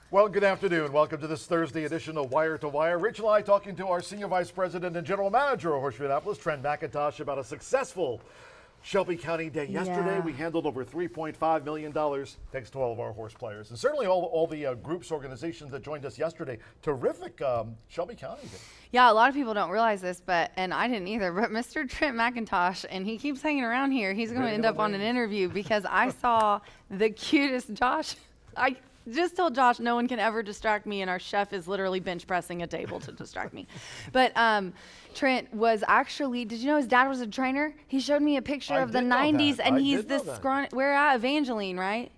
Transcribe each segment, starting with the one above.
Well, good afternoon. Welcome to this Thursday edition of Wire to Wire. Rachel and I talking to our Senior Vice President and General Manager of Horseshoe Indianapolis, Trent McIntosh, about a successful Shelby County day yesterday. We handled over $3.5 million thanks to all of our horse players. And certainly all the groups, organizations that joined us yesterday. Terrific Shelby County day. Yeah, a lot of people don't realize this, and I didn't either, but Mr. Trent McIntosh, and he keeps hanging around here, he's going to end up on an interview because I saw the cutest Josh. I just told Josh no one can ever distract me, and our chef is literally bench pressing a table to distract me. But Trent was actually, did you know his dad was a trainer? He showed me a picture of the 90s, and he's this scrawny, we're at Evangeline, right?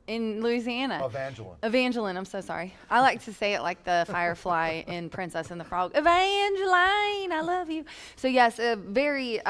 In Louisiana. Evangeline, I'm so sorry. I like to say it like the Firefly in Princess and the Frog. Evangeline, I love you. So yes, a very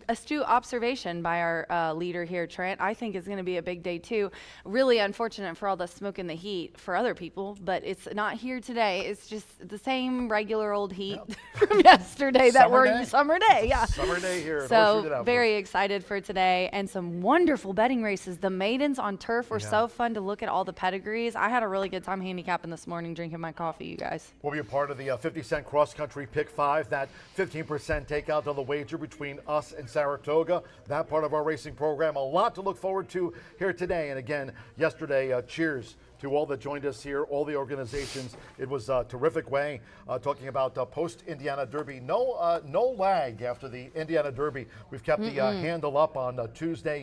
astute observation by our leader here, Trent. I think it's going to be a big day too. Really unfortunate for all the smoke and the heat for other people, but it's not here today. It's just the same regular old heat from yesterday summer day. Yeah. Summer day here. So very excited for today and some wonderful betting races. The maidens on turf were so fun to look at all the pedigrees. I had a really good time handicapping this morning drinking my coffee, you guys. We'll be a part of the 50-cent cross-country pick 5, that 15% takeout on the wager between us and Saratoga. That part of our racing program. A lot to look forward to here today. And again, yesterday, cheers to all that joined us here, all the organizations. It was a terrific way, talking about post-Indiana Derby. No lag after the Indiana Derby. We've kept the handle up on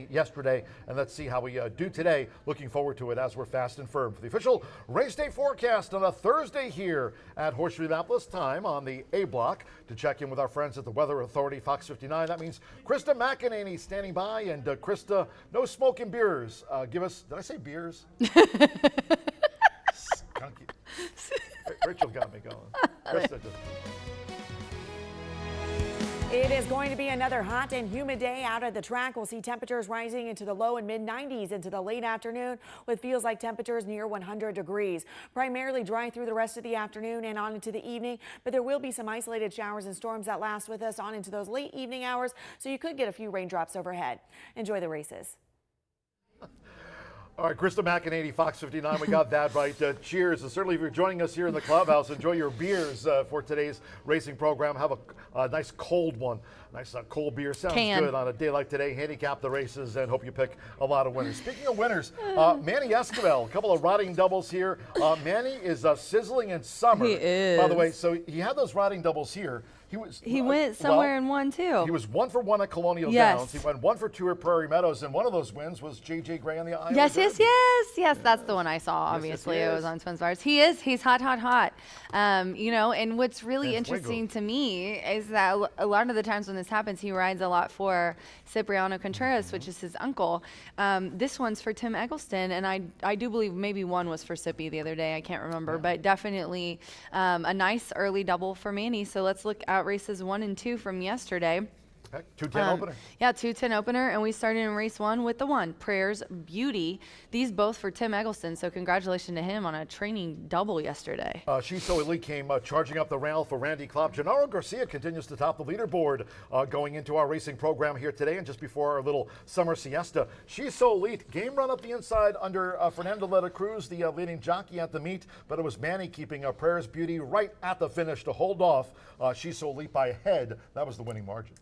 yesterday, and let's see how we do today. Looking forward to it as we're fast and firm for the official race day forecast on a Thursday here at Horseshoe Indianapolis. Time on the A block to check in with our friends at the Weather Authority, Fox 59. That means Krista McEnany standing by, and Krista, no smoking beers. Give us, did I say beers? Skunky. Rachel got me going. It is going to be another hot and humid day out at the track. We'll see temperatures rising into the low and mid 90s into the late afternoon with feels like temperatures near 100 degrees. Primarily dry through the rest of the afternoon and on into the evening, but there will be some isolated showers and storms that last with us on into those late evening hours, so you could get a few raindrops overhead. Enjoy the races. All right, Krista McEnany, Fox 59, we got that right. Cheers. And certainly if you're joining us here in the clubhouse, enjoy your beers for today's racing program. Have a nice cold one. Nice cold beer. Sounds good on a day like today. Handicap the races and hope you pick a lot of winners. Speaking of winners, Manny Esquivel, a couple of riding doubles here. Manny is sizzling in summer. He is. By the way, so he had those riding doubles here. He went somewhere and won too. He was 1 for 1 at Colonial Downs. He went 1 for 2 at Prairie Meadows, and one of those wins was J.J. Gray on the Iowa Derby. Yes, that's the one I saw. Obviously, it was on Twin Stars. He's hot. You know, and what's really interesting to me is that a lot of the times when this happens, he rides a lot for Cipriano Contreras, which is his uncle. This one's for Tim Eggleston, and I do believe maybe one was for Sippy the other day. I can't remember, but definitely a nice early double for Manny. So let's look at races 1 and 2 from yesterday. 210 opener. Yeah, 210 opener, and we started in race 1 with the 1, Prayers Beauty. These both for Tim Eggleston, so congratulations to him on a training double yesterday. She's So Elite came charging up the rail for Randy Klopp. Gennaro Garcia continues to top the leaderboard going into our racing program here today, and just before our little summer siesta. She's So Elite, game run up the inside under Fernando Leta Cruz, the leading jockey at the meet, but it was Manny keeping Prayers Beauty right at the finish to hold off She's So Elite by a head. That was the winning margin.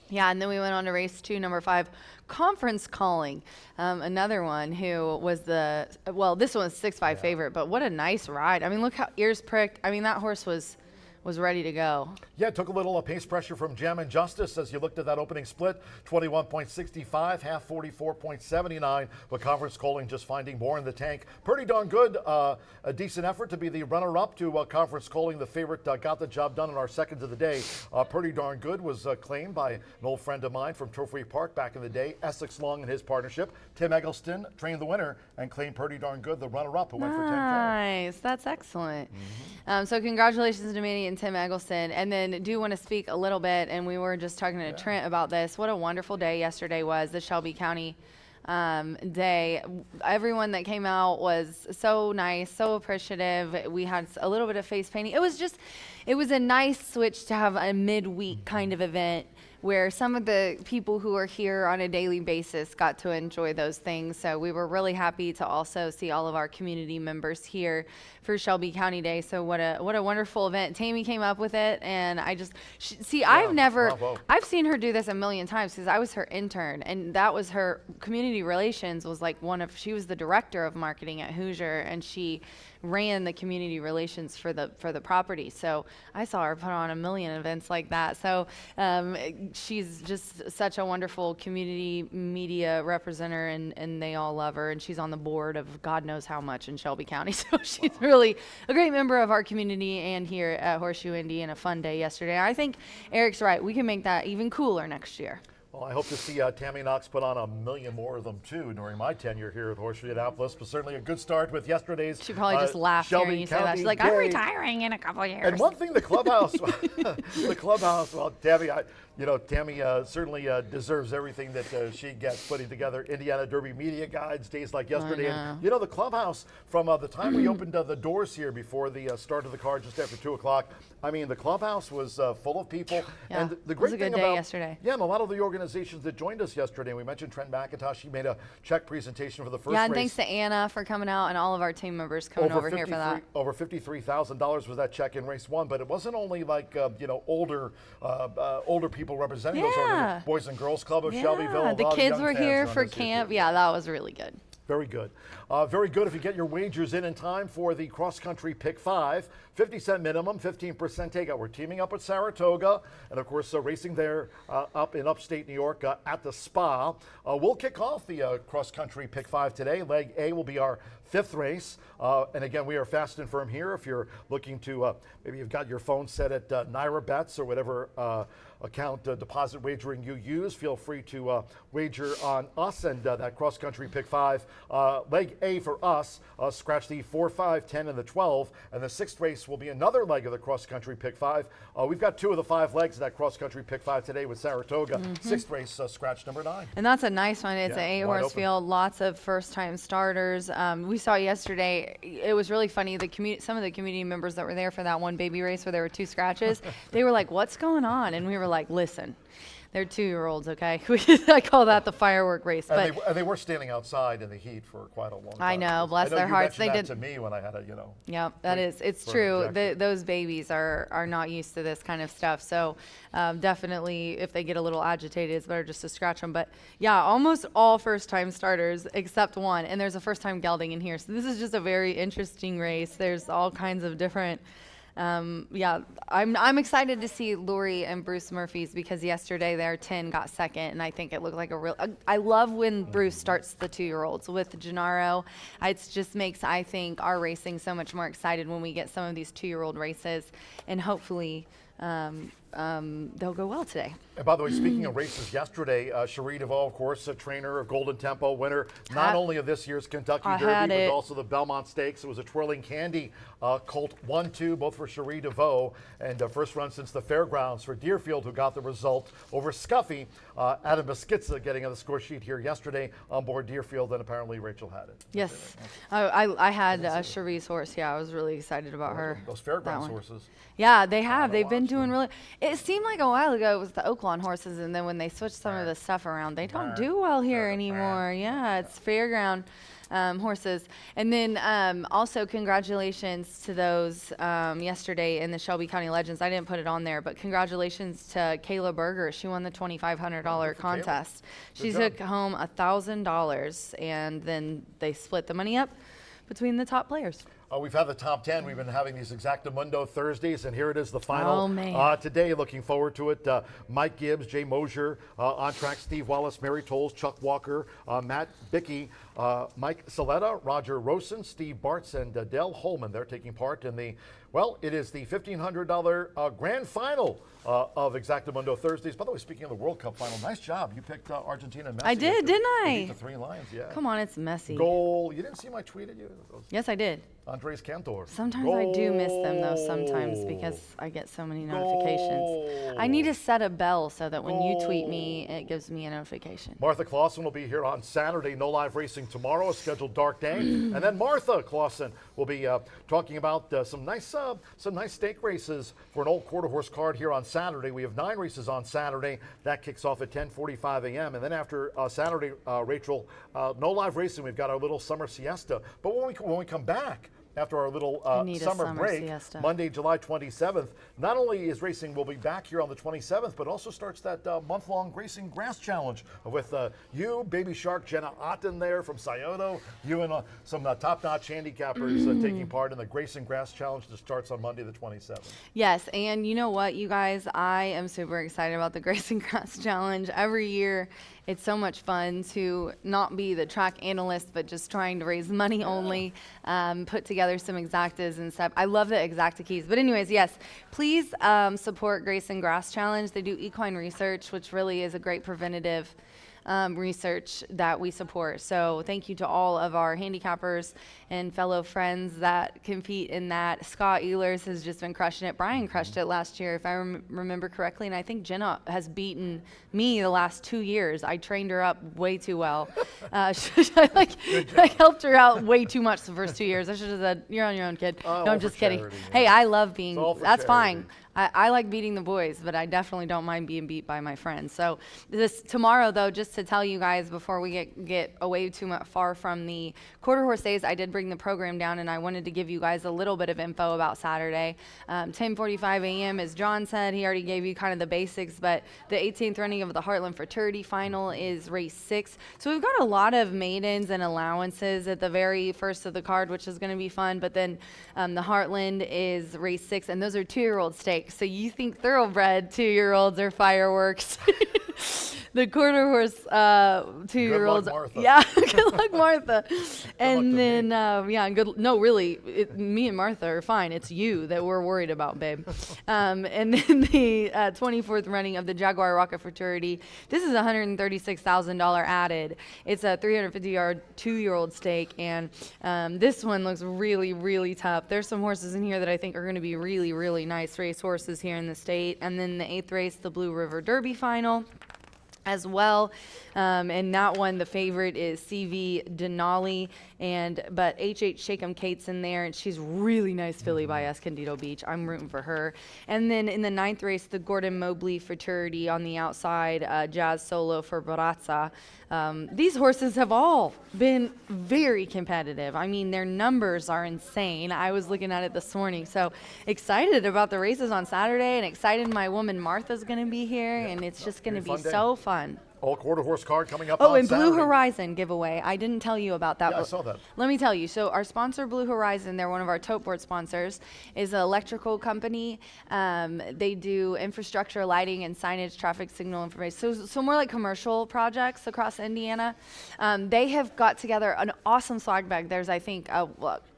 Yeah, and then we went on to race 2, number 5, Conference Calling. Another one who was this one's 6-5 favorite, but what a nice ride. I mean, look how ears pricked. I mean, that horse was ready to go. Yeah, it took a little pace pressure from Jam and Justice as you looked at that opening split. 21.65, half 44.79, but Conference Calling just finding more in the tank. Pretty darn good. A decent effort to be the runner-up to Conference Calling. The favorite got the job done in our second of the day. Pretty darn good was claimed by an old friend of mine from Trophy Park back in the day, Essex Long and his partnership. Tim Eggleston trained the winner and claimed Pretty Darn Good, the runner-up, who went for 10K. Nice, that's excellent. So congratulations to Manny and Tim Eggleston. And then do want to speak a little bit, and we were just talking to Trent about this. What a wonderful day yesterday was, the Shelby County day. Everyone that came out was so nice, so appreciative. We had a little bit of face painting. It was a nice switch to have a midweek kind of event where some of the people who are here on a daily basis got to enjoy those things. So we were really happy to also see all of our community members here for Shelby County Day. So what a wonderful event. Tammy came up with it, and I just I've seen her do this a million times because I was her intern, and that was her community relations was like she was the director of marketing at Hoosier, and she ran the community relations for the property. So I saw her put on a million events like that. So she's just such a wonderful community media representative, and they all love her, and she's on the board of God knows how much in Shelby County. So she's really a great member of our community and here at Horseshoe Indy, and a fun day yesterday. I think Eric's right. We can make that even cooler next year. Well, I hope to see Tammy Knox put on a million more of them too during my tenure here at Horseshoe Indianapolis. But certainly a good start with yesterday's. She probably just laughed hearing you say that. She's like, I'm retiring in a couple of years. And one thing, the clubhouse, well, Tammy, Tammy certainly deserves everything that she gets putting together Indiana Derby media guides, days like yesterday. And the clubhouse, from the time we opened the doors here before the start of the card just after 2 o'clock, I mean, the clubhouse was full of people. Yeah, and the great it was a thing good day about yesterday. Yeah, and a lot of the organizations that joined us yesterday, we mentioned Trent McIntosh. He made a check presentation for the first race. Yeah, and thanks to Anna for coming out and all of our team members coming over here for that. Over $53,000 was that check in race 1, but it wasn't only like older people representing those organizations. Boys and Girls Club of Shelbyville. The kids were here for camp. Yeah, that was really good. Very good. Very good if you get your wagers in time for the cross-country Pick 5. 50-cent minimum, 15% takeout. We're teaming up with Saratoga, and of course racing there up in upstate New York at the Spa. We'll kick off the cross-country Pick 5 today. Leg A will be our 5th race. And again, we are fast and firm here. If you're looking to, maybe you've got your phone set at Naira Bets or whatever account deposit wagering you use, feel free to wager on us and that cross-country Pick 5. Leg A for us, scratch the 4, 5, 10, and the 12. And the 6th race will be another leg of the cross-country Pick 5. We've got 2 of the 5 legs of that cross-country Pick 5 today with Saratoga. 6th race, scratch number 9. And that's a nice one. It's an 8-horse field, lots of first-time starters. We saw yesterday, it was really funny. Some of the community members that were there for that one baby race where there were 2 scratches, they were like, what's going on? And we were like, listen. They're 2-year-olds, okay? I call that the firework race. And they were standing outside in the heat for quite a long time. I know, bless their hearts. They did to me when I had Yeah, it's true. Those babies are not used to this kind of stuff. So definitely, if they get a little agitated, it's better just to scratch them. But yeah, almost all first-time starters except one, and there's a first-time gelding in here. So this is just a very interesting race. There's all kinds of different. I'm excited to see Lori and Bruce Murphy's because yesterday their 10 got second, and I think it looked like I love when Bruce starts the 2-year-olds with Gennaro. It just makes, I think, our racing so much more excited when we get some of these 2-year-old races, and hopefully they'll go well today. And by the way, speaking of races yesterday, Cherie DeVoe, of course, a trainer of Golden Tempo, winner not only of this year's Kentucky Derby, but also the Belmont Stakes. It was a Twirling Candy colt 1-2, both for Cherie DeVoe, and first run since the fairgrounds for Deerfield, who got the result over Scuffy. Adam Beschizza getting on the score sheet here yesterday on board Deerfield, and apparently Rachel had it. Yes, I had Cherie's horse. Yeah, I was really excited about her. Those fairgrounds horses. Yeah, they have. They've been doing really. It seemed like a while ago it was the Oaklawn horses, and then when they switched some of the stuff around, they don't do well here anymore. Yeah, it's fairground horses. And then also congratulations to those yesterday in the Shelby County Legends. I didn't put it on there, but congratulations to Kayla Berger. She won the $2,500 contest. She took home $1,000, and then they split the money up between the top players. We've had the top 10. We've been having these Exactamundo Thursdays, and here it is, the final today. Looking forward to it. Mike Gibbs, Jay Mosier on track, Steve Wallace, Mary Tolles, Chuck Walker, Matt Bickey, Mike Saletta, Roger Rosen, Steve Bartz, and Dale Holman. They're taking part in the, it is the $1,500 grand final of Exactamundo Thursdays. By the way, speaking of the World Cup final, nice job. You picked Argentina and Messi. I did, didn't I? Beat the 3 Lions, yeah. Come on, it's messy. Goal. You didn't see my tweet at you? Yes, I did. Andres Cantor. Sometimes I do miss them though, sometimes, because I get so many notifications. I need to set a bell so that when you tweet me, it gives me a notification. Martha Clausen will be here on Saturday. No live racing tomorrow, a scheduled dark day. And then Martha Clausen will be talking about some nice stake races for an old quarter horse card here on Saturday. We have 9 races on Saturday. That kicks off at 10:45 a.m. And then after Saturday, Rachel, no live racing. We've got our little summer siesta. But when we come back, after our little summer break, siesta. Monday, July 27th, not only is racing will be back here on the 27th, but also starts that month-long Racing Grass Challenge with you, Baby Shark, Jenna Otten there from Scioto, you and some top-notch handicappers taking part in the Racing Grass Challenge that starts on Monday the 27th. Yes, and you know what, you guys, I am super excited about the Racing Grass Challenge. Every year, it's so much fun to not be the track analyst, but just trying to raise money only, put together some exactas and stuff. I love the exacta keys. But anyways, yes, please support Grayson Grass Challenge. They do equine research, which really is a great preventative research that we support. So thank you to all of our handicappers and fellow friends that compete in that. Scott Ehlers has just been crushing it. Brian crushed it last year, if I remember correctly. And I think Jenna has beaten me the last 2 years. I trained her up way too well. I helped her out way too much the first 2 years. I should have said, you're on your own, kid. No, I'm just kidding. Charity, hey, I love being, that's charity. fine. I like beating the boys, but I definitely don't mind being beat by my friends. So this tomorrow, though, just to tell you guys before we get away too much far from the quarter horse days, I did bring the program down, and I wanted to give you guys a little bit of info about Saturday. 10:45 a.m. as John said, he already gave you kind of the basics, but the 18th running of the Heartland Fraternity Final is race 6. So we've got a lot of maidens and allowances at the very first of the card, which is going to be fun. But then the Heartland is race 6, and those are 2-year-old stakes. So you think thoroughbred 2-year-olds are fireworks. The quarter horse 2-year-olds. Good luck, Martha. Yeah, good luck, Martha. And then, no, really, me and Martha are fine. It's you that we're worried about, babe. And then the 24th running of the Jaguar Rocket Fraternity. This is $136,000 added. It's a 350-yard 2-year-old stake, and this one looks really, really tough. There's some horses in here that I think are going to be really, really nice race horses here in the state. And then the 8th race, the Blue River Derby Final as well. And that one, the favorite is CV Denali, but H.H. Shakem Kate's in there, and she's really nice filly by Escondido Beach. I'm rooting for her. And then in the 9th race, the Gordon Mobley Fraternity on the outside, Jazz Solo for Barazza. These horses have all been very competitive. I mean, their numbers are insane. I was looking at it this morning. So excited about the races on Saturday, and excited my woman Martha's going to be here, and it's just going to be so fun. All quarter horse card coming up Oh, on and Saturday. Blue Horizon giveaway. I didn't tell you about that. Yeah, I saw that. Let me tell you. So our sponsor, Blue Horizon, they're one of our tote board sponsors, is an electrical company. They do infrastructure, lighting, and signage, traffic signal information. So more like commercial projects across Indiana. They have got together an awesome swag bag. There's, I think,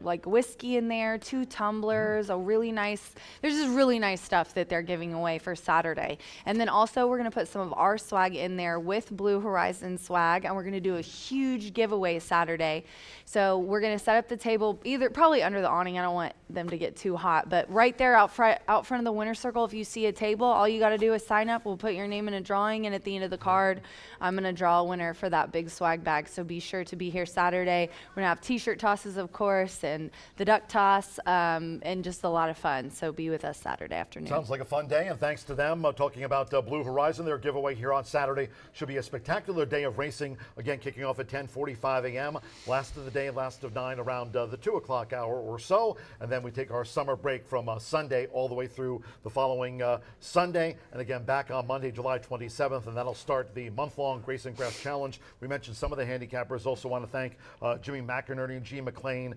like whiskey in there, 2 tumblers, there's just really nice stuff that they're giving away for Saturday. And then also we're going to put some of our swag in there with Blue Horizon swag, and we're going to do a huge giveaway Saturday. So we're going to set up the table probably under the awning. I don't want them to get too hot, but right there out front of the winner's circle, if you see a table, all you got to do is sign up. We'll put your name in a drawing, and at the end of the card, I'm going to draw a winner for that big swag bag. So be sure to be here Saturday. We're going to have t-shirt tosses, of course, and the duck toss, and just a lot of fun. So be with us Saturday afternoon. Sounds like a fun day, and thanks to them. Talking about Blue Horizon, their giveaway here on Saturday should be a spectacular day of racing. Again, kicking off at 10:45 a.m. Last of the day, last of 9 around the 2 o'clock hour or so. And then we take our summer break from Sunday all the way through the following Sunday. And again, back on Monday, July 27th. And that'll start the month-long Racing Grass Challenge. We mentioned some of the handicappers. Also want to thank Jimmy McInerney and G. McLean,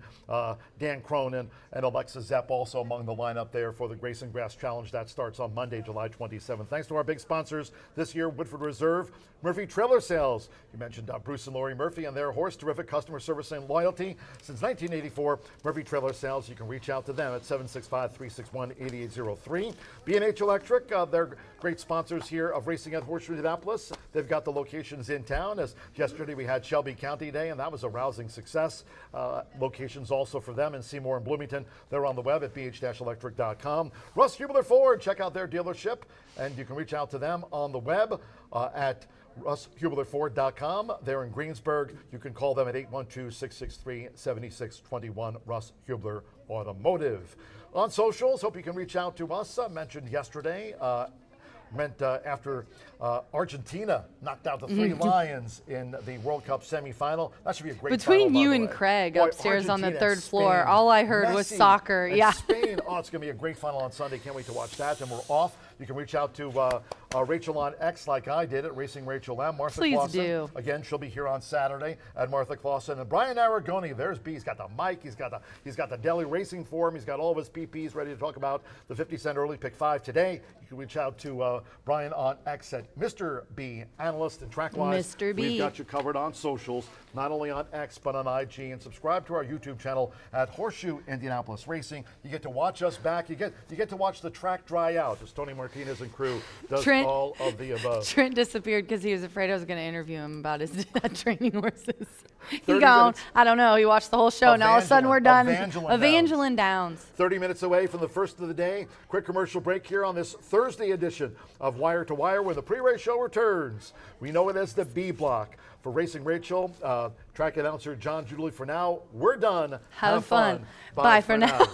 Dan Cronin, and Alexa Zepp also among the lineup there for the Racing Grass Challenge. That starts on Monday, July 27th. Thanks to our big sponsors this year, Woodford Reserve, Murphy Trailer Sales. You mentioned Bruce and Lori Murphy and their horse. Terrific customer service and loyalty since 1984. Murphy Trailer Sales. You can reach out to them at 765-361-8803. B&H Electric, they're great sponsors here of racing at Horseshoe Indianapolis. They've got the locations in town. As yesterday we had Shelby County Day, and that was a rousing success. Locations also for them in Seymour and Bloomington. They're on the web at bh-electric.com. Russ Hubler Ford, check out their dealership, and you can reach out to them on the web at RussHublerFord.com. They're in Greensburg. You can call them at 812-663-7621. Russ Hubler Automotive. On socials, hope you can reach out to us. Mentioned yesterday, after Argentina knocked out the three Lions in the World Cup semifinal. That should be a great Between final, you by the and way. Craig Boy, upstairs on the Argentina third and floor, Spain. all I heard was Messi soccer. and Yeah. Spain. Oh, it's going to be a great final on Sunday. Can't wait to watch that. And we're off. You can reach out to Rachel on X like I did at Racing Rachel M. Martha Please Clausen. do. Again, she'll be here on Saturday at Martha Clausen. And Brian Aragoni, there's B. He's got the mic. He's got the Delhi Racing Forum. He's got all of his PPs ready to talk about the 50-cent early pick 5 today. You can reach out to Brian on X at Mr. B, analyst and TrackWise. Mr. B. We've got you covered on socials, not only on X, but on IG. And subscribe to our YouTube channel at Horseshoe Indianapolis Racing. You get to watch us back. You get to watch the track dry out as Tony Martinez and crew does all of the above. Trent disappeared because he was afraid I was going to interview him about his training horses. He 30 gone. minutes. I don't know. He watched the whole show. Now all of a sudden we're done. Evangeline Downs. 30 minutes away from the first of the day. Quick commercial break here on this Thursday edition of Wire to Wire when the pre-race show returns. We know it as the B block. For Racing Rachel, track announcer John Julie. For now, we're done. Have fun. Bye for now.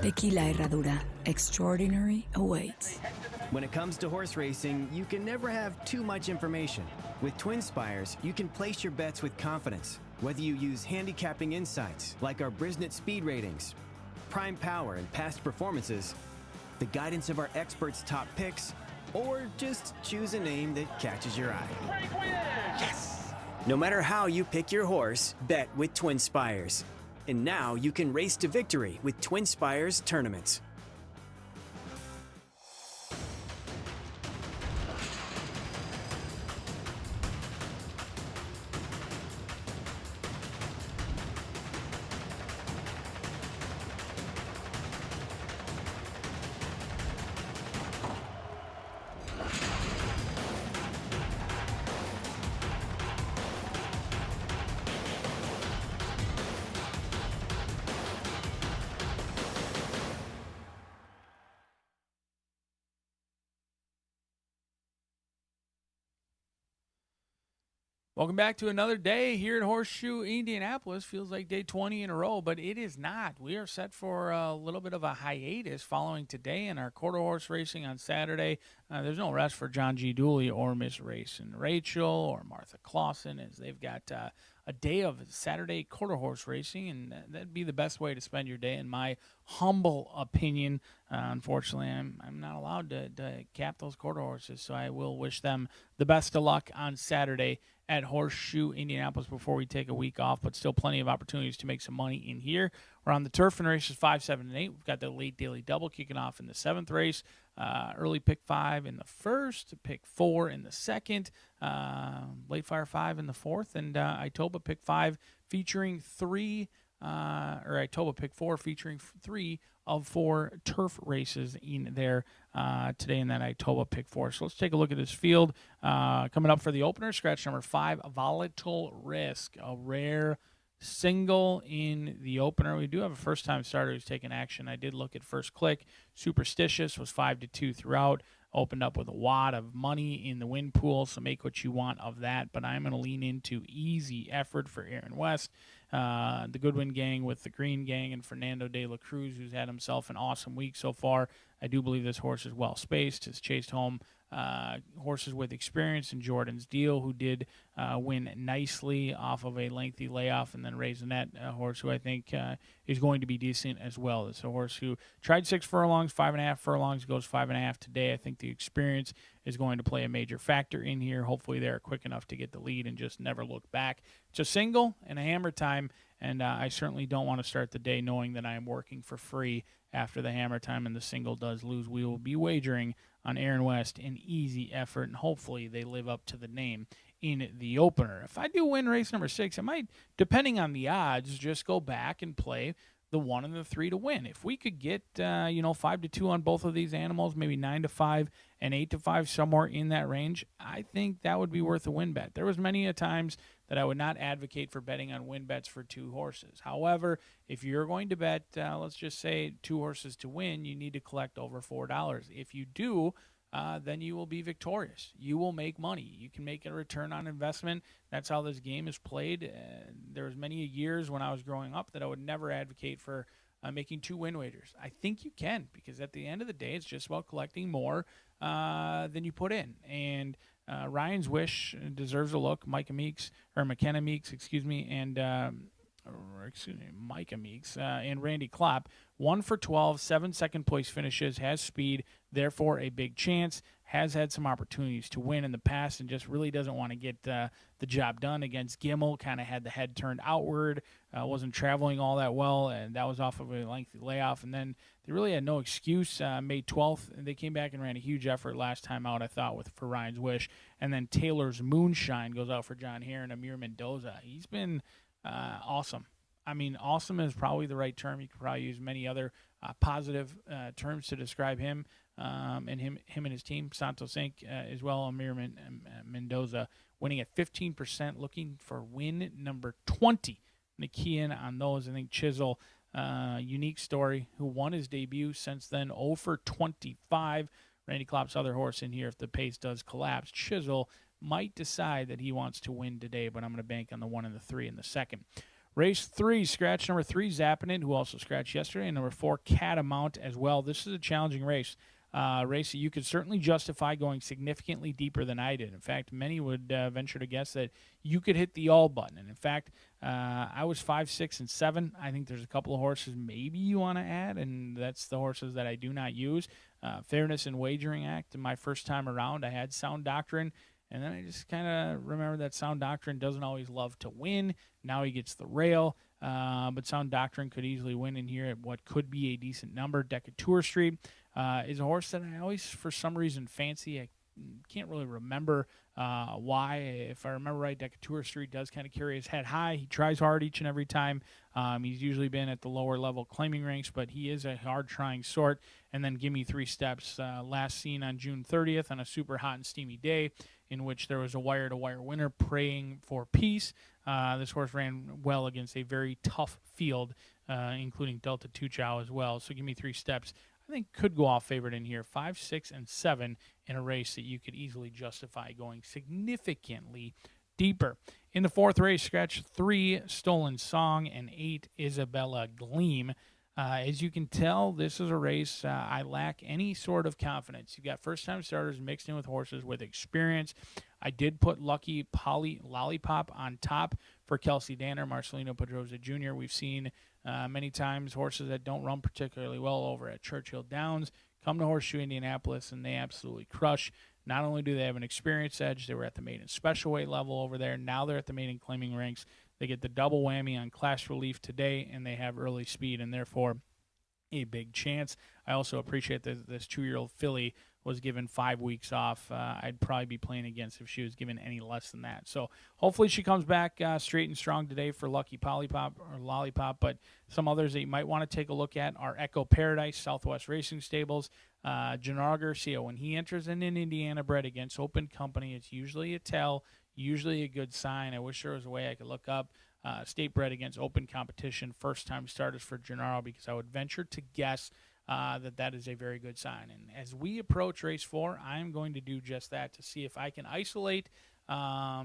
Tequila Herradura. Extraordinary awaits. When it comes to horse racing, you can never have too much information. With Twin Spires, you can place your bets with confidence. Whether you use handicapping insights like our Brisnet speed ratings, prime power and past performances, the guidance of our experts' top picks, or just choose a name that catches your eye. Yes! No matter how you pick your horse, bet with Twin Spires. And now you can race to victory with Twin Spires tournaments. Welcome back to another day here at Horseshoe Indianapolis. Feels like day 20 in a row, but it is not. We are set for a little bit of a hiatus following today and our quarter horse racing on Saturday. There's no rest for John G. Dooley or Miss Racing Rachel or Martha Clausen, as they've got a day of Saturday quarter horse racing, and that'd be the best way to spend your day, in my humble opinion. Unfortunately, I'm not allowed to cap those quarter horses, so I will wish them the best of luck on Saturday at Horseshoe Indianapolis before we take a week off, but still plenty of opportunities to make some money in here. We're on the turf in races 5, 7, and 8. We've got the late daily double kicking off in the 7th race, early pick 5 in the 1st, pick 4 in the 2nd, late fire 5 in the 4th, and Itoba pick 5 featuring 3, or Itoba pick 4 featuring 3 of 4 turf races in there today in that Itoba pick 4. So let's take a look at this field. Coming up for the opener, scratch number 5, Volatile Risk, a rare single in the opener. We do have a first-time starter who's taken action. I did look at First Click. Superstitious was 5-2 throughout. Opened up with a wad of money in the win pool, so make what you want of that. But I'm going to lean into Easy Effort for Aaron West. the Goodwin gang with the Green gang and Fernando de la Cruz, who's had himself an awesome week so far. I do believe this horse is well spaced, has chased home horses with experience in Jordan's Deal, who did win nicely off of a lengthy layoff, and then Raisinette, a horse who I think is going to be decent as well. It's a horse who tried 6 furlongs, 5.5 furlongs, goes 5.5 today. I think the experience is going to play a major factor in here. Hopefully they're quick enough to get the lead and just never look back. It's a single and a hammer time, and I certainly don't want to start the day knowing that I am working for free after the hammer time and the single does lose. We will be wagering on Aaron West, an easy effort, and hopefully they live up to the name in the opener. If I do win race number 6, I might, depending on the odds, just go back and play the 1 and the 3 to win. If we could get 5-2 on both of these animals, maybe 9-5 and 8-5, somewhere in that range, I think that would be worth a win bet. There was many a times that I would not advocate for betting on win bets for 2 horses. However, if you're going to bet, let's just say 2 horses to win, you need to collect over $4. If you do, then you will be victorious. You will make money. You can make a return on investment. That's how this game is played. There was many years when I was growing up that I would never advocate for making 2 win wagers. I think you can, because at the end of the day, it's just about collecting more than you put in. And Ryan's Wish deserves a look. McKenna Meeks, and Micah Meeks and Randy Klopp. 1 for 12, 7 second place finishes, has speed, therefore a big chance, has had some opportunities to win in the past and just really doesn't want to get the job done against Gimmel. Kind of had the head turned outward, wasn't traveling all that well, and that was off of a lengthy layoff. And then they really had no excuse. May 12th, and they came back and ran a huge effort last time out, I thought, for Ryan's Wish. And then Taylor's Moonshine goes out for John Hare and Amir Mendoza. He's been awesome. I mean, awesome is probably the right term. You could probably use many other positive terms to describe him and him and his team. Santos Inc. As well. Amir Mendoza winning at 15%, looking for win number 20. And the key in on those, I think Chisel, unique story, who won his debut since then, 0 for 25. Randy Klopp's other horse in here, if the pace does collapse, Chisel might decide that he wants to win today, but I'm going to bank on the 1 and the 3 in the second. Race 3, scratch number 3, Zappin', who also scratched yesterday, and number 4, Catamount as well. This is a challenging race. Race that you could certainly justify going significantly deeper than I did. In fact, many would venture to guess that you could hit the all button. And in fact, I was 5, 6, and 7. I think there's a couple of horses maybe you want to add, and that's the horses that I do not use. Fairness and Wagering Act, my first time around, I had Sound Doctrine. And then I just kind of remember that Sound Doctrine doesn't always love to win. Now he gets the rail, but Sound Doctrine could easily win in here at what could be a decent number. Decatur Street is a horse that I always, for some reason, fancy. I can't really remember why. If I remember right, Decatur Street does kind of carry his head high. He tries hard each and every time. He's usually been at the lower level claiming ranks, but he is a hard-trying sort. And then Gimme 3 Steps, last seen on June 30th on a super hot and steamy day, in which there was a wire-to-wire winner praying for peace. This horse ran well against a very tough field, including Delta Tuchow as well. So Gimme 3 Steps, I think, could go off favorite in here. 5, 6, and 7 in a race that you could easily justify going significantly deeper. In the 4th race, scratch 3, Stolen Song, and 8, Isabella Gleam. As you can tell, this is a race I lack any sort of confidence. You've got first-time starters mixed in with horses with experience. I did put Lucky Lollipop on top for Kelsey Danner, Marcelino Pedroza Jr. We've seen many times horses that don't run particularly well over at Churchill Downs come to Horseshoe Indianapolis, and they absolutely crush. Not only do they have an experience edge, they were at the maiden special weight level over there. Now they're at the maiden claiming ranks. They get the double whammy on class relief today, and they have early speed, and therefore a big chance. I also appreciate that this 2-year-old filly was given 5 weeks off. I'd probably be playing against if she was given any less than that. So hopefully she comes back straight and strong today for Lucky Lollipop. But some others that you might want to take a look at are Echo Paradise, Southwest Racing Stables. Gennaro Garcia, when he enters in an Indiana bred against Open Company, it's usually a tell, usually a good sign. I wish there was a way I could look up state bred against open competition, first-time starters for Gennaro, because I would venture to guess that is a very good sign. And as we approach race 4, I'm going to do just that to see if I can isolate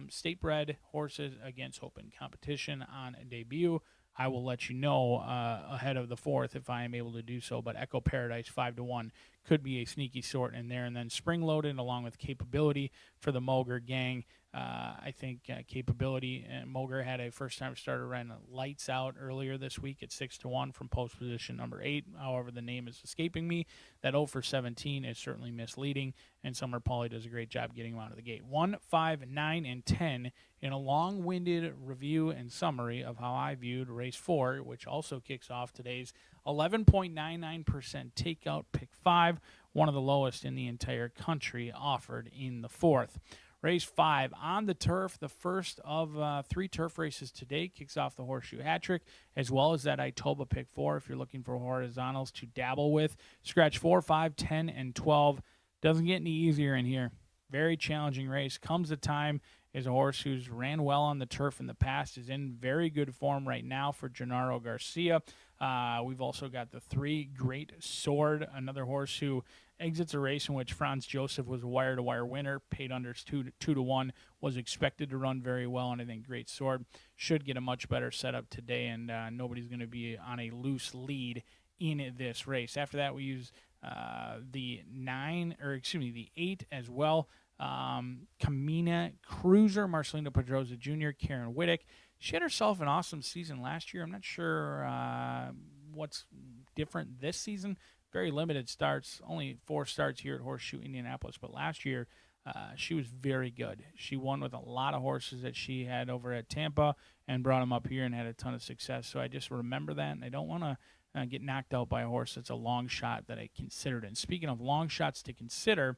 state-bred horses against open competition on debut. I will let you know ahead of the 4th if I am able to do so. But Echo Paradise 5-1 could be a sneaky sort in there. And then Spring Loaded along with Capability for the Moger gang. I think Capability and Moger had a first-time starter run lights out earlier this week at 6-1 from post position number 8. However, the name is escaping me. That 0 for 17 is certainly misleading, and Summer Pauly does a great job getting him out of the gate. 1, 5, 9, and 10 in a long-winded review and summary of how I viewed race 4, which also kicks off today's 11.99% takeout pick 5, one of the lowest in the entire country offered in the 4th. Race 5 on the turf, the first of 3 turf races today, kicks off the Horseshoe Hat-Trick, as well as that Itoba pick 4 if you're looking for horizontals to dabble with. Scratch 4, 5, 10, and 12. Doesn't get any easier in here. Very challenging race. Comes a time as a horse who's ran well on the turf in the past, is in very good form right now for Gennaro Garcia. We've also got the 3 Great Sword, another horse who exits a race in which Franz Joseph was a wire-to-wire winner, paid under 2-1, was expected to run very well, and I think Great Sword should get a much better setup today, and nobody's going to be on a loose lead in this race. After that, we use the 8 as well. Camina Cruiser, Marcelino Pedroza Jr., Karen Whittick. She had herself an awesome season last year. I'm not sure what's different this season. Very limited starts, only 4 starts here at Horseshoe Indianapolis. But last year, she was very good. She won with a lot of horses that she had over at Tampa and brought them up here and had a ton of success. So I just remember that, and I don't want to get knocked out by a horse that's a long shot that I considered. And speaking of long shots to consider,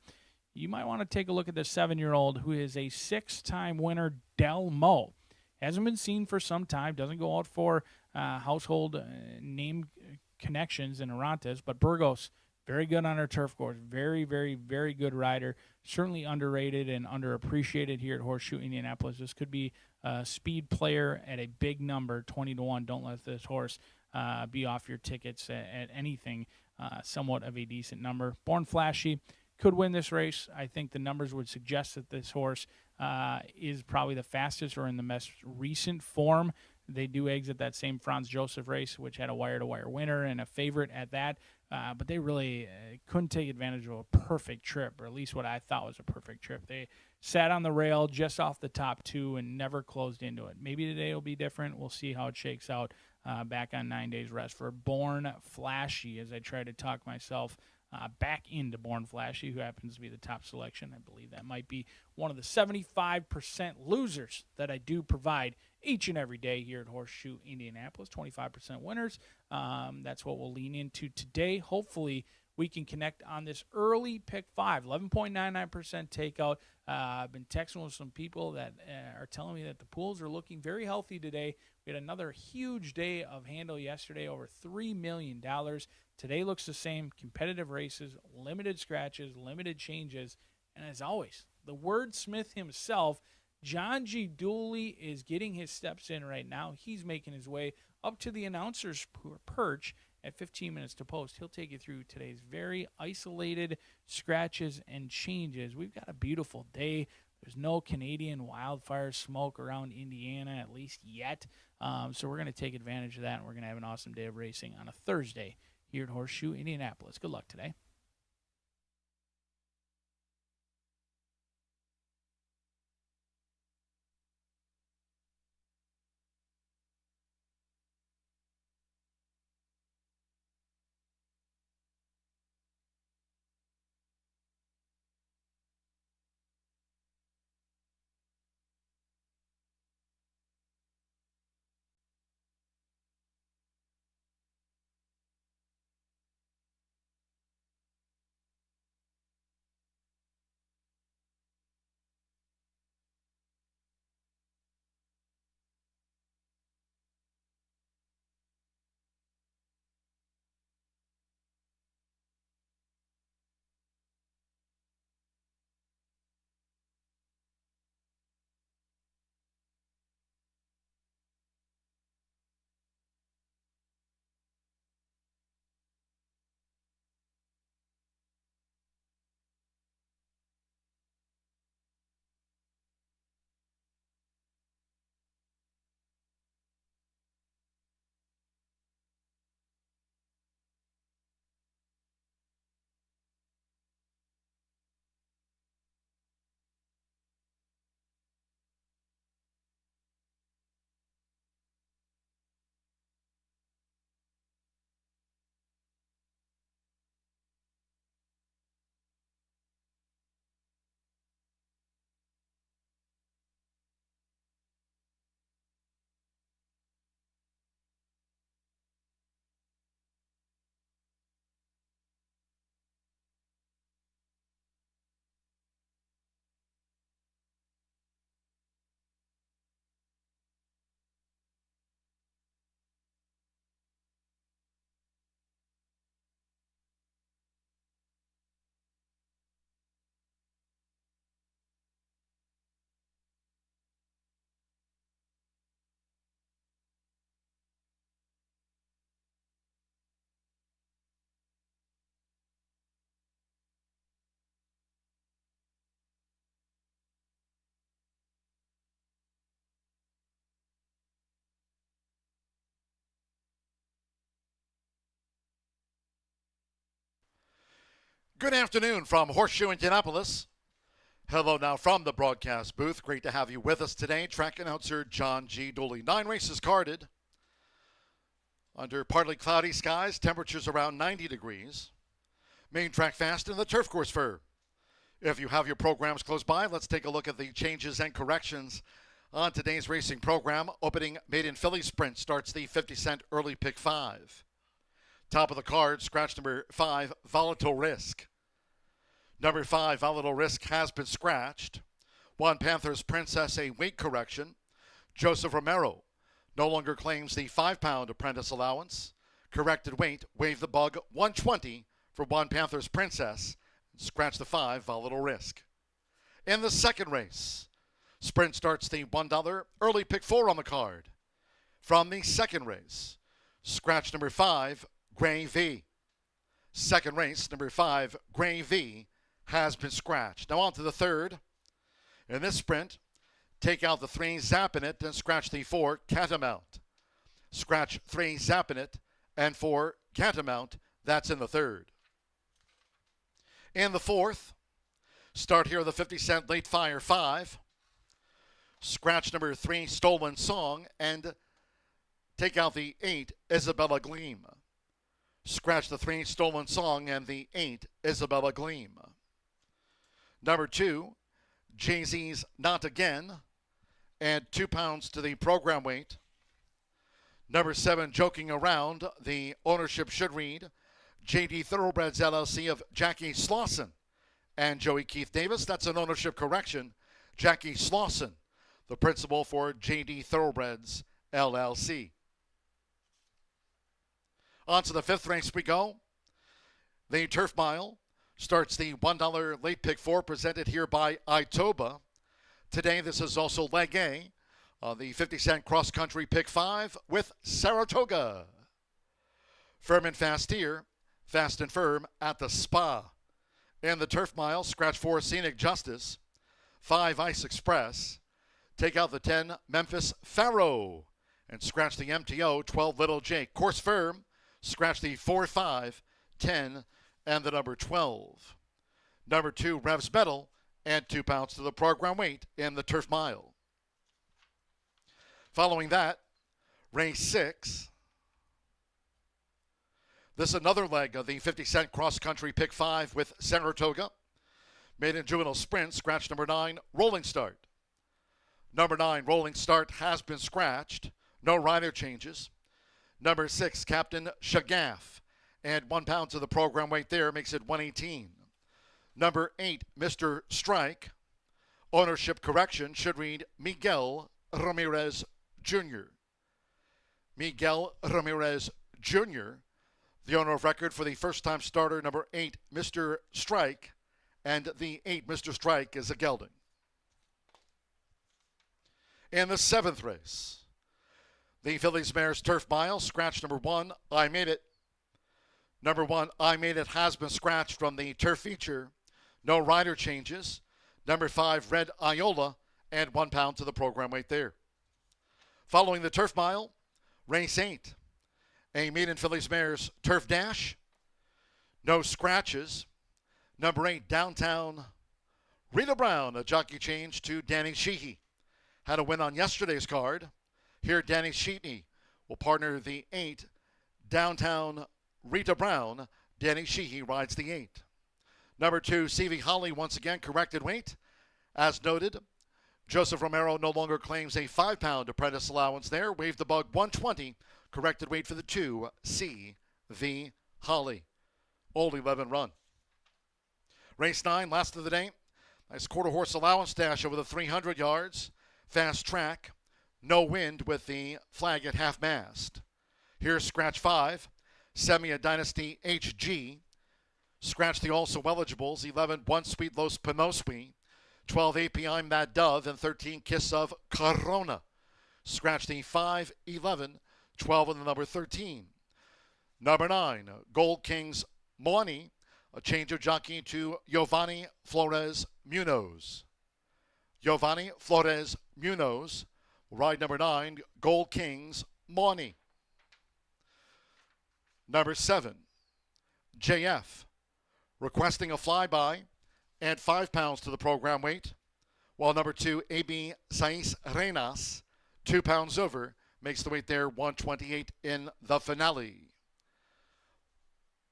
you might want to take a look at the 7-year-old who is a 6-time winner, Del Mo. Hasn't been seen for some time, doesn't go out for household name connections in Orontes, but Burgos, very good on her turf course. Very, very, very good rider. Certainly underrated and underappreciated here at Horseshoe Indianapolis. This could be a speed player at a big number, 20-1. Don't let this horse be off your tickets at anything somewhat of a decent number. Born Flashy could win this race. I think the numbers would suggest that this horse is probably the fastest or in the most recent form. They do exit that same Franz Joseph race, which had a wire-to-wire winner and a favorite at that. But they really couldn't take advantage of a perfect trip, or at least what I thought was a perfect trip. They sat on the rail just off the top 2 and never closed into it. Maybe today will be different. We'll see how it shakes out back on 9 days rest for Born Flashy, as I try to talk myself back into Born Flashy, who happens to be the top selection. I believe that might be one of the 75% losers that I do provide each and every day here at Horseshoe Indianapolis. 25% winners. That's what we'll lean into today. Hopefully, we can connect on this early pick 5, 11.99% takeout. I've been texting with some people that are telling me that the pools are looking very healthy today. We had another huge day of handle yesterday, over $3 million. Today looks the same. Competitive races, limited scratches, limited changes. And as always, the wordsmith himself, John G. Dooley, is getting his steps in right now. He's making his way up to the announcer's perch at 15 minutes to post. He'll take you through today's very isolated scratches and changes. We've got a beautiful day. There's no Canadian wildfire smoke around Indiana, at least yet. So we're going to take advantage of that, and we're going to have an awesome day of racing on a Thursday here at Horseshoe Indianapolis. Good luck today. Good afternoon from Horseshoe Indianapolis. Hello now from the broadcast booth. Great to have you with us today. Track announcer John G. Dooley. 9 races carded. Under partly cloudy skies, temperatures around 90 degrees. Main track fast and the turf course fur. If you have your programs close by, let's take a look at the changes and corrections on today's racing program. Opening maiden filly sprint starts the 50-cent early pick 5. Top of the card, scratch number 5, Volatile Risk. Number 5, Volatile Risk has been scratched. 1 Panthers Princess, a weight correction. Joseph Romero no longer claims the 5-pound apprentice allowance. Corrected weight, Wave the Bug, 120 for 1 Panthers Princess. Scratch the 5, Volatile Risk. In the second race, sprint starts the $1 early pick 4 on the card. From the second race, scratch number 5, Gray V. Second race, number 5, Gray V, has been scratched. Now on to the third. In this sprint, take out the 3, Zappin' It, and scratch the 4, Catamount. Scratch 3, Zappin' It, and 4, Catamount. That's in the third. In the fourth, start here the 50-cent late fire 5. Scratch number 3, Stolen Song, and take out the 8, Isabella Gleam. Scratch the 3, Stolen Song, and the 8, Isabella Gleam. Number 2, Jay-Z's Not Again. Add 2 pounds to the program weight. Number 7, Joking Around. The ownership should read J.D. Thoroughbreds LLC of Jackie Slauson and Joey Keith Davis. That's an ownership correction. Jackie Slauson, the principal for J.D. Thoroughbreds LLC. On to the fifth race we go. The Turf Mile starts the $1 late pick 4 presented here by Itoba. Today this is also leg A of the 50-cent cross-country pick 5 with Saratoga. Firm and fast here, fast and firm at the Spa. In the Turf Mile, scratch 4, Scenic Justice. 5, Ice Express. Take out the 10, Memphis Pharaoh. And scratch the MTO, 12, Little Jake. Course firm, scratch the 4, 5, 10, and the number 12. Number 2, Revs Metal, and 2 pounds to the program weight in the Turf Mile. Following that, race 6. This is another leg of the 50-cent cross-country pick 5 with Saratoga. Maiden Juvenile Sprint, scratch number 9, Rolling Start. Number 9, Rolling Start, has been scratched. No rider changes. Number 6, Captain Shagaff. And 1 pound to the program weight there makes it 118. Number 8, Mr. Strike. Ownership correction should read Miguel Ramirez Jr. Miguel Ramirez Jr., the owner of record for the first-time starter, number 8, Mr. Strike. And the 8, Mr. Strike, is a gelding. In the 7th race, the Phillies Mares Turf Mile, scratch number 1, I Made It. Number 1, I Made It, has been scratched from the turf feature. No rider changes. Number 5, Red Iola, and 1 pound to the program weight there. Following the Turf Mile, race 8. A maiden Phillies Mares Turf Dash. No scratches. Number 8, Downtown Rita Brown, a jockey change to Danny Sheehy. Had a win on yesterday's card. Here, Danny Sheehy will partner the 8, Downtown Rita Brown. Danny Sheehy rides the 8. Number 2, CV Holly, once again corrected weight. As noted, Joseph Romero no longer claims a 5-pound apprentice allowance there. Wave the Bug, 120. Corrected weight for the 2, CV Holly. Old 11 run. Race 9, last of the day. Nice quarter horse allowance dash over the 300 yards. Fast track. No wind with the flag at half mast. Here's scratch 5. Semia Dynasty HG. Scratch the also eligibles. 11, One Sweet Los Panospi. 12, API Mad Dove. And 13, Kiss of Corona. Scratch the 5, 11, 12, and the number 13. Number 9, Gold Kings Moani. A change of jockey to Giovanni Flores Munoz. Giovanni Flores Munoz. Ride number 9, Gold Kings Moani. Number 7, JF requesting a flyby, add 5 pounds to the program weight, while number 2, AB Saiz Reinas, 2 pounds over, makes the weight there 128 in the finale.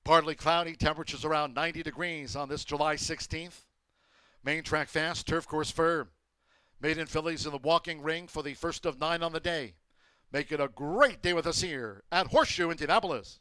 Partly cloudy, temperatures around 90 degrees on this July 16th. Main track fast, turf course firm. Maiden fillies in the walking ring for the first of 9 on the day. Make it a great day with us here at Horseshoe Indianapolis.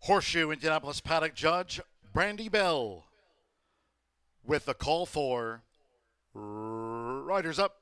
Horseshoe Indianapolis paddock judge Brandy Bell with the call for riders up.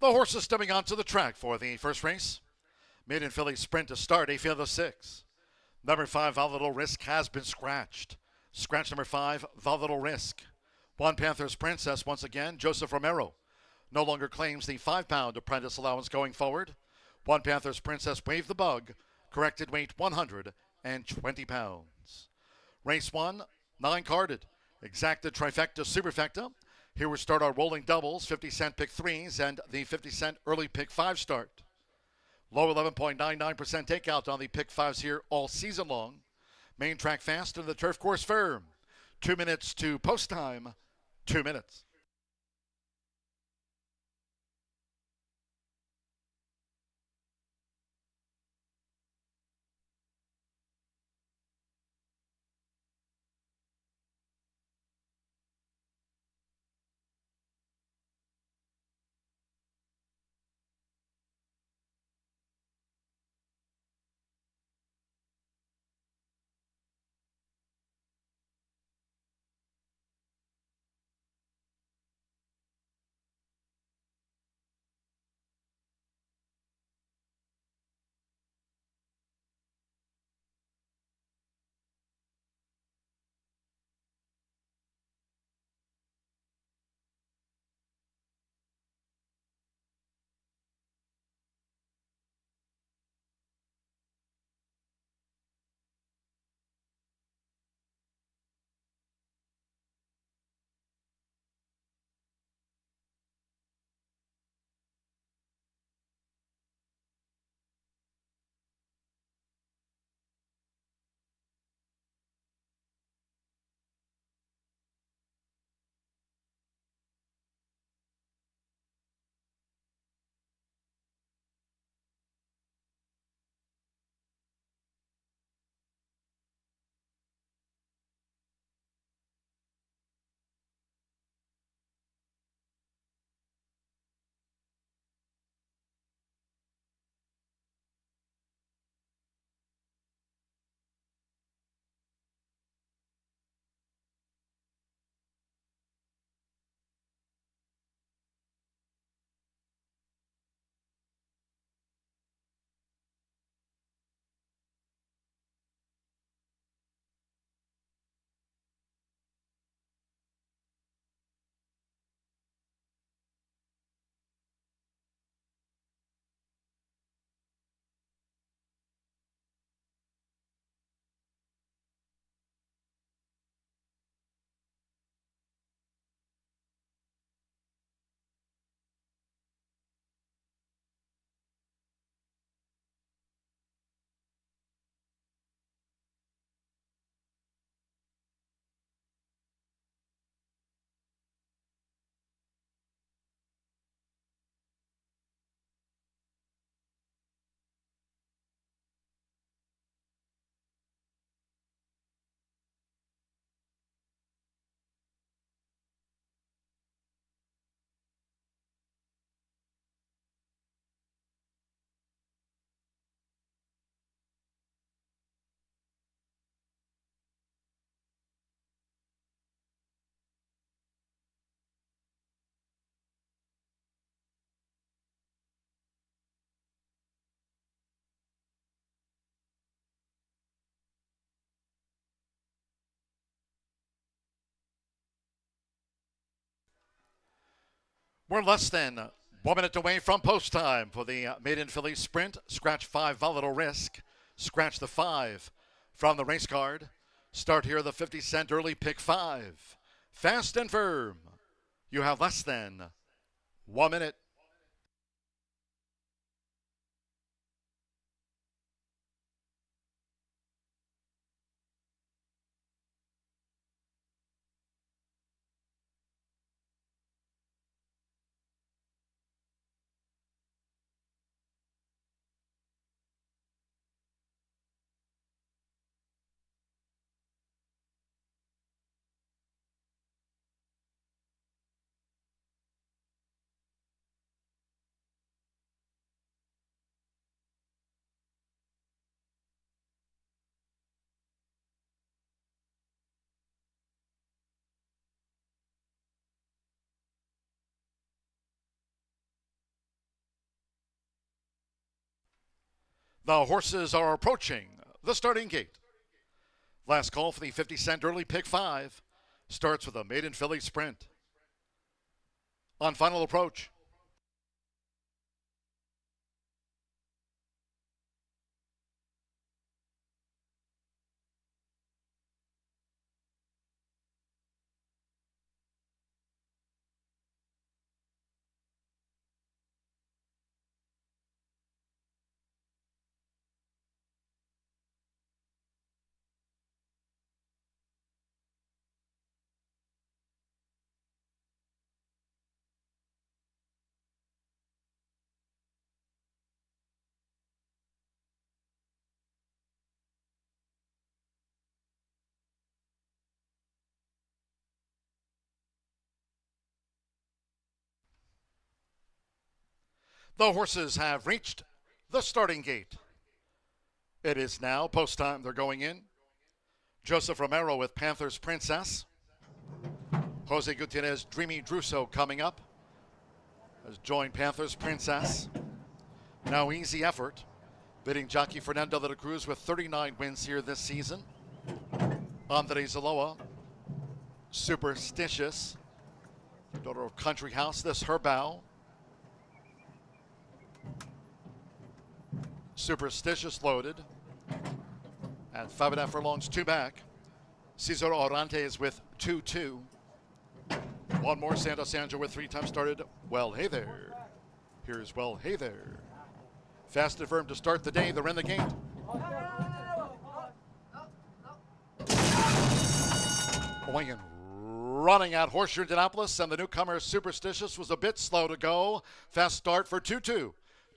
The horses stepping onto the track for the first race. Maiden filly sprint to start, a field of 6. Number 5, Volatile Risk, has been scratched. Scratch number 5, Volatile Risk. One Panther's Princess, once again, Joseph Romero, no longer claims the 5-pound apprentice allowance going forward. One Panther's Princess waved the bug, corrected weight 120 pounds. Race 1, 9-carded. Exacta, Trifecta, Superfecta. Here we start our rolling doubles, 50-cent pick 3s, and the 50-cent early pick 5 start. Low 11.99% takeout on the pick 5s here all season long. Main track fast and the turf course firm. 2 minutes to post time, 2 minutes. We're less than 1 minute away from post time for the maiden filly sprint. Scratch 5, Volatile Risk. Scratch the 5 from the race card. Start here the 50-cent early pick 5. Fast and firm. You have less than 1 minute. The horses are approaching the starting gate. Last call for the 50-cent early pick 5 starts with a maiden filly sprint. On final approach. The horses have reached the starting gate. It is now post time. They're going in. Joseph Romero with Panthers Princess. Jose Gutierrez, Dreamy Druso coming up. Has joined Panthers Princess. Now Easy Effort, bidding jockey Fernando de la Cruz with 39 wins here this season. Andre Zaloa, Superstitious, daughter of Country House, this her bow. Superstitious loaded. And 5.5 furlongs, 2 back. Cesar Orantes with 2-2. One more, Santos Angel with 3 times started. Well, hey there. Here's Well, hey there. Fast and firm to start the day. They're in the gate. Going and running out Horseshoe Indianapolis, and the newcomer Superstitious was a bit slow to go. Fast start for 2-2.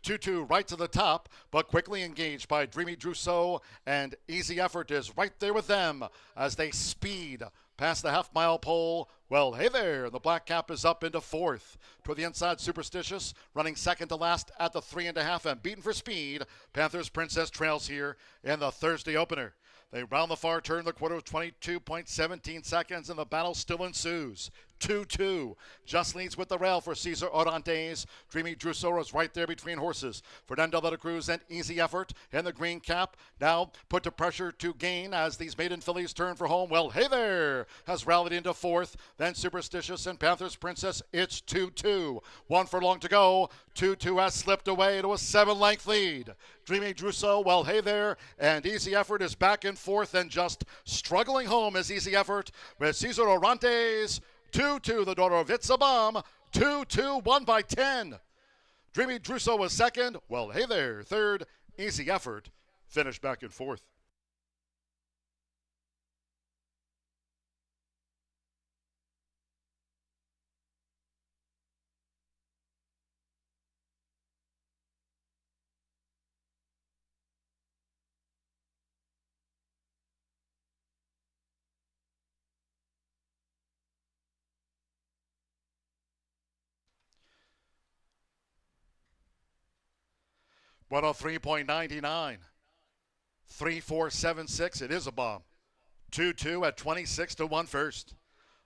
2-2 right to the top, but quickly engaged by Dreamy Druso, and Easy Effort is right there with them as they speed past the half-mile pole. Well, hey there, the black cap is up into 4th. Toward the inside, Superstitious running second to last at the 3.5 and beaten for speed. Panthers Princess trails here in the Thursday opener. They round the far turn, the quarter of 22.17 seconds, and the battle still ensues. 2-2. Just leads with the rail for Cesar Orantes. Dreamy Druso is right there between horses. Fernando de la Cruz and Easy Effort in the green cap. Now put to pressure to gain as these maiden fillies turn for home. Well, hey there, has rallied into 4th. Then Superstitious and Panthers Princess. It's 2-2. 1 furlong to go. 2-2 has slipped away to a 7-length lead. Dreamy Druso, well, hey there, and Easy Effort is back in 4th and just struggling home as Easy Effort with Cesar Orantes. 2-2, the daughter of It's a Bomb. 2-2, 1 by 10. Dreamy Druso was second. Well, hey there, third. Easy Effort finished back in 4th. One 103.99. 3-4-7-6. It is a bomb. 2-2 at 26-1 first.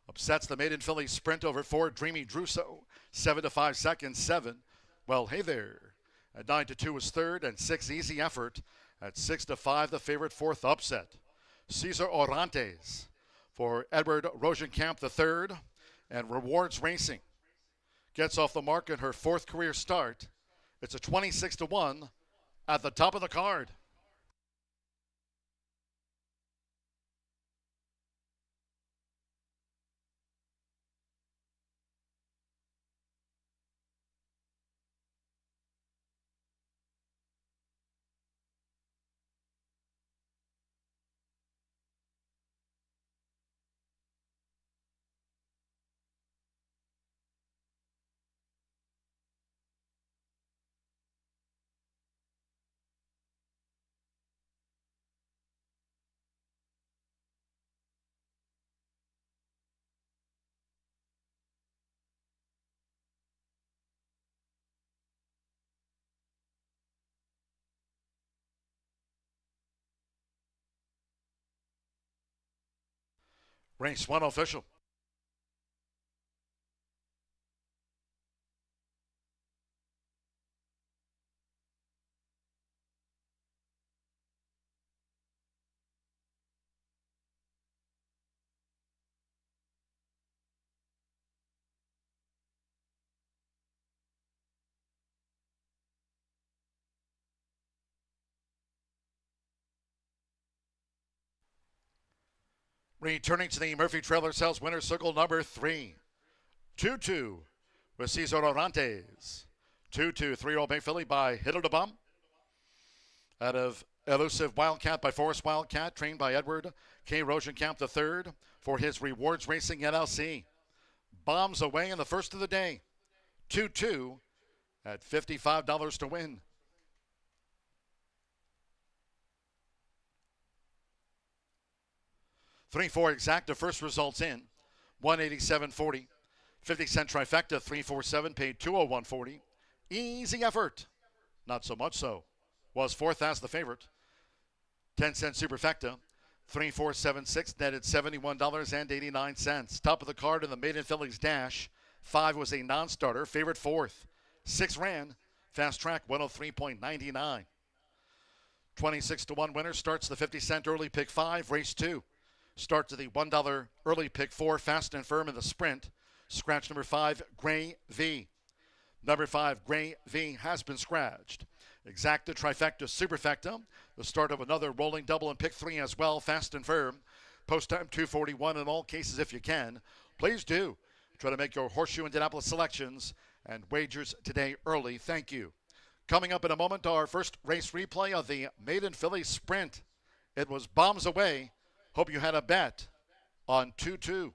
Upsets the maiden filly sprint over 4. Dreamy Druso. 7-5 seconds. 7. Well, hey there. At 9-2 is third, and 6 Easy Effort. At 6-5, the favorite 4th upset. Cesar Orantes for Edward Rosenkamp III and Rewards Racing. gets off the mark in her 4th career start. It's a 26-1 at the top of the card. Race 1 official. Returning to the Murphy Trailer Sales winner circle number 3. 2-2 with Cesar Orantes. 2-2, 3-year-old Bay Filly by Hit It a Bum. Out of Elusive Wildcat by Forest Wildcat, trained by Edward K. Rosenkamp III for his Rewards Racing LLC. Bombs away in the first of the day. 2-2 at $55 to win. $3-4 exacta, first results in 187.40. 50-cent trifecta, 347, paid 201.40. Easy effort, not so much so. Was 4th as the favorite. 10-cent superfecta, 3476, netted $71.89. Top of the card in the Maiden Fillies Dash. 5 was a non-starter, favorite 4th. 6 ran, fast track 103.99. 26-1 winner starts the 50-cent early pick 5, race 2. Start to the $1 early pick 4, fast and firm in the sprint. Scratch number 5, Gray V. Number 5, Gray V has been scratched. Exacta, trifecta, superfecta. The start of another rolling double in pick 3 as well, fast and firm. Post time 2:41 in all cases if you can. Please do try to make your Horseshoe Indianapolis selections and wagers today early. Thank you. Coming up in a moment, our first race replay of the Maiden Filly Sprint. It was bombs away. Hope you had a bet on 2-2.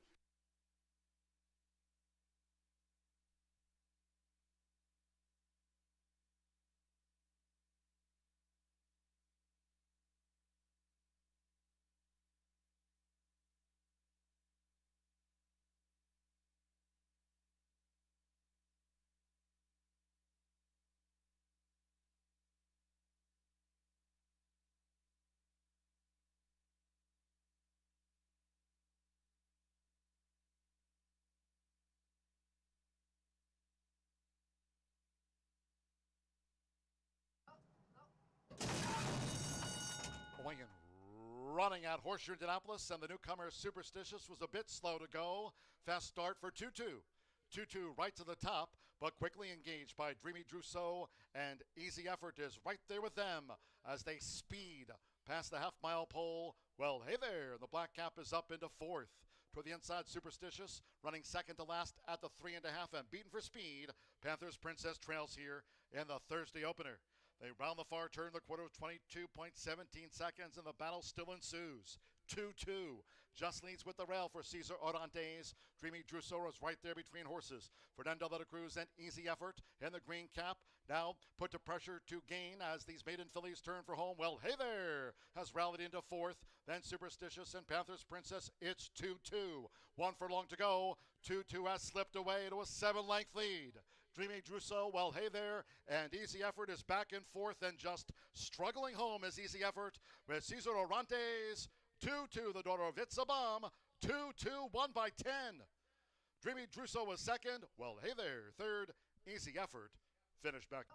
Going and running out Horseshoe Indianapolis, and the newcomer Superstitious was a bit slow to go. Fast start for 2-2. 2-2 right to the top, but quickly engaged by Dreamy Trousseau, and Easy Effort is right there with them as they speed past the half-mile pole. Well, hey there, the black cap is up into 4th. Toward the inside, Superstitious running second to last at the 3.5 and beaten for speed. Panthers Princess trails here in the Thursday opener. They round the far turn, the quarter of 22.17 seconds, and the battle still ensues. 2-2. Just leads with the rail for Cesar Orantes. Dreamy Trousseau is right there between horses. Fernando de la Cruz and Easy Effort in the green cap. Now put to pressure to gain as these Maiden Fillies turn for home. Well, hey there, has rallied into 4th. Then Superstitious and Panthers Princess. It's 2-2. 1 furlong to go. 2-2 has slipped away to a 7-length lead. Dreamy Trousseau, well, hey there, and Easy Effort is back in 4th and just struggling home as Easy Effort with Cesar Orantes. 2-2, the daughter of It's a Bomb. 2-2, won by 10. Dreamy Trousseau was second. Well, hey there, third. Easy Effort finished back.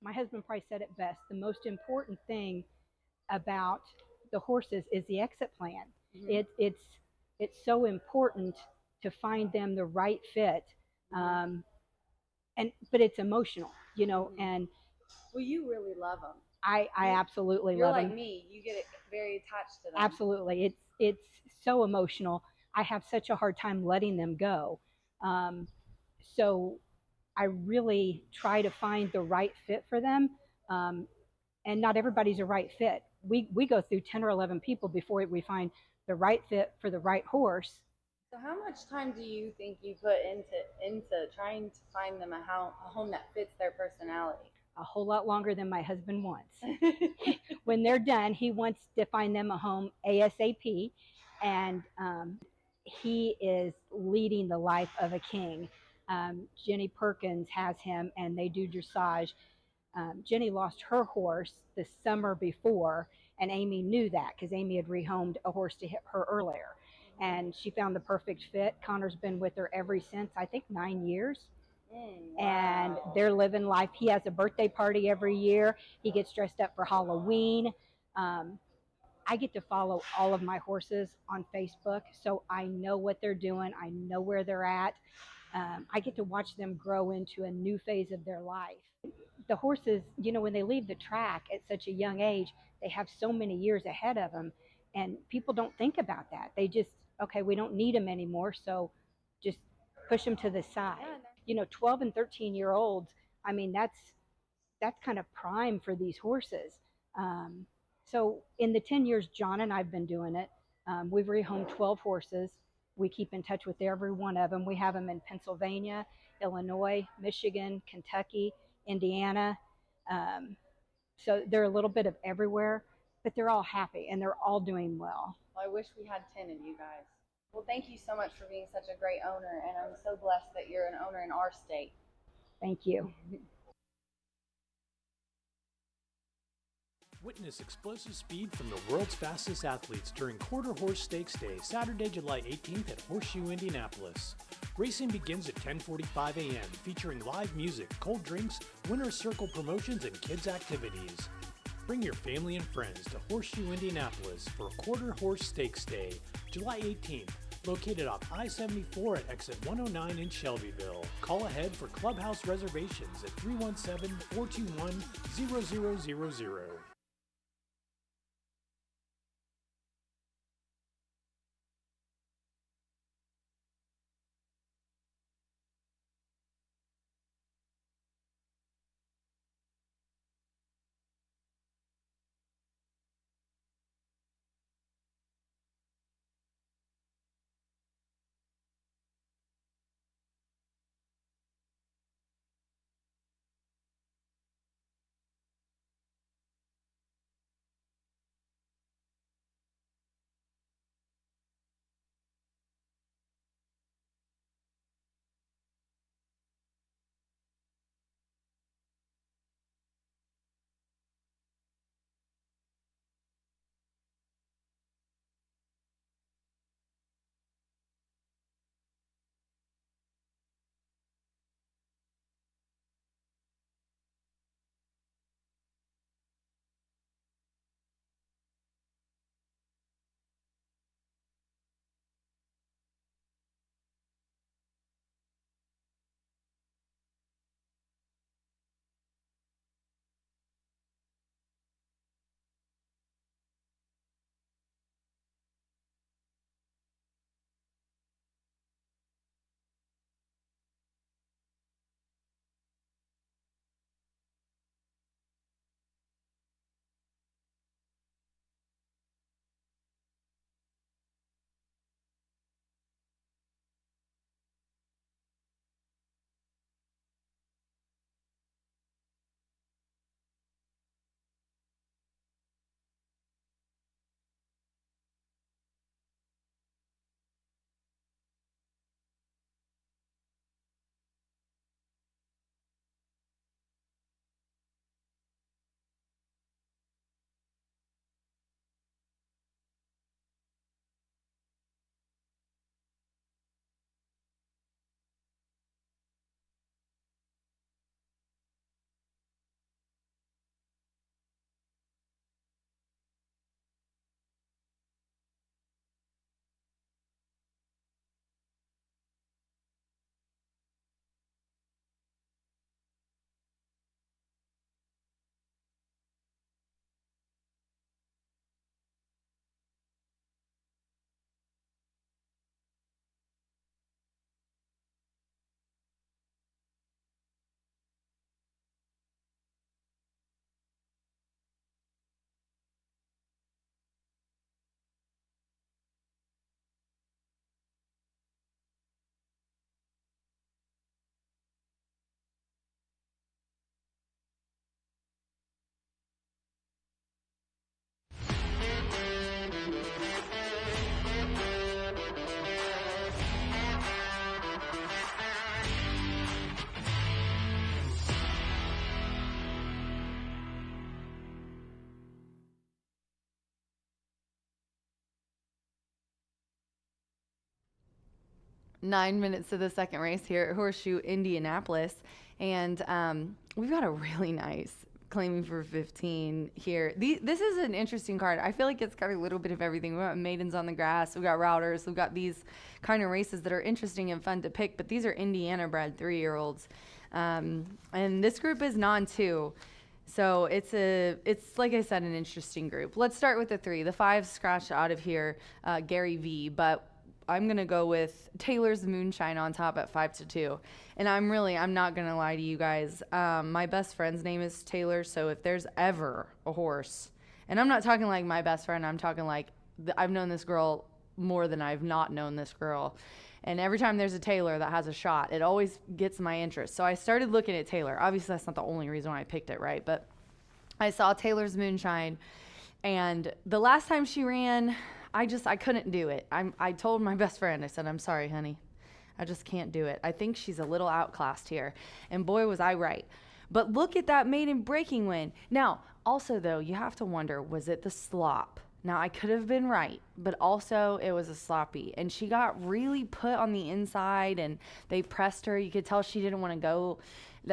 My husband probably said it best. The most important thing about the horses is the exit plan. It's so important to find them the right fit, but it's emotional, and Well, you really love them. I absolutely You're love like them. me. You get very attached to them. Absolutely, it's so emotional. I have such a hard time letting them go, so I really try to find the right fit for them. And not everybody's a right fit. We go through 10 or 11 people before we find the right fit for the right horse. So how much time do you think you put into trying to find them a home that fits their personality? A whole lot longer than my husband wants. When they're done, he wants to find them a home ASAP, and he is leading the life of a king. Jenny Perkins has him, and they do dressage. Jenny lost her horse the summer before, and Amy knew that because Amy had rehomed a horse to hit her earlier. And she found the perfect fit. Connor's been with her ever since, I think 9 years. Wow. And they're living life. He has a birthday party every year. He gets dressed up for Halloween. I get to follow all of my horses on Facebook, so I know what they're doing. I know where they're at. I get to watch them grow into a new phase of their life. The horses, when they leave the track at such a young age, they have so many years ahead of them, and people don't think about that. They just, okay, we don't need them anymore, so just push them to the side. 12 and 13-year-olds, I mean, that's kind of prime for these horses. So in the 10 years John and I've been doing it, we've rehomed 12 horses. We keep in touch with every one of them. We have them in Pennsylvania, Illinois, Michigan, Kentucky, Indiana. So they're a little bit of everywhere, but they're all happy and they're all doing well. Well, I wish we had 10 of you guys. Well, thank you so much for being such a great owner, and I'm so blessed that you're an owner in our state. Thank you. Witness explosive speed from the world's fastest athletes during Quarter Horse Stakes Day, Saturday, July 18th at Horseshoe Indianapolis. Racing begins at 10:45 a.m., featuring live music, cold drinks, winner's circle promotions, and kids' activities. Bring your family and friends to Horseshoe Indianapolis for Quarter Horse Stakes Day, July 18th, located off I-74 at exit 109 in Shelbyville. Call ahead for clubhouse reservations at 317-421-0000. 9 minutes to the second race here at Horseshoe Indianapolis. And we've got a really nice claiming for 15 here. This is an interesting card. I feel like it's got a little bit of everything. We've got maidens on the grass. We've got routers. We've got these kind of races that are interesting and fun to pick. But these are Indiana bred 3-year-olds. And this group is non-2. So it's like I said, an interesting group. Let's start with the 3. The 5 scratched out of here, Gary V. But I'm going to go with Taylor's Moonshine on top at 5-2. And I'm not going to lie to you guys. My best friend's name is Taylor. So if there's ever a horse, and I'm not talking like my best friend, I'm talking like I've known this girl more than I've not known this girl. And every time there's a Taylor that has a shot, it always gets my interest. So I started looking at Taylor. Obviously, that's not the only reason why I picked it, right? But I saw Taylor's Moonshine. And the last time she ran, I couldn't do it. I told my best friend, I said, I'm sorry, honey. I just can't do it. I think she's a little outclassed here. And boy, was I right. But look at that maiden breaking win. Now, also, though, you have to wonder, was it the slop? Now, I could have been right, but also it was a sloppy. And she got really put on the inside, and they pressed her. You could tell she didn't want to go.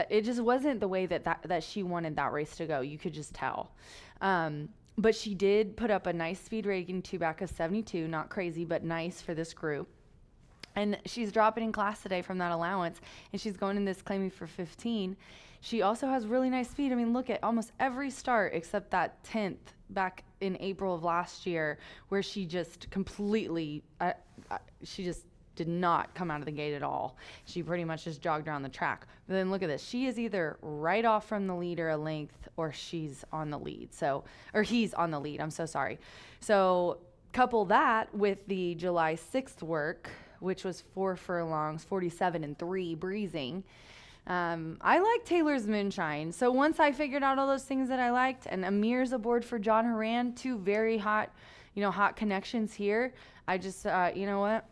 It just wasn't the way that she wanted that race to go. You could just tell. But she did put up a nice speed rating 2-back of 72. Not crazy, but nice for this group. And she's dropping in class today from that allowance, and she's going in this claiming for 15. She also has really nice speed. I mean, look at almost every start except that 10th back in April of last year, where she just completely, she just did not come out of the gate at all. She pretty much just jogged around the track. But then look at this. She is either right off from the leader a length, or she's on the lead. So, or he's on the lead. I'm so sorry. So couple that with the July 6th work, which was 4 furlongs, 47-3 breezing. I like Taylor's Moonshine. So once I figured out all those things that I liked, and Amir's aboard for John Horan, 2 very hot, hot connections here. I just, you know what?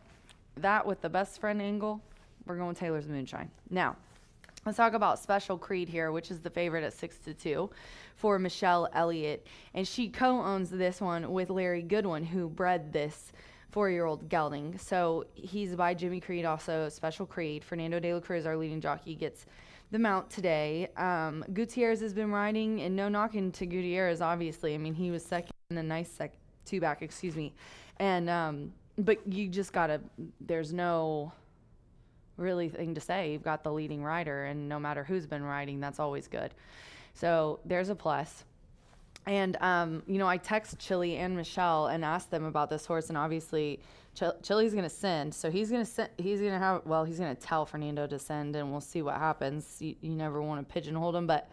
That with the best friend angle, we're going Taylor's Moonshine. Now, let's talk about Special Creed here, which is the favorite at 6-2 for Michelle Elliott. And she co-owns this one with Larry Goodwin, who bred this 4-year-old gelding. So he's by Jimmy Creed, also Special Creed. Fernando de la Cruz, our leading jockey, gets the mount today. Gutierrez has been riding, and no knocking to Gutierrez, obviously. I mean, he was second in a nice 2-back, excuse me. And, but you just gotta, there's no really thing to say. You've got the leading rider, and no matter who's been riding, that's always good. So there's a plus. And, I text Chili and Michelle and asked them about this horse, and obviously Chili's going to send. So he's going to tell Fernando to send, and we'll see what happens. You never want to pigeonhole him, but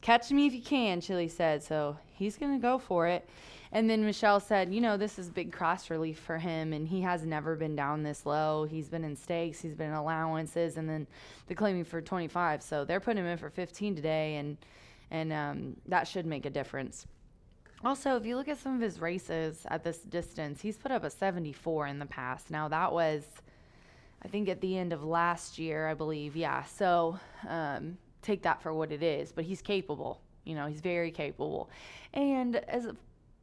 catch me if you can, Chili said. So he's going to go for it. And then Michelle said, this is big cross relief for him, and he has never been down this low. He's been in stakes, he's been in allowances, and then the claiming for 25. So they're putting him in for 15 today, and that should make a difference. Also, if you look at some of his races at this distance, he's put up a 74 in the past. Now, that was, I think, at the end of last year, I believe. Yeah, so take that for what it is. But he's capable. He's very capable. And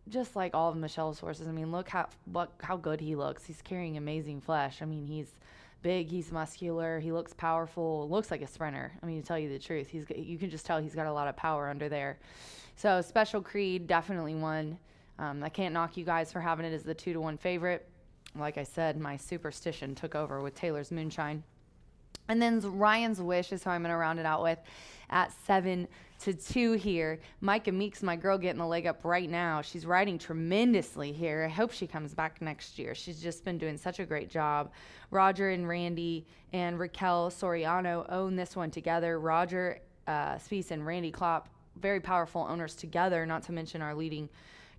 just like all of Michelle's horses, I mean, look how good he looks. He's carrying amazing flesh. I mean, he's big, he's muscular, he looks powerful, looks like a sprinter. I mean, to tell you the truth, you can just tell he's got a lot of power under there. So Special Creed, definitely one. I can't knock you guys for having it as the 2-1 favorite. Like I said, my superstition took over with Taylor's Moonshine. And then Ryan's Wish is who I'm going to round it out with at 7-2 here. Micah Meeks, my girl, getting the leg up right now. She's riding tremendously here. I hope she comes back next year. She's just been doing such a great job. Roger and Randy and Raquel Soriano own this one together. Roger Spies and Randy Klopp, very powerful owners together, not to mention our leading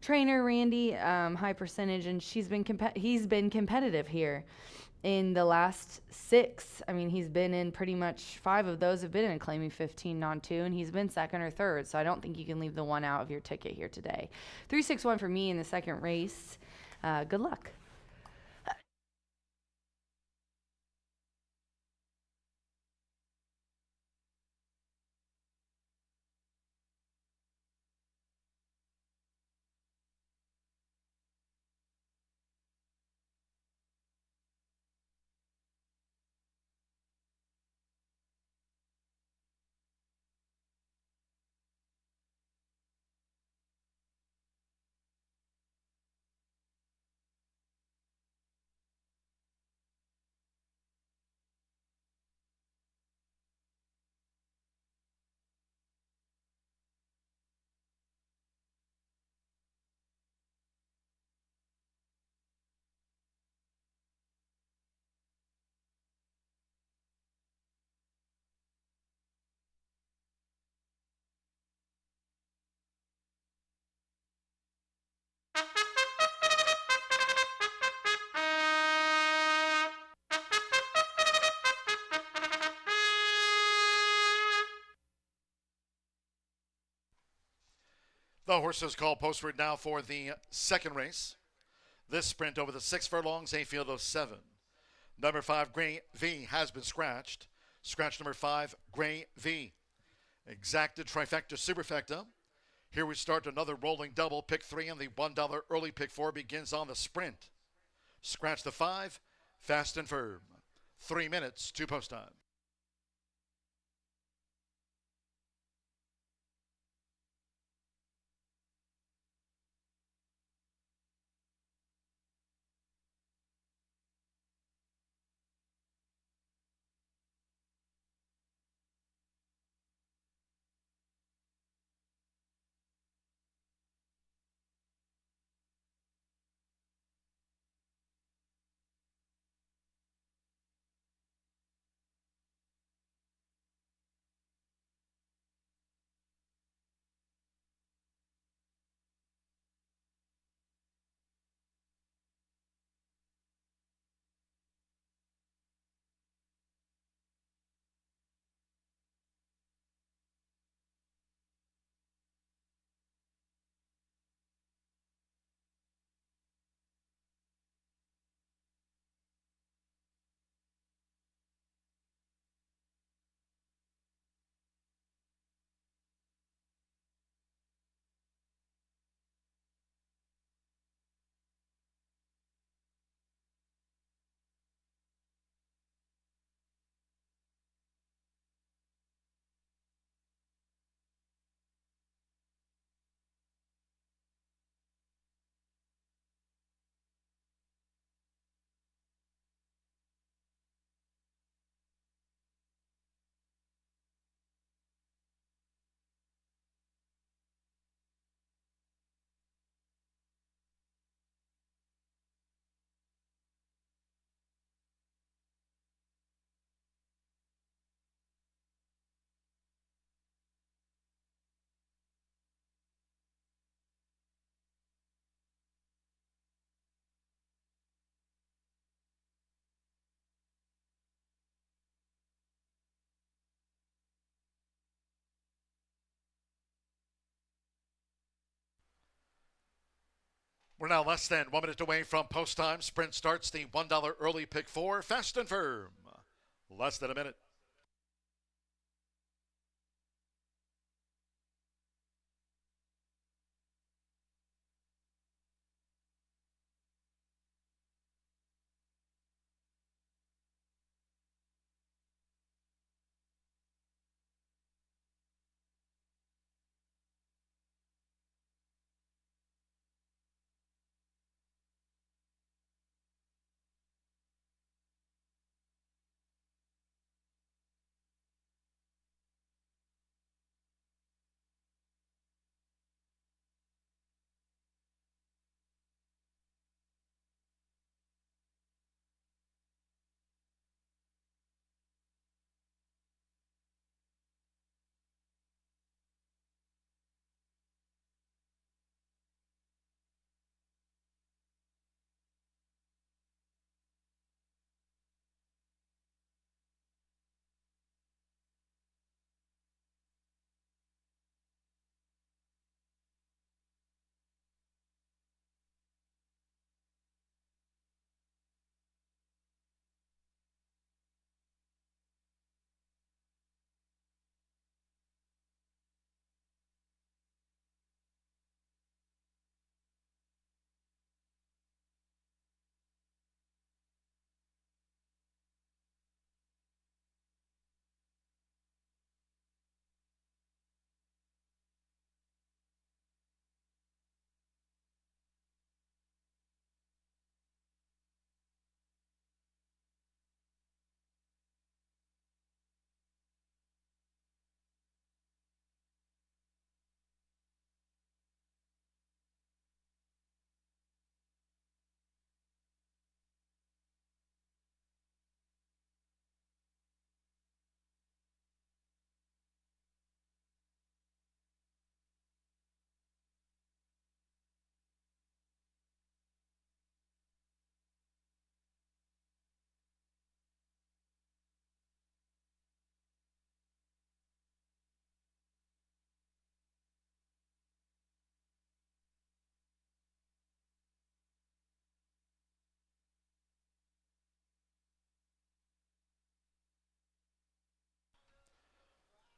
trainer, Randy, high percentage, and he's been competitive here. In the last 6, I mean, he's been in pretty much 5 of those have been in claiming 15 non-2, and he's been second or third. So I don't think you can leave the one out of your ticket here today. 3-6-1 for me in the second race. Good luck. The horses call postward now for the second race. This sprint over the 6 furlongs, a field of 7. Number 5, Gray V, has been scratched. Scratch number 5, Gray V. Exacted trifecta superfecta. Here we start another rolling double. Pick 3 and the $1 early pick 4 begins on the sprint. Scratch the 5, fast and firm. 3 minutes to post time. We're now less than 1 minute away from post time. Sprint starts the $1 early pick 4, fast and firm. Less than a minute.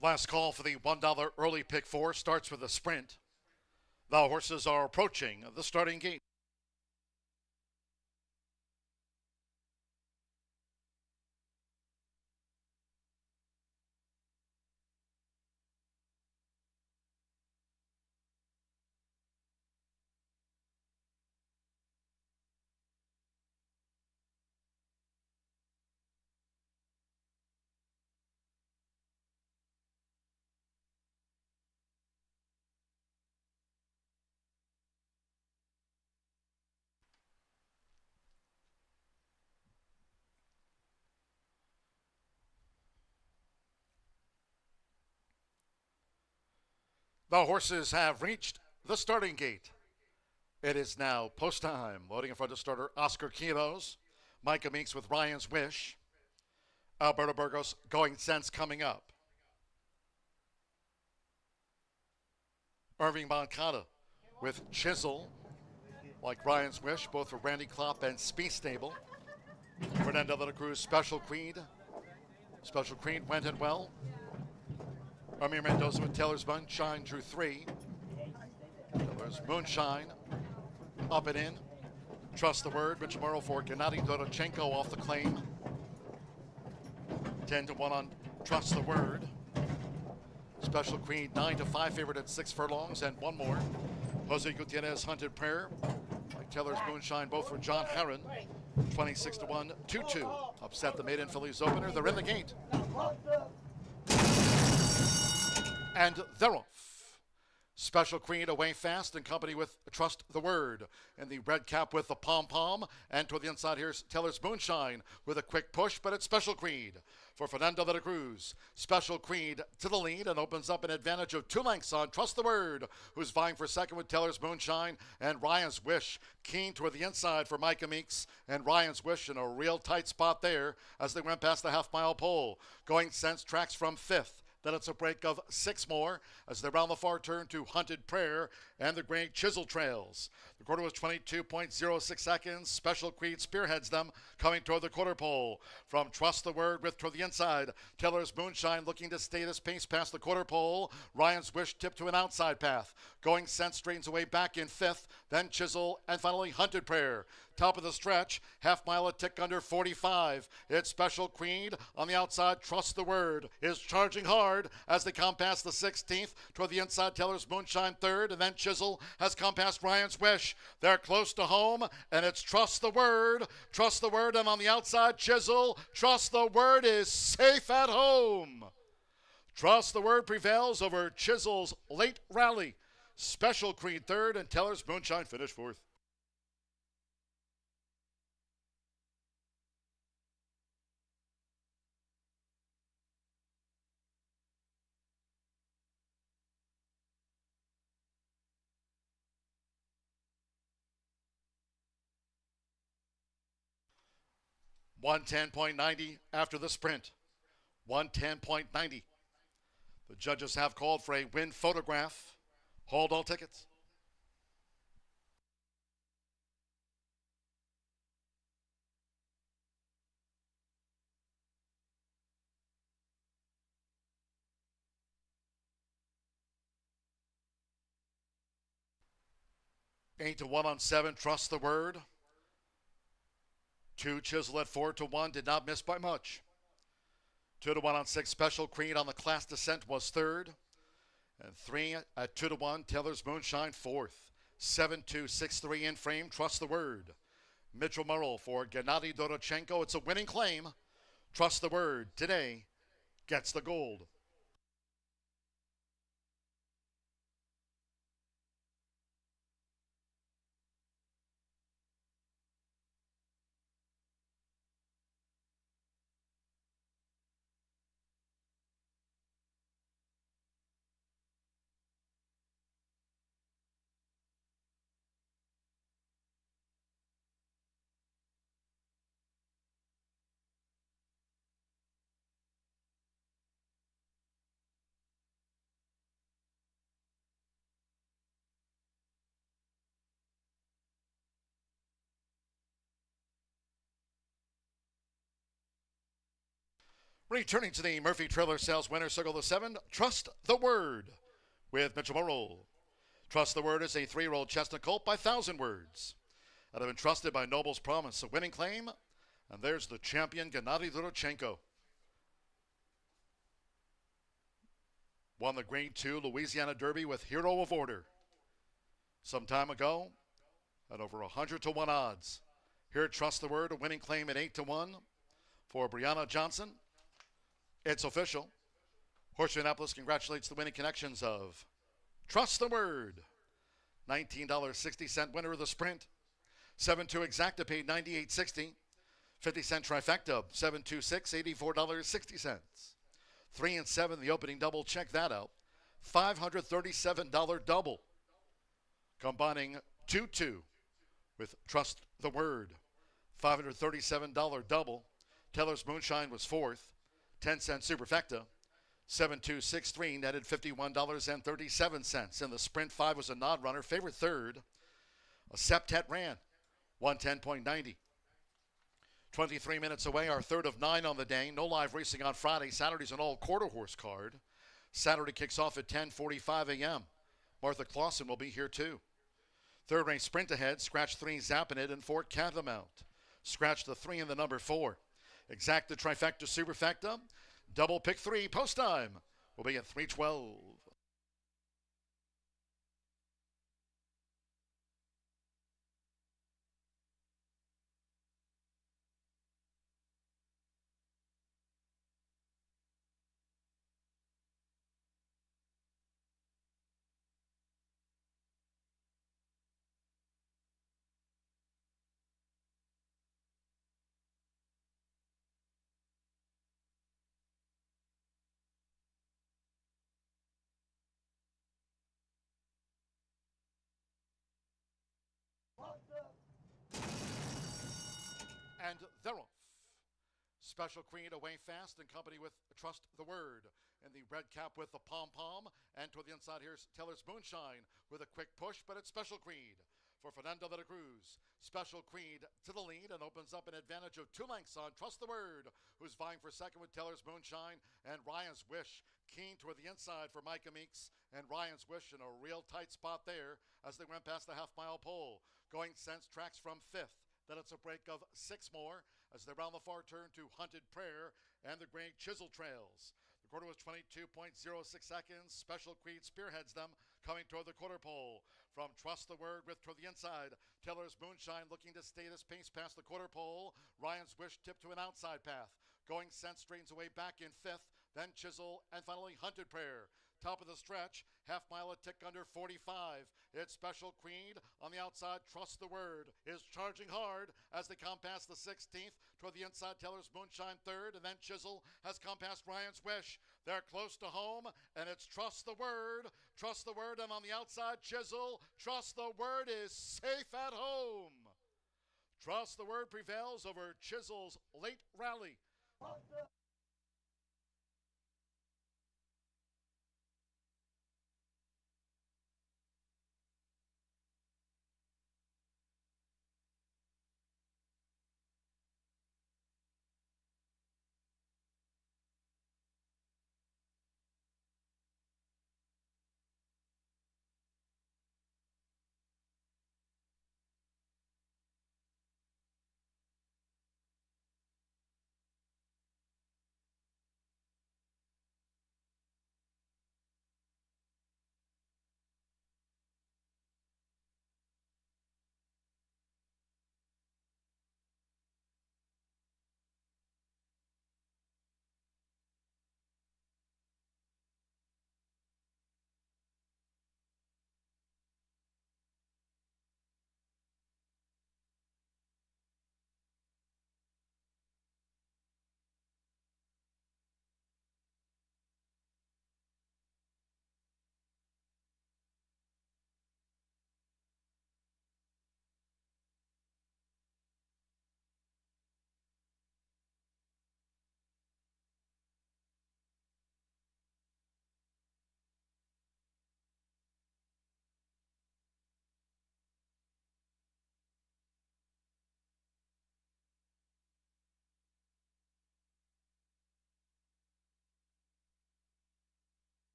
Last call for the $1 early pick four starts with a sprint. The horses are approaching the starting gate. The horses have reached the starting gate. It is now post time. Loading in front of starter Oscar Quiros. Micah Meeks with Ryan's Wish. Alberto Burgos Going Sense coming up. Irving Moncada with Chisel. Like Ryan's Wish, both for Randy Klopp and Speed Stable. Fernando de la Cruz Special Queen. Special Queen went in well. Amir Mendoza with Taylor's Moonshine drew 3. Taylor's Moonshine up and in. Trust the Word. Rich Morrow for Gennady Dodochenko off the claim. 10-1 on Trust the Word. Special Queen 9-5 favorite at 6 furlongs and one more. Jose Gutierrez Hunted Prayer. Like Taylor's Moonshine both for John Herron. 26-1, 2-2. Upset the maiden fillies opener. They're in the gate. And they're off. Special Queen away fast in company with Trust the Word. And the red cap with the pom-pom. And toward the inside here's Taylor's Moonshine with a quick push, but it's Special Queen for Fernando de la Cruz. Special Queen to the lead and opens up an advantage of 2 lengths on Trust the Word, who's vying for second with Taylor's Moonshine and Ryan's Wish. Keen toward the inside for Micah Meeks and Ryan's Wish in a real tight spot there as they went past the half-mile pole. Going Sense tracks from 5th. Then it's a break of 6 more as they round the far turn to Hunted Prayer and the Great Chisel Trails. The quarter was 22.06 seconds. Special Queen spearheads them coming toward the quarter pole. From Trust the Word with toward the inside, Taylor's Moonshine looking to stay this pace past the quarter pole. Ryan's Wish tipped to an outside path. Going Sense straightens away back in 5th, then Chisel, and finally Hunted Prayer. Top of the stretch, half mile a tick under 45. It's Special Queen on the outside. Trust the Word is charging hard as they come past the 16th. Toward the inside, Taylor's Moonshine 3rd, and then Chisel has come past Ryan's Wish. They're close to home, and it's Trust the Word. Trust the Word, and on the outside, Chisel. Trust the Word is safe at home. Trust the Word prevails over Chisel's late rally. Special Queen 3rd, and Taylor's Moonshine finished 4th. $110.90 after the sprint. $110.90. The judges have called for a win photograph. Hold all tickets. Eight to 1 on 7. Trust the Word. 2 Chisel at 4-1. Did not miss by much. 2-1 on 6. Special Queen on the class descent was 3rd. And 3 at 2-1. Taylor's Moonshine 4th. 7-2, 6-3 in frame. Trust the Word. Mitchell Murrell for Gennady Dodochenko. It's a winning claim. Trust the Word today gets the gold. Returning to the Murphy Trailer Sales Winner Circle of 7, Trust the Word with Mitchell Morrow. Trust the Word is a 3-year-old chestnut colt by 1,000 words that have been trusted by Noble's Promise, a winning claim. And there's the champion, Gennady Dudachenko. Won the Grade 2 Louisiana Derby with Hero of Order some time ago at over 100-1 odds. Here at Trust the Word, a winning claim at 8-1 for Brianna Johnson. It's official. Horseshoe Indianapolis congratulates the winning connections of Trust the Word. $19.60 winner of the sprint. 7-2 exacta paid $98.60. 50-cent trifecta, 7-2-6, $84.60. 3 and 7, the opening double, check that out. $537 double. Combining 2-2 with Trust the Word. $537 double. Teller's Moonshine was 4th. 10-cent superfecta. 7-2-6-3 netted $51.37. In the sprint, 5 was a nod runner. Favorite third, a septet ran, 110.90. 23 minutes away, our third of 9 on the day. No live racing on Friday. Saturday's an all-quarter horse card. Saturday kicks off at 10:45 a.m. Martha Clausen will be here too. Third race sprint ahead. Scratch 3, Zappin' It, and Fort Catamount. Scratch the 3 and the number 4. Exacta, trifecta, superfecta. Double pick 3, post time will be at 3:12. And they're off. Special Queen away fast in company with Trust the Word. In the red cap with the pom-pom. And toward the inside here's Teller's Moonshine with a quick push, but it's Special Queen for Fernando de la Cruz. Special Queen to the lead and opens up an advantage of 2 lengths on Trust the Word, who's vying for second with Teller's Moonshine and Ryan's Wish. Keen toward the inside for Micah Meeks and Ryan's Wish in a real tight spot there as they went past the half-mile pole. Going Sense tracks from 5th. Then it's a break of 6 more as they round the far turn to Hunted Prayer and the Greg Chisel Trails. The quarter was 22.06 seconds. Special Queen spearheads them coming toward the quarter pole. From Trust the Word with toward the inside. Teller's Moonshine looking to stay this pace past the quarter pole. Ryan's Wish tipped to an outside path. Going Sense straightens away back in 5th. Then Chisel and finally Hunted Prayer. Top of the stretch, half mile a tick under 45. It's Special Queen on the outside. Trust the Word is charging hard as they come past the 16th. Toward the inside, Teller's Moonshine 3rd, and then Chisel has come past Ryan's Wish. They're close to home, and it's Trust the Word. Trust the Word, and on the outside, Chisel. Trust the Word is safe at home. Trust the Word prevails over Chisel's late rally.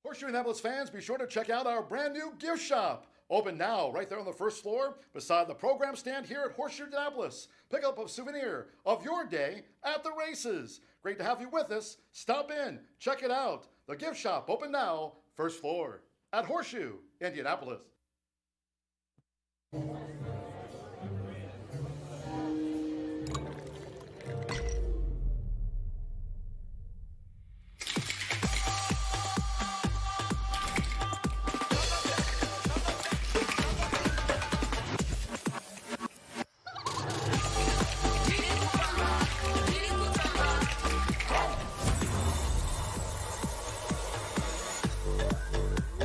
Horseshoe Indianapolis fans, be sure to check out our brand new gift shop. Open now, right there on the first floor, beside the program stand here at Horseshoe Indianapolis. Pick up a souvenir of your day at the races. Great to have you with us. Stop in, check it out. The gift shop, open now, first floor at Horseshoe Indianapolis.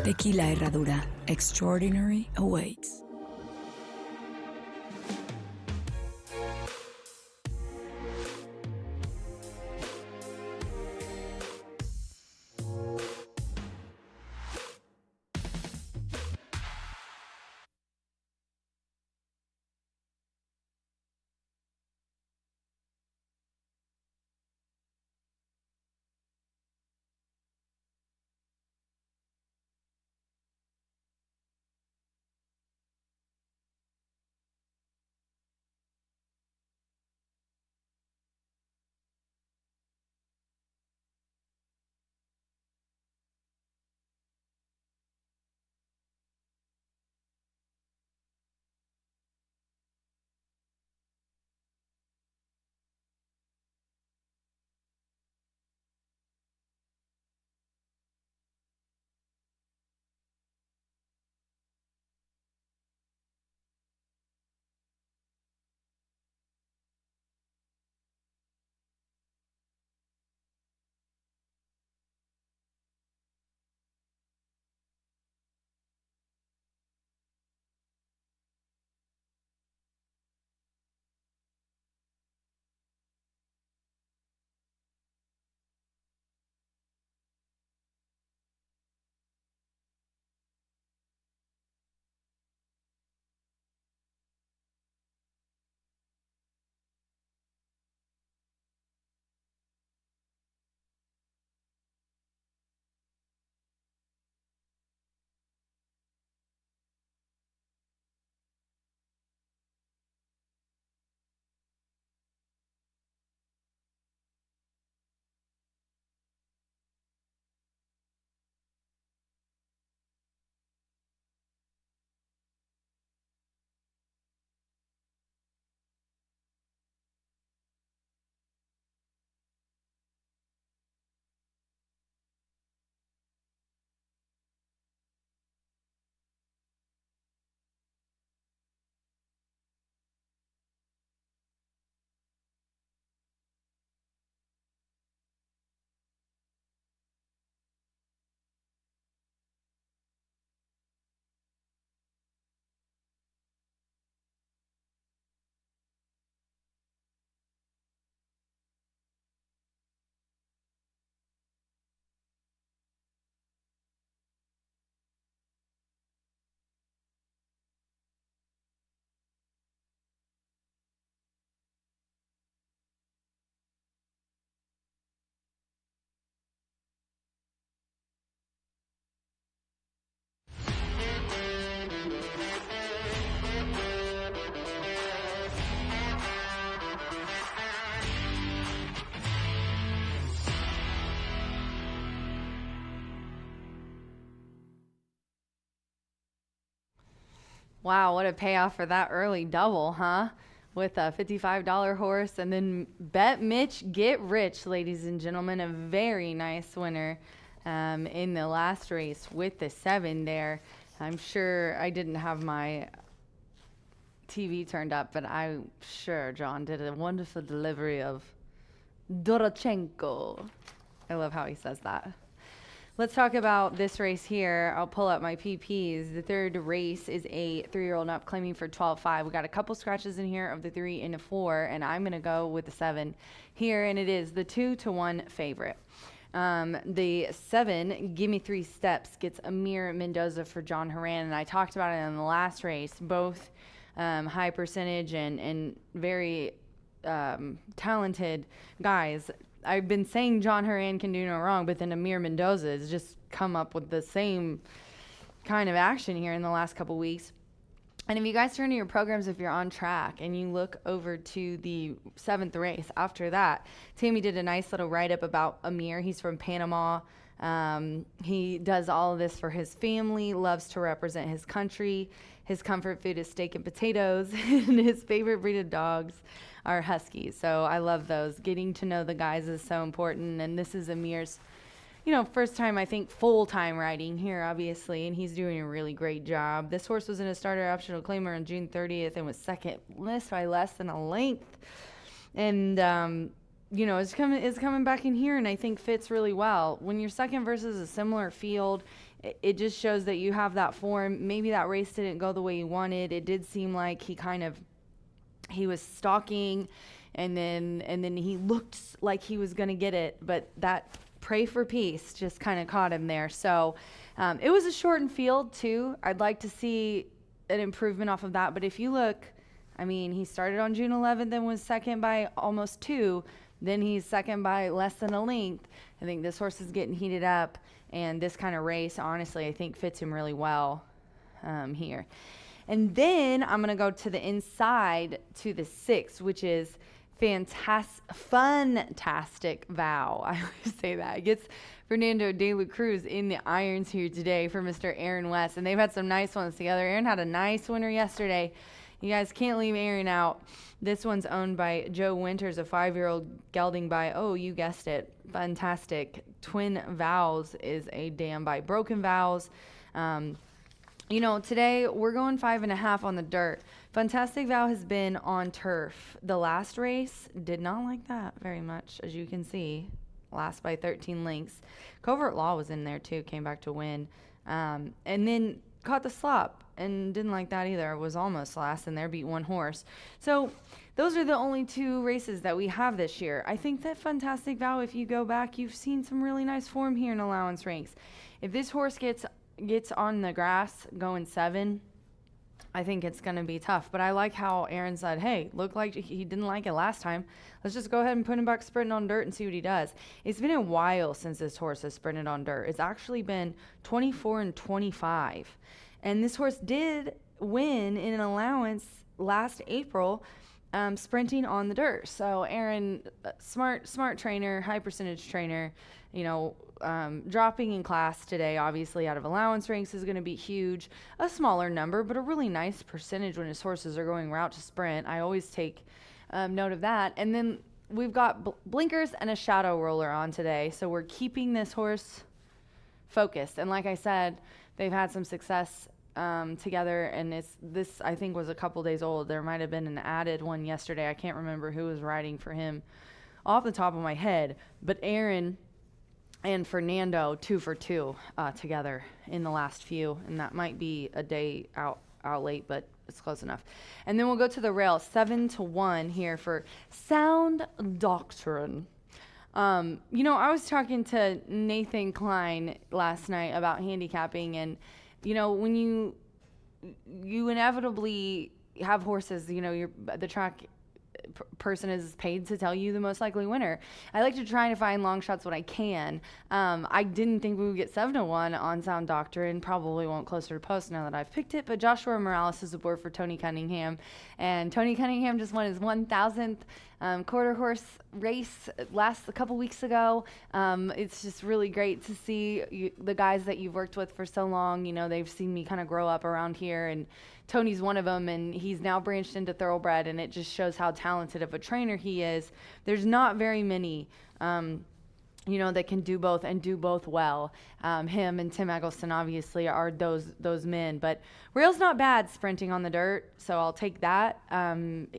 Tequila Herradura. Extraordinary awaits. Wow, what a payoff for that early double, huh? With a $55 horse. And then Bet Mitch Get Rich, ladies and gentlemen. A very nice winner in the last race with the 7 there. I'm sure I didn't have my TV turned up, but I'm sure John did a wonderful delivery of Dorochenko. I love how he says that. Let's talk about this race here. I'll pull up my PPs. The third race is a 3-year-old and up claiming for 12.5. We got a couple scratches in here of the 3 and the 4, and I'm going to go with the 7 here, and it is the 2-1 favorite. The 7, Gimme 3 Steps, gets Amir Mendoza for John Horan, and I talked about it in the last race. Both high percentage and very talented guys. I've been saying John Horan can do no wrong, but then Amir Mendoza has just come up with the same kind of action here in the last couple weeks. And if you guys turn to your programs, if you're on track and you look over to the 7th race after that, Tammy did a nice little write-up about Amir. He's from Panama. He does all of this for his family, loves to represent his country. His comfort food is steak and potatoes, and his favorite breed of dogs are Huskies. So I love those. Getting to know the guys is so important, and this is Amir's, first time, I think, full-time riding here, obviously, and he's doing a really great job. This horse was in a starter optional claimer on June 30th and was second list by less than a length. And, it's coming back in here, and I think fits really well. When you're second versus a similar field, it just shows that you have that form. Maybe that race didn't go the way you wanted. It did seem like he was stalking, and then he looked like he was going to get it, but that pray for peace just kind of caught him there. So it was a shortened field too. I'd like to see an improvement off of that. But if you look, he started on June 11th and was second by almost 2. Then he's second by less than a length. I think this horse is getting heated up, and this kind of race, honestly, I think fits him really well here. And then I'm going to go to the inside to the 6th, which is Fantastic Vow. I always say that. It gets Fernando de la Cruz in the irons here today for Mr. Aaron West, and they've had some nice ones together. Aaron had a nice winner yesterday. You guys can't leave Aaron out. This one's owned by Joe Winters, a 5-year-old gelding by, you guessed it, Fantastic. Twin Vows is a dam by Broken Vows. Today we're going 5.5 on the dirt. Fantastic Vow has been on turf. The last race did not like that very much, as you can see. Last by 13 lengths. Covert Law was in there too, came back to win. And then caught the slop and didn't like that either. Was almost last and there, beat one horse. So those are the only 2 races that we have this year. I think that Fantastic Vow, if you go back, you've seen some really nice form here in allowance ranks. If this horse gets on the grass going 7, I think it's going to be tough. But I like how Aaron said, hey, looked like he didn't like it last time. Let's just go ahead and put him back sprinting on dirt and see what he does. It's been a while since this horse has sprinted on dirt. It's actually been 24 and 25. And this horse did win in an allowance last April, sprinting on the dirt. So Aaron, smart trainer, high percentage trainer, dropping in class today, obviously out of allowance ranks, is going to be huge. A smaller number, but a really nice percentage when his horses are going route to sprint. I always take note of that. And then we've got blinkers and a shadow roller on today. So we're keeping this horse focused. And like I said, they've had some success together, and this I think was a couple days old. There might have been an added one yesterday. I can't remember who was riding for him off the top of my head, but Aaron and Fernando 2 for 2 together in the last few, and that might be a day out late, but it's close enough. And then we'll go to the rail, 7-1 here for Sound Doctrine. I was talking to Nathan Klein last night about handicapping, and when you inevitably have horses, the track person is paid to tell you the most likely winner. I like to try to find long shots when I can. I didn't think we would get 7-1 on Sound Doctrine. Probably won't closer to post now that I've picked it, but Joshua Morales is aboard for Tony Cunningham, and Tony Cunningham just won his 1,000th quarter horse race a couple weeks ago. It's just really great to see the guys that you've worked with for so long. They've seen me kind of grow up around here, and Tony's one of them, and he's now branched into thoroughbred, and it just shows how talented of a trainer he is. There's not very many that can do both and do both well. Him and Tim Eggleston obviously are those men, but Rail's not bad sprinting on the dirt, so I'll take that.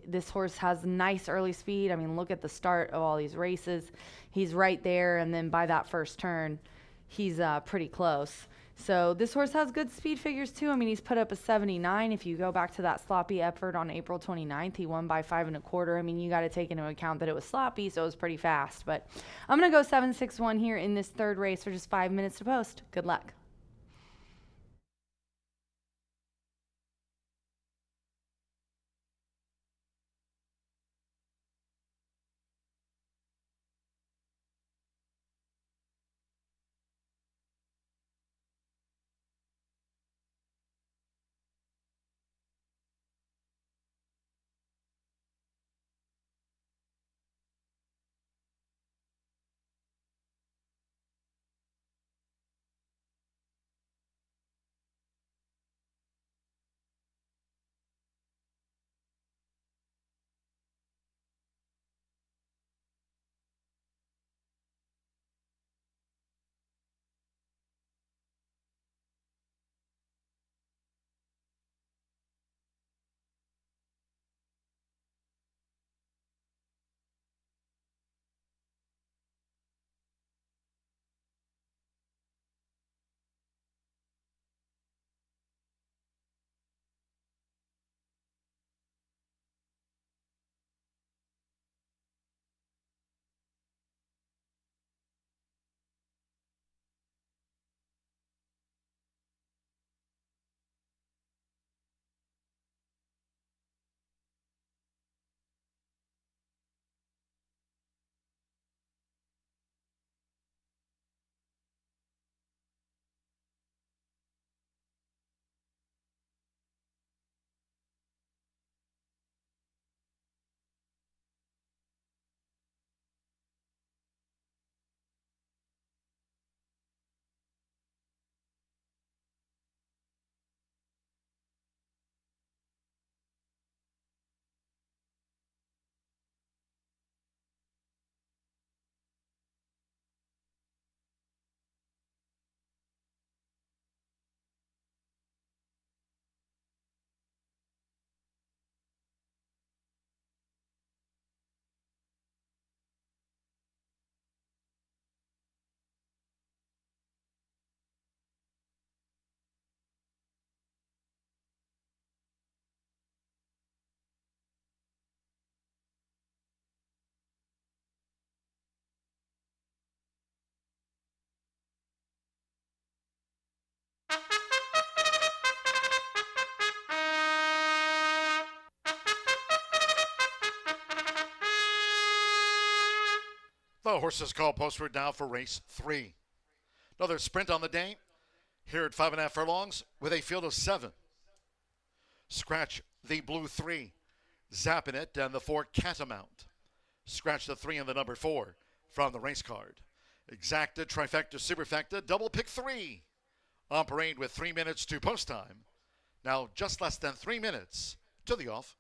This horse has nice early speed. Look at the start of all these races. He's right there, and then by that first turn, he's pretty close. So this horse has good speed figures too. He's put up a 79. If you go back to that sloppy effort on April 29th, he won by 5 1/4. You got to take into account that it was sloppy, so it was pretty fast. But I'm going to go 7-6-1 here in this third race for just 5 minutes to post. Good luck. The horses call postward now for race 3. Another sprint on the day here at 5.5 furlongs with a field of 7. Scratch the blue 3, Zappin' It, and the 4 Catamount. Scratch the 3 and the number 4 from the race card. Exacta, Trifecta, Superfecta, double pick 3. On parade with 3 minutes to post time. Now just less than 3 minutes to the off.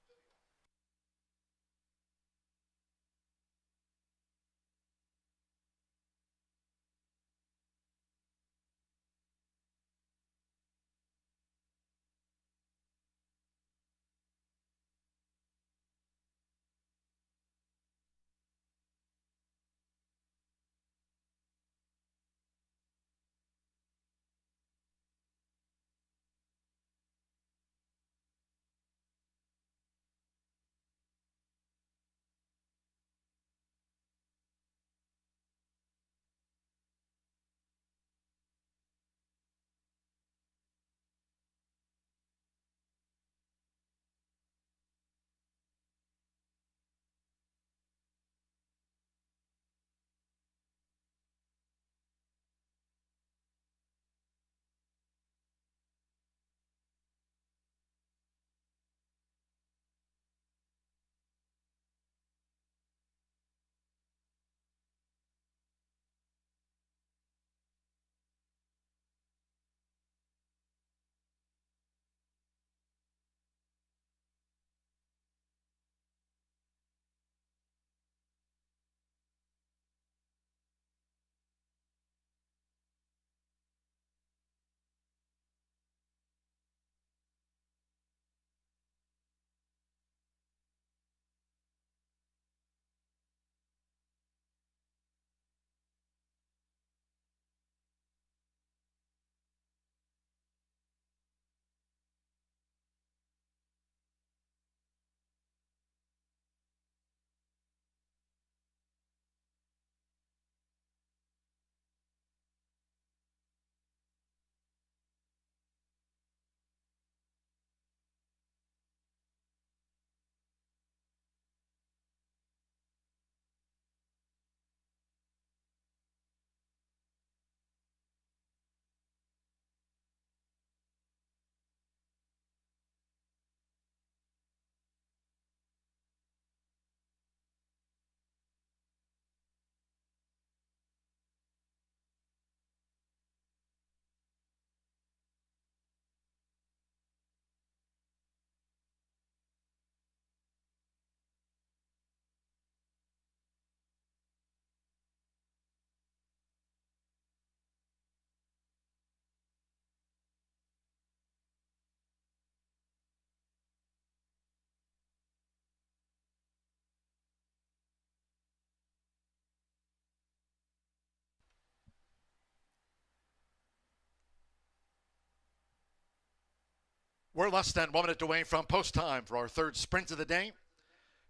We're less than 1 minute away from post time for our third sprint of the day.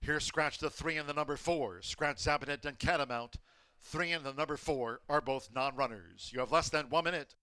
Here, scratch the 3 and the number 4. Scratch Zappin' It and Catamount. 3 and the number 4 are both non-runners. You have less than 1 minute.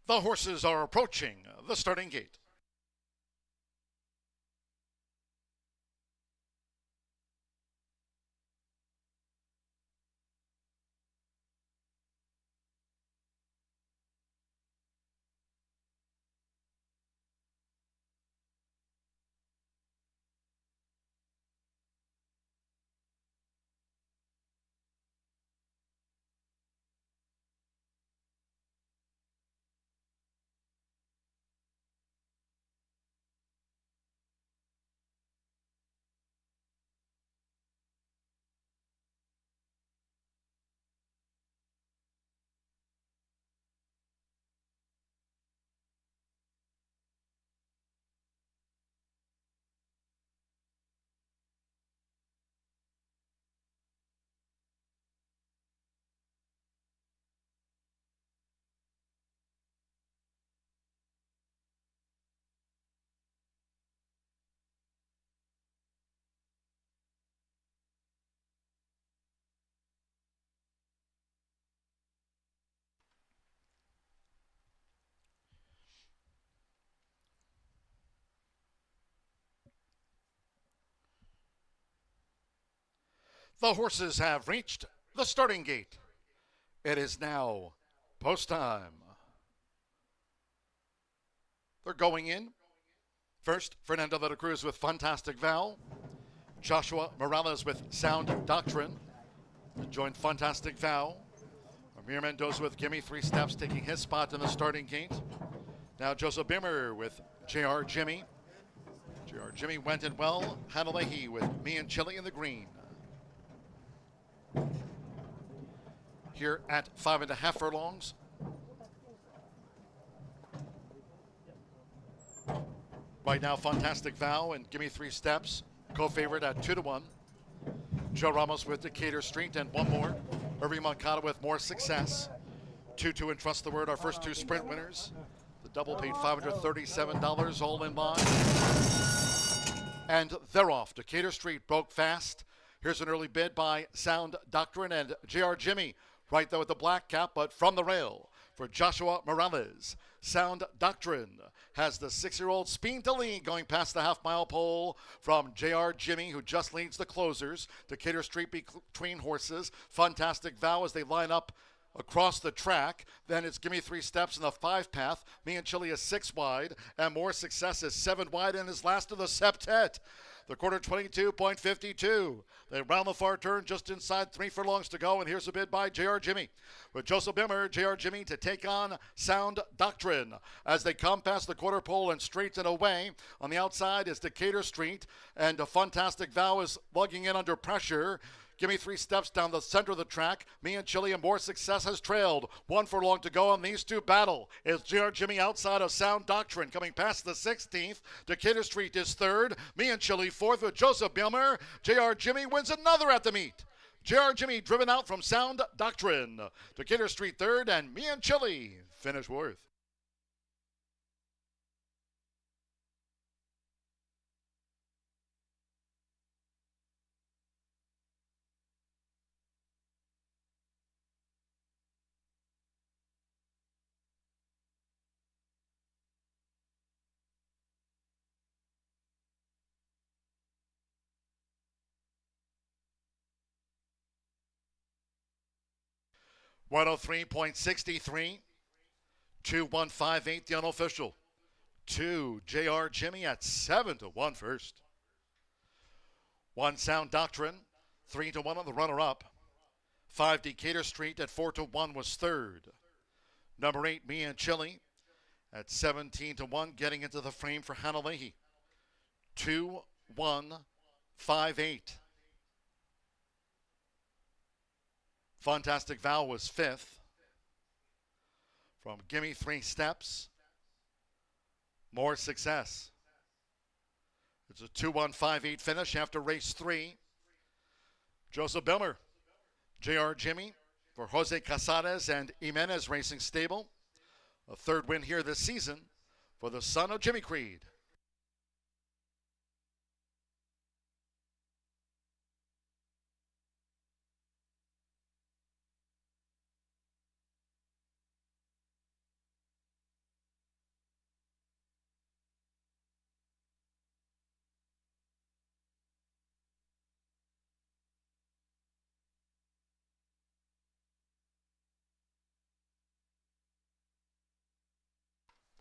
The horses are approaching the starting gate. The horses have reached the starting gate. It is now post time. They're going in. First, Fernando de la Cruz with Fantastic Val. Joshua Morales with Sound Doctrine. Joined Fantastic Val. Amir Mendoza with Gimme 3 Steps, taking his spot in the starting gate. Now Joseph Bimmer with J.R. Jimmy. J.R. Jimmy went in well. Hanalehi with Me and Chili in the green. Here at 5.5 furlongs. Right now, Fantastic Vow and Gimme 3 Steps, co-favorite at 2-1. Joe Ramos with Decatur Street and one more. Irving Moncada with More Success. 2-2 and Trust the Word, our first two sprint winners. The double paid $537, all in line. And they're off. Decatur Street broke fast. Here's an early bid by Sound Doctrine and J.R. Jimmy. Right there with the black cap, but from the rail for Joshua Morales. Sound Doctrine has the 6-year-old Spin to lead going past the half-mile pole from J.R. Jimmy, who just leads the closers. Decatur Street between horses. Fantastic Vow as they line up across the track. Then it's Gimme 3 Steps in the 5-path. Me and Chili is 6 wide, and More Success is 7 wide and is last of the septet. The quarter 22.52. They round the far turn just inside 3 furlongs to go, and here's a bid by J.R. Jimmy. With Joseph Bimmer, J.R. Jimmy to take on Sound Doctrine. As they come past the quarter pole and straight and away, on the outside is Decatur Street, and a Fantastic Vow is lugging in under pressure. Gimme 3 Steps down the center of the track. Me and Chili and More Success has trailed. 1 furlong to go, and these two battle. Is J.R. Jimmy outside of Sound Doctrine coming past the 16th. Decatur Street is third. Me and Chili fourth with Joseph Bimmer. J.R. Jimmy wins another at the meet. J.R. Jimmy driven out from Sound Doctrine. Decatur Street third, and Me and Chili finish fourth. $103.63. 2-1-5-8, the unofficial. 2, J.R. Jimmy at 7-1 first. 1, Sound Doctrine. 3-1 on the runner-up. 5, Decatur Street at 4-1 was third. Number 8, Me and Chili at 17-1, getting into the frame for Hanalehi. 2-1-5-8. Fantastic Vow was fifth. From Gimme 3 Steps, More Success. It's a 2-1-5-8 finish after race 3. Joseph Bimmer, J.R. Jimmy for Jose Casares and Jimenez Racing Stable. A third win here this season for the son of Jimmy Creed.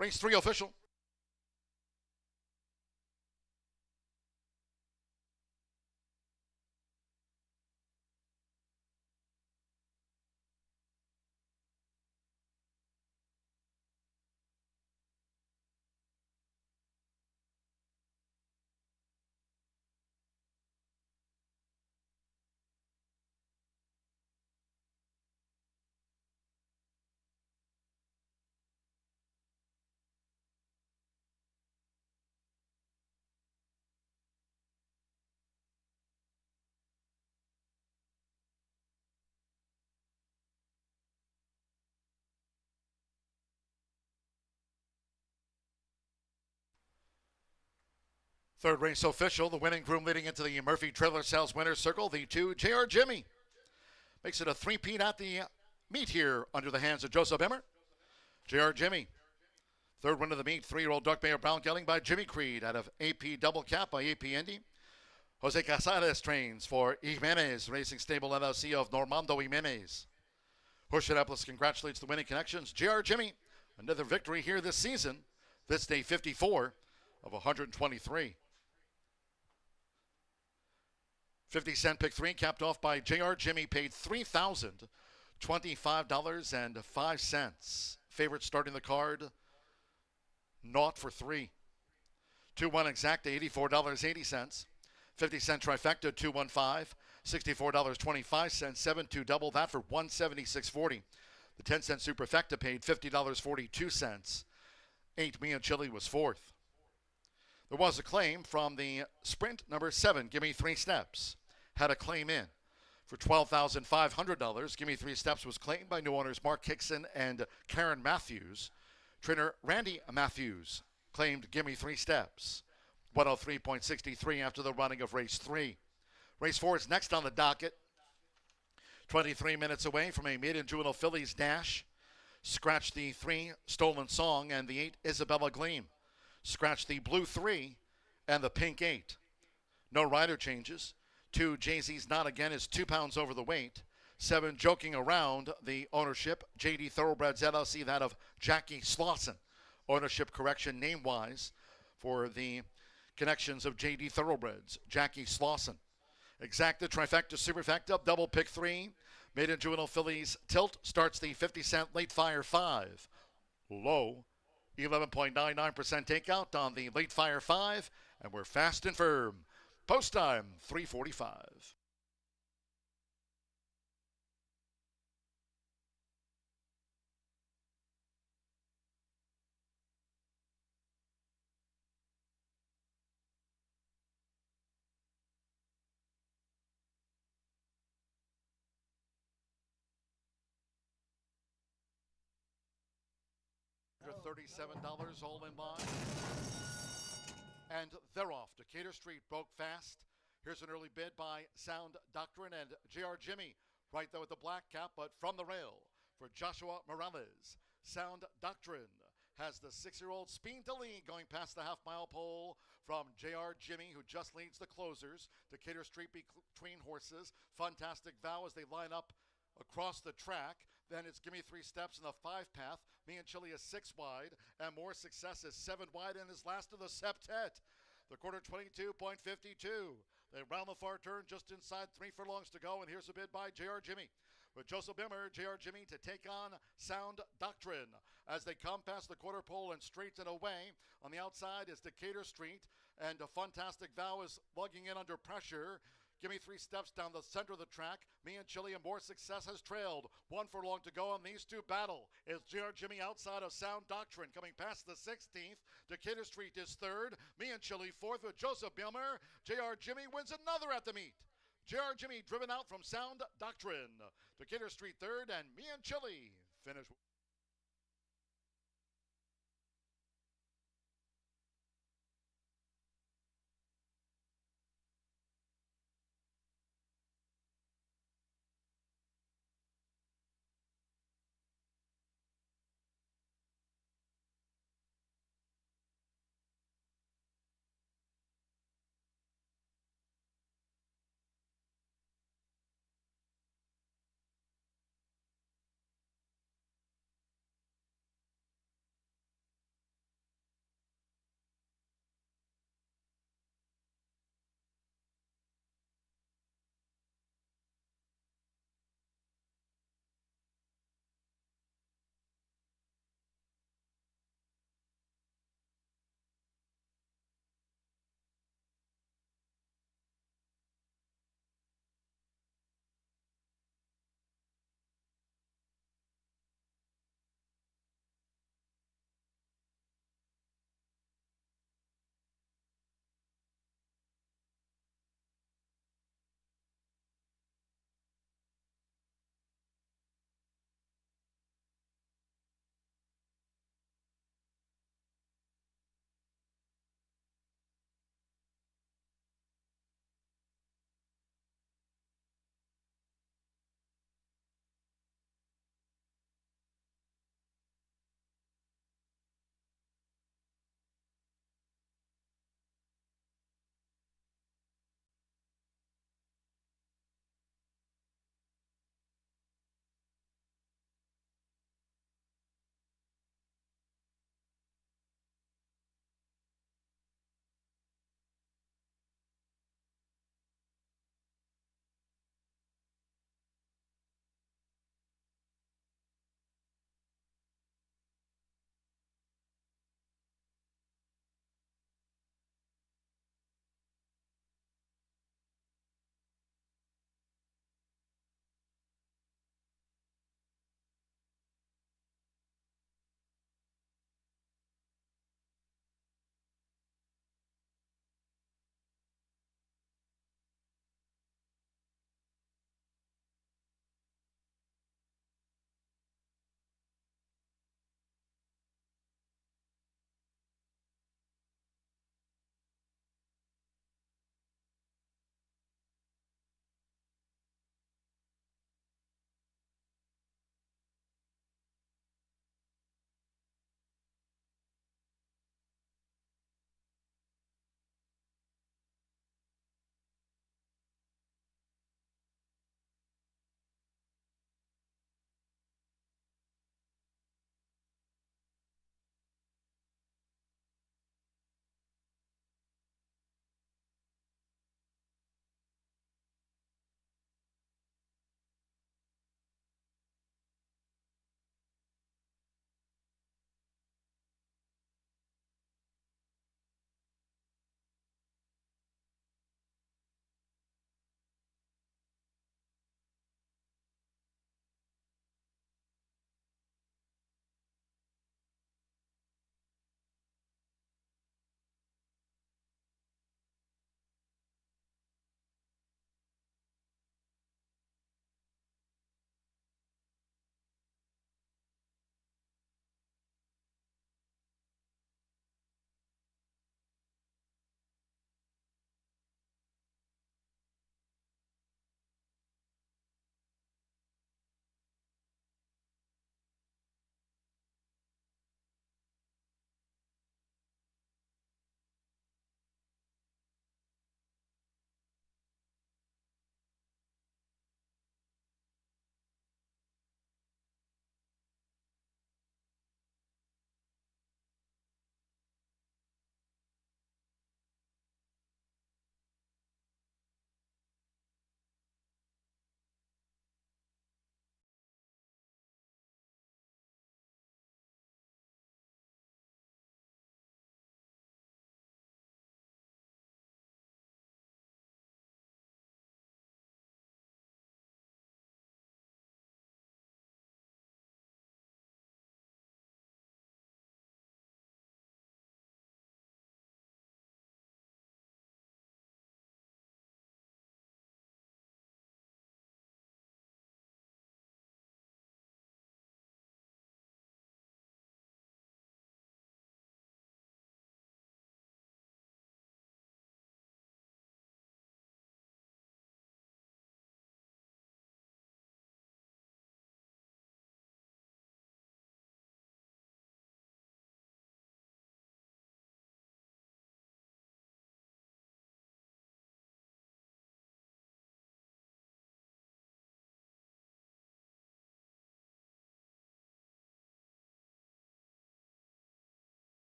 Race 3 official. Third race official, the winning groom leading into the Murphy Trailer Sales winner's circle, the 2 JR Jimmy. Makes it a three-peat at the meet here under the hands of Joseph Emmer. JR Jimmy. Third win of the meet, 3-year-old Duck Mayor Brown Gelding by Jimmy Creed out of AP Double Cap by AP Indy. Jose Casares trains for Jimenez Racing Stable LLC of Normando Jimenez. Horseshoe Indianapolis congratulates the winning connections. JR Jimmy, another victory here this season. This day 54 of 123. 50-cent pick 3 capped off by JR Jimmy, paid $3,025.05. Favorite starting the card, 0 for 3. 2-1 exacta, $84.80. 50-cent trifecta, 215, $64.25. 7-2 double that for $176.40. The 10-cent superfecta paid $50.42. 8 Me and Chili was fourth. There was a claim from the sprint number 7, Give Me 3 Steps. Had a claim in for $12,500. Give Me 3 Steps was claimed by new owners Mark Hickson and Karen Matthews. Trainer Randy Matthews claimed Give Me 3 Steps. 103.63 after the running of race 3. Race 4 is next on the docket. 23 minutes away from a maiden juvenile fillies dash. Scratch the 3 Stolen Song and the 8 Isabella Gleam. Scratch the blue 3 and the pink 8. No rider changes. 2 Jay-Z's Not Again is 2 pounds over the weight. 7 Joking Around, the ownership, JD Thoroughbreds LLC, that of Jackie Slauson. Ownership correction name-wise for the connections of JD Thoroughbreds, Jackie Slauson. Exacta, trifecta, superfecta, double pick 3. Maiden juvenile fillies tilt starts the 50-cent late fire 5. Low, 11.99% takeout on the late fire 5, and we're fast and firm. Post time, 3:45. $37 all in line. And they're off. Decatur Street broke fast. Here's an early bid by Sound Doctrine and JR Jimmy. Right there with the black cap, but from the rail for Joshua Morales. Sound Doctrine has the 6-year-old Speed to lead going past the half-mile pole from JR Jimmy, who just leads the closers. Decatur Street between horses. Fantastic Vow as they line up across the track. Then it's Give Me 3 Steps in the 5-path. Me and Chili is 6 wide, and More Success is 7 wide, and is last of the septet. The quarter 22.52. They round the far turn just inside 3 furlongs to go, and here's a bid by JR Jimmy. With Joseph Bimmer, JR Jimmy to take on Sound Doctrine. As they come past the quarter pole and straighten away, on the outside is Decatur Street, and a Fantastic Vow is lugging in under pressure. Give Me 3 Steps down the center of the track. Me and Chili and More Success has trailed. 1 furlong to go, and these two battle. Is JR Jimmy outside of Sound Doctrine coming past the 16th. Decatur Street is 3rd. Me and Chili 4th with Joseph Bilmer. JR Jimmy wins another at the meet. JR Jimmy driven out from Sound Doctrine. Decatur Street 3rd, and Me and Chili finish.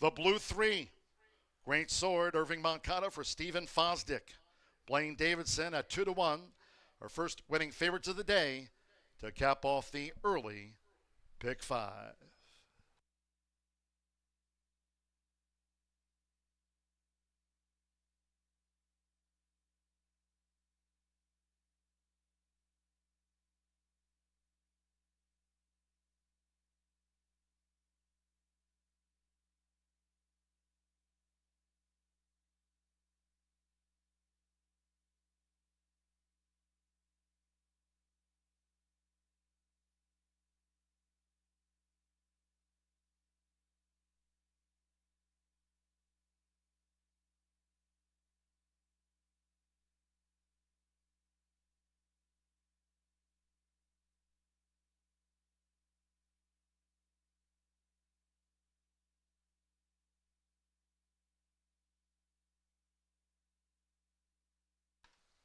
The blue 3. Great Sword, Irving Moncada for Stephen Fosdick. Blaine Davidson at 2-1. Our first winning favorites of the day to cap off the early pick 5.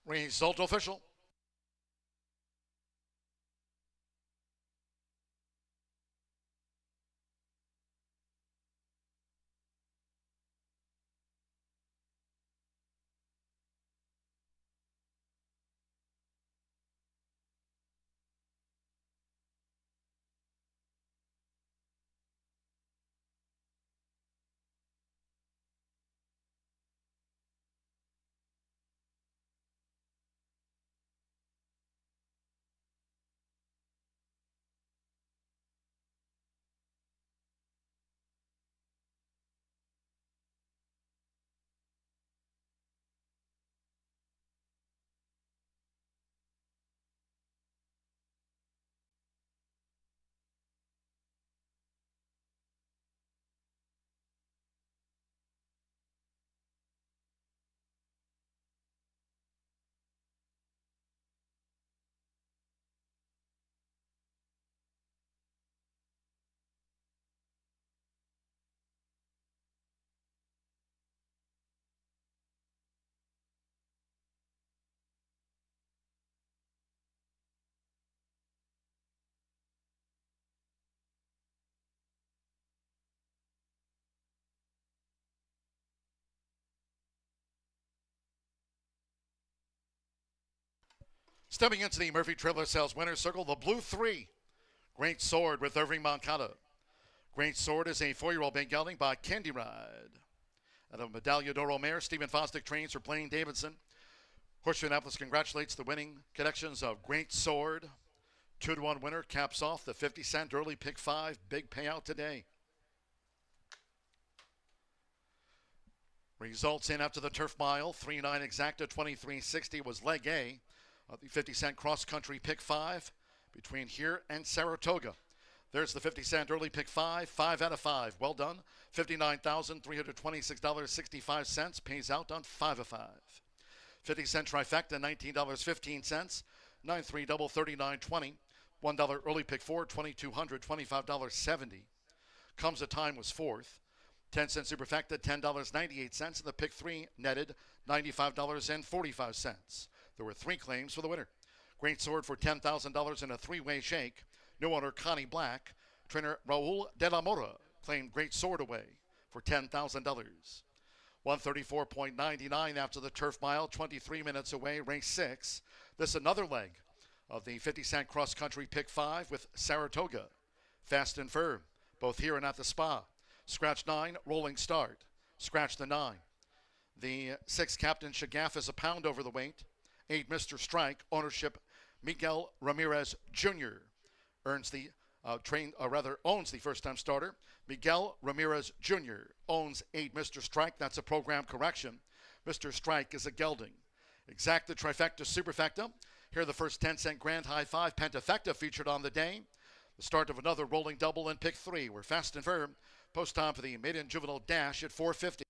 Result official. Stepping into the Murphy Trailer Sales Winners Circle, the blue 3. Great Sword with Irving Moncada. Great Sword is a 4-year-old big gelding by Candy Ride. Out of Medaglia d'Oro mare, Stephen Fosdick trains for Blaine Davidson. Horseshoe Indianapolis congratulates the winning connections of Great Sword. 2-1 winner caps off the 50-cent early pick 5. Big payout today. Results in after the turf mile. 3-9 exacta, 23.60 was leg A of the 50-cent cross-country pick 5 between here and Saratoga. There's the 50-cent early pick 5, 5 out of 5. Well done. $59,326.65 pays out on 5 of 5. 50-cent trifecta, $19.15. 9-3 double, $39.20. $1 early pick 4, $2,200, $25.70. Comes a time was 4th. 10-cent superfecta, $10.98. And the pick 3 netted $95.45. There were 3 claims for the winner. Great Sword for $10,000 in a 3-way shake. New owner Connie Black. Trainer Raul de la Mora claimed Great Sword away for $10,000. 134.99 after the turf mile, 23 minutes away, race 6. This another leg of the 50-cent cross-country pick 5 with Saratoga. Fast and firm, both here and at the spa. Scratch 9, rolling start. Scratch the 9. The 6 Captain Shagaff is a pound over the weight. 8 Mr. Strike, ownership Miguel Ramirez Jr. owns the first-time starter. Miguel Ramirez Jr. owns 8 Mr. Strike. That's a program correction. Mr. Strike is a gelding. Exacta, trifecta, superfecta. Here are the first 10-cent grand high 5 pentafecta featured on the day. The start of another rolling double in pick 3. We're fast and firm. Post time for the maiden juvenile dash at 4:50.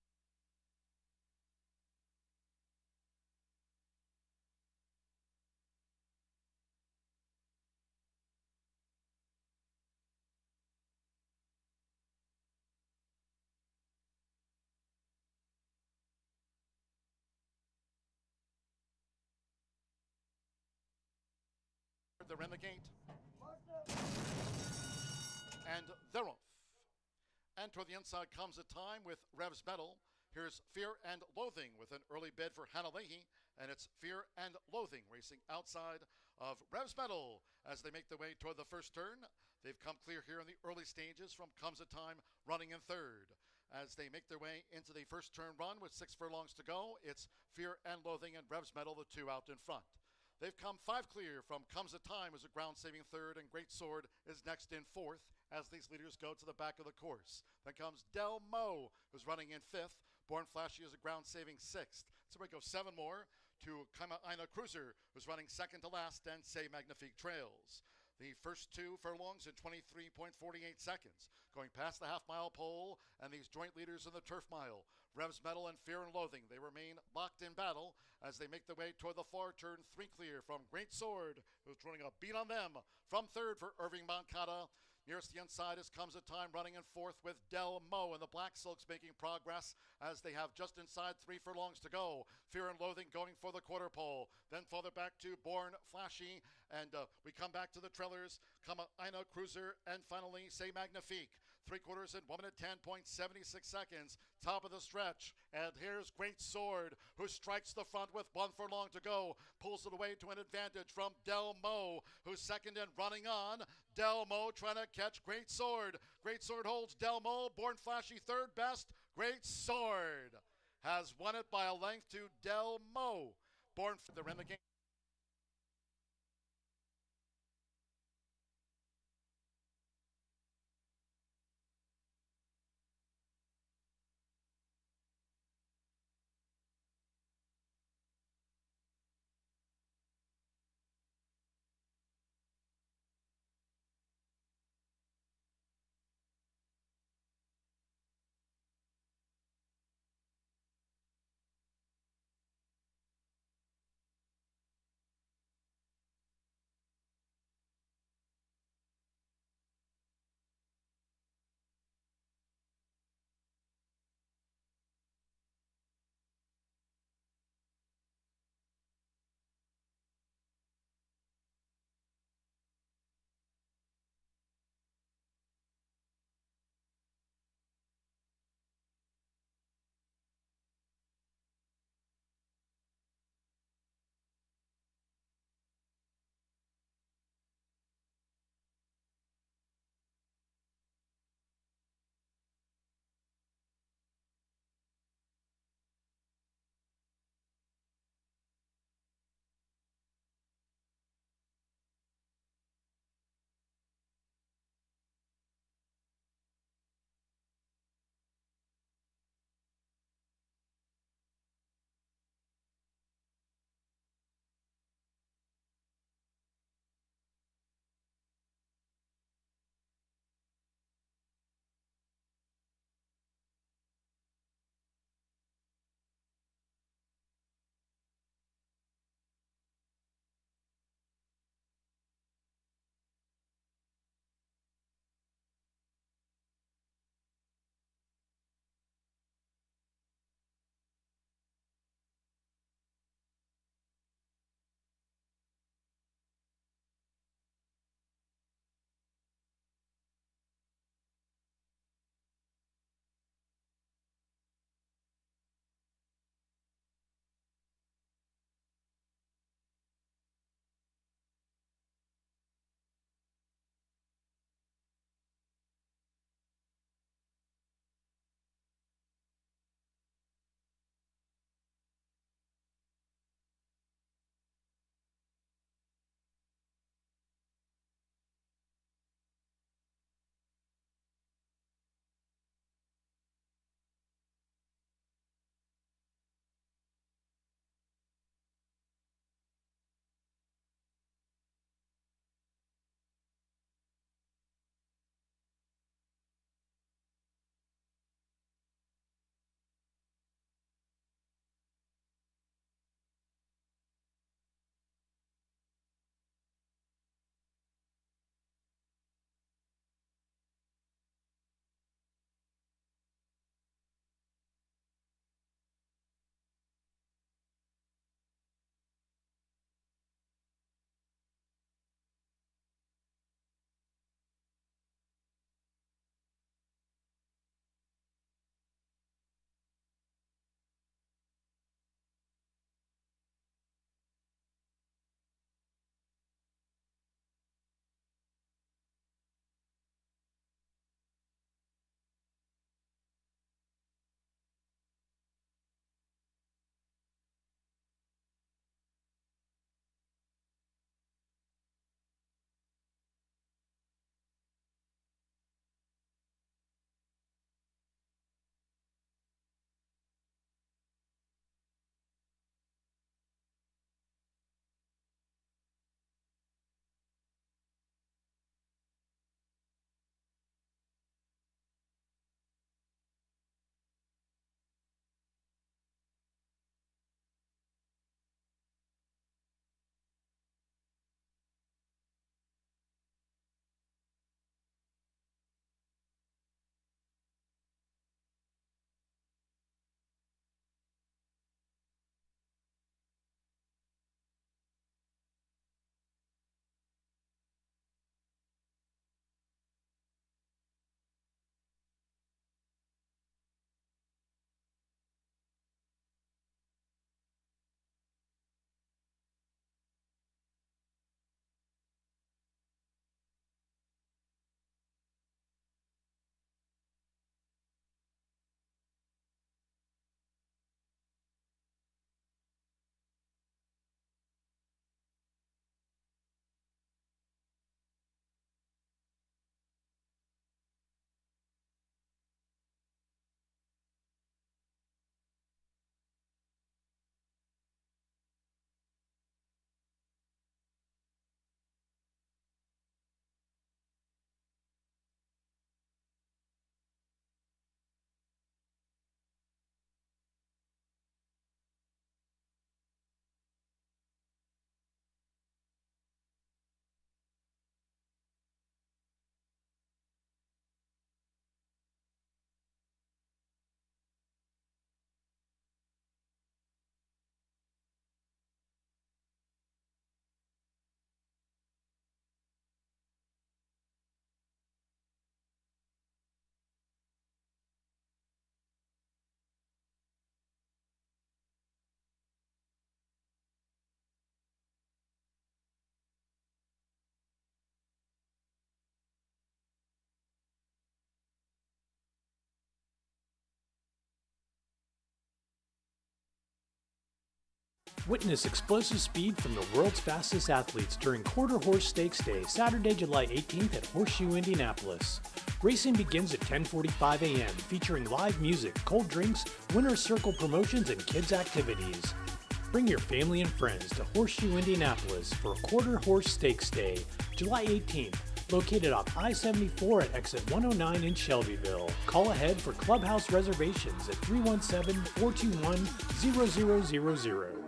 They're in the gate. And they're off. And toward the inside comes a time with Revs Metal. Here's Fear and Loathing with an early bid for Hannah Leahy, and it's Fear and Loathing racing outside of Revs Metal as they make their way toward the first turn. They've come clear here in the early stages from Comes a Time running in third. As they make their way into the first turn run with 6 furlongs to go, it's Fear and Loathing and Revs Metal, the two out in front. They've come 5 clear from Comes a Time as a ground-saving third, and Great Sword is next in fourth as these leaders go to the back of the course. Then comes Del Mo, who's running in fifth. Born Flashy is a ground-saving sixth. So we go 7 more to Kama Ina Cruiser, who's running second to last, and Say Magnifique trails. The first 2 furlongs in 23.48 seconds. Going past the half-mile pole and these joint leaders in the turf mile. Revs Metal and Fear and Loathing. They remain locked in battle as they make their way toward the far turn. 3 clear from Great Sword, who's running a beat on them. From third for Irving Moncada. Nearest the inside is Comes a Time running in fourth with Del Mo, and the Black Silks making progress as they have just inside 3 furlongs to go. Fear and Loathing going for the quarter pole. Then farther back to Born Flashy, and we come back to the trailers. Come Ina Cruiser, and finally Say Magnifique. 3/4 in 1 minute 10.76 seconds. Top of the stretch, and here's Great Sword, who strikes the front with 1 furlong to go. Pulls it away to an advantage from Del Mo, who's second and running on. Del Mo trying to catch Great Sword. Great Sword holds Del Mo. Born Flashy third best. Great Sword has won it by a length to Del Mo. They're in the game. Witness explosive speed from the world's fastest athletes during Quarter Horse Stakes Day, Saturday, July 18th at Horseshoe Indianapolis. Racing begins at 10:45 a.m., featuring live music, cold drinks, winner's circle promotions, and kids' activities. Bring your family and friends to Horseshoe Indianapolis for Quarter Horse Stakes Day, July 18th, located off I-74 at exit 109 in Shelbyville. Call ahead for clubhouse reservations at 317-421-0000.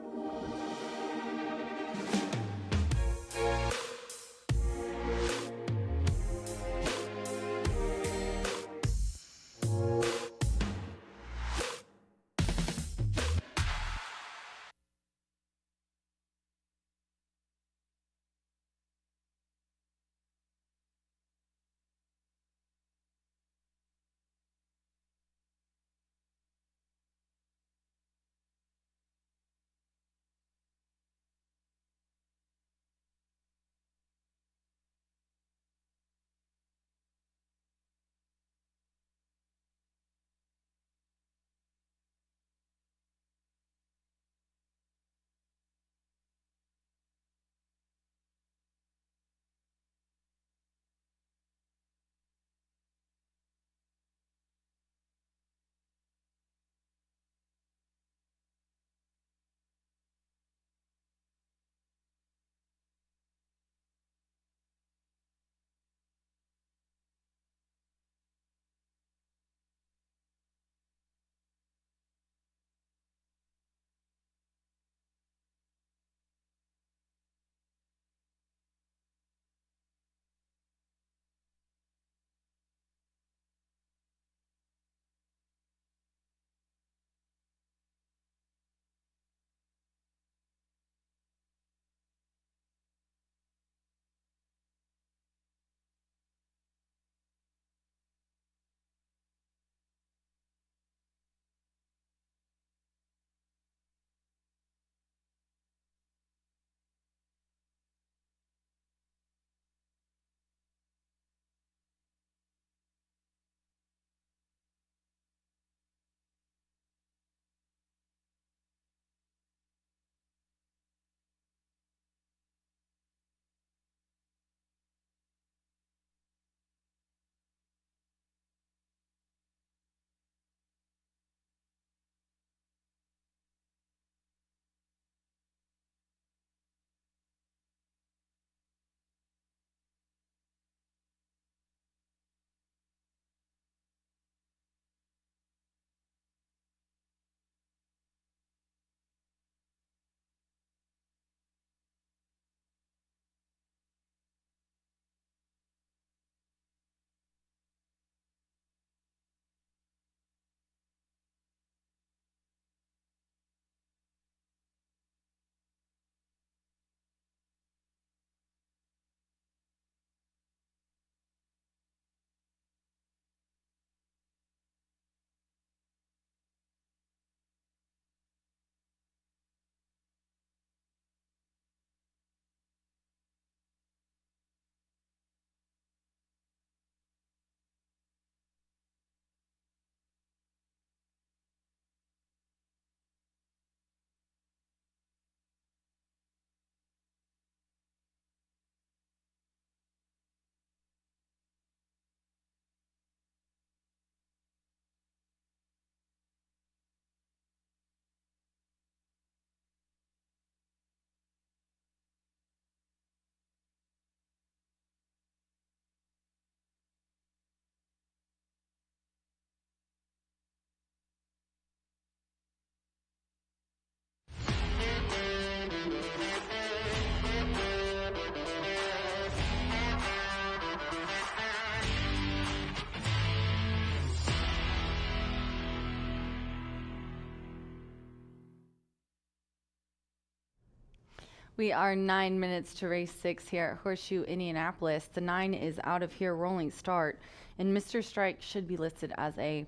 We are 9 minutes to race 6 here at Horseshoe Indianapolis. The 9 is out of here, rolling start, and Mr. Strike should be listed as a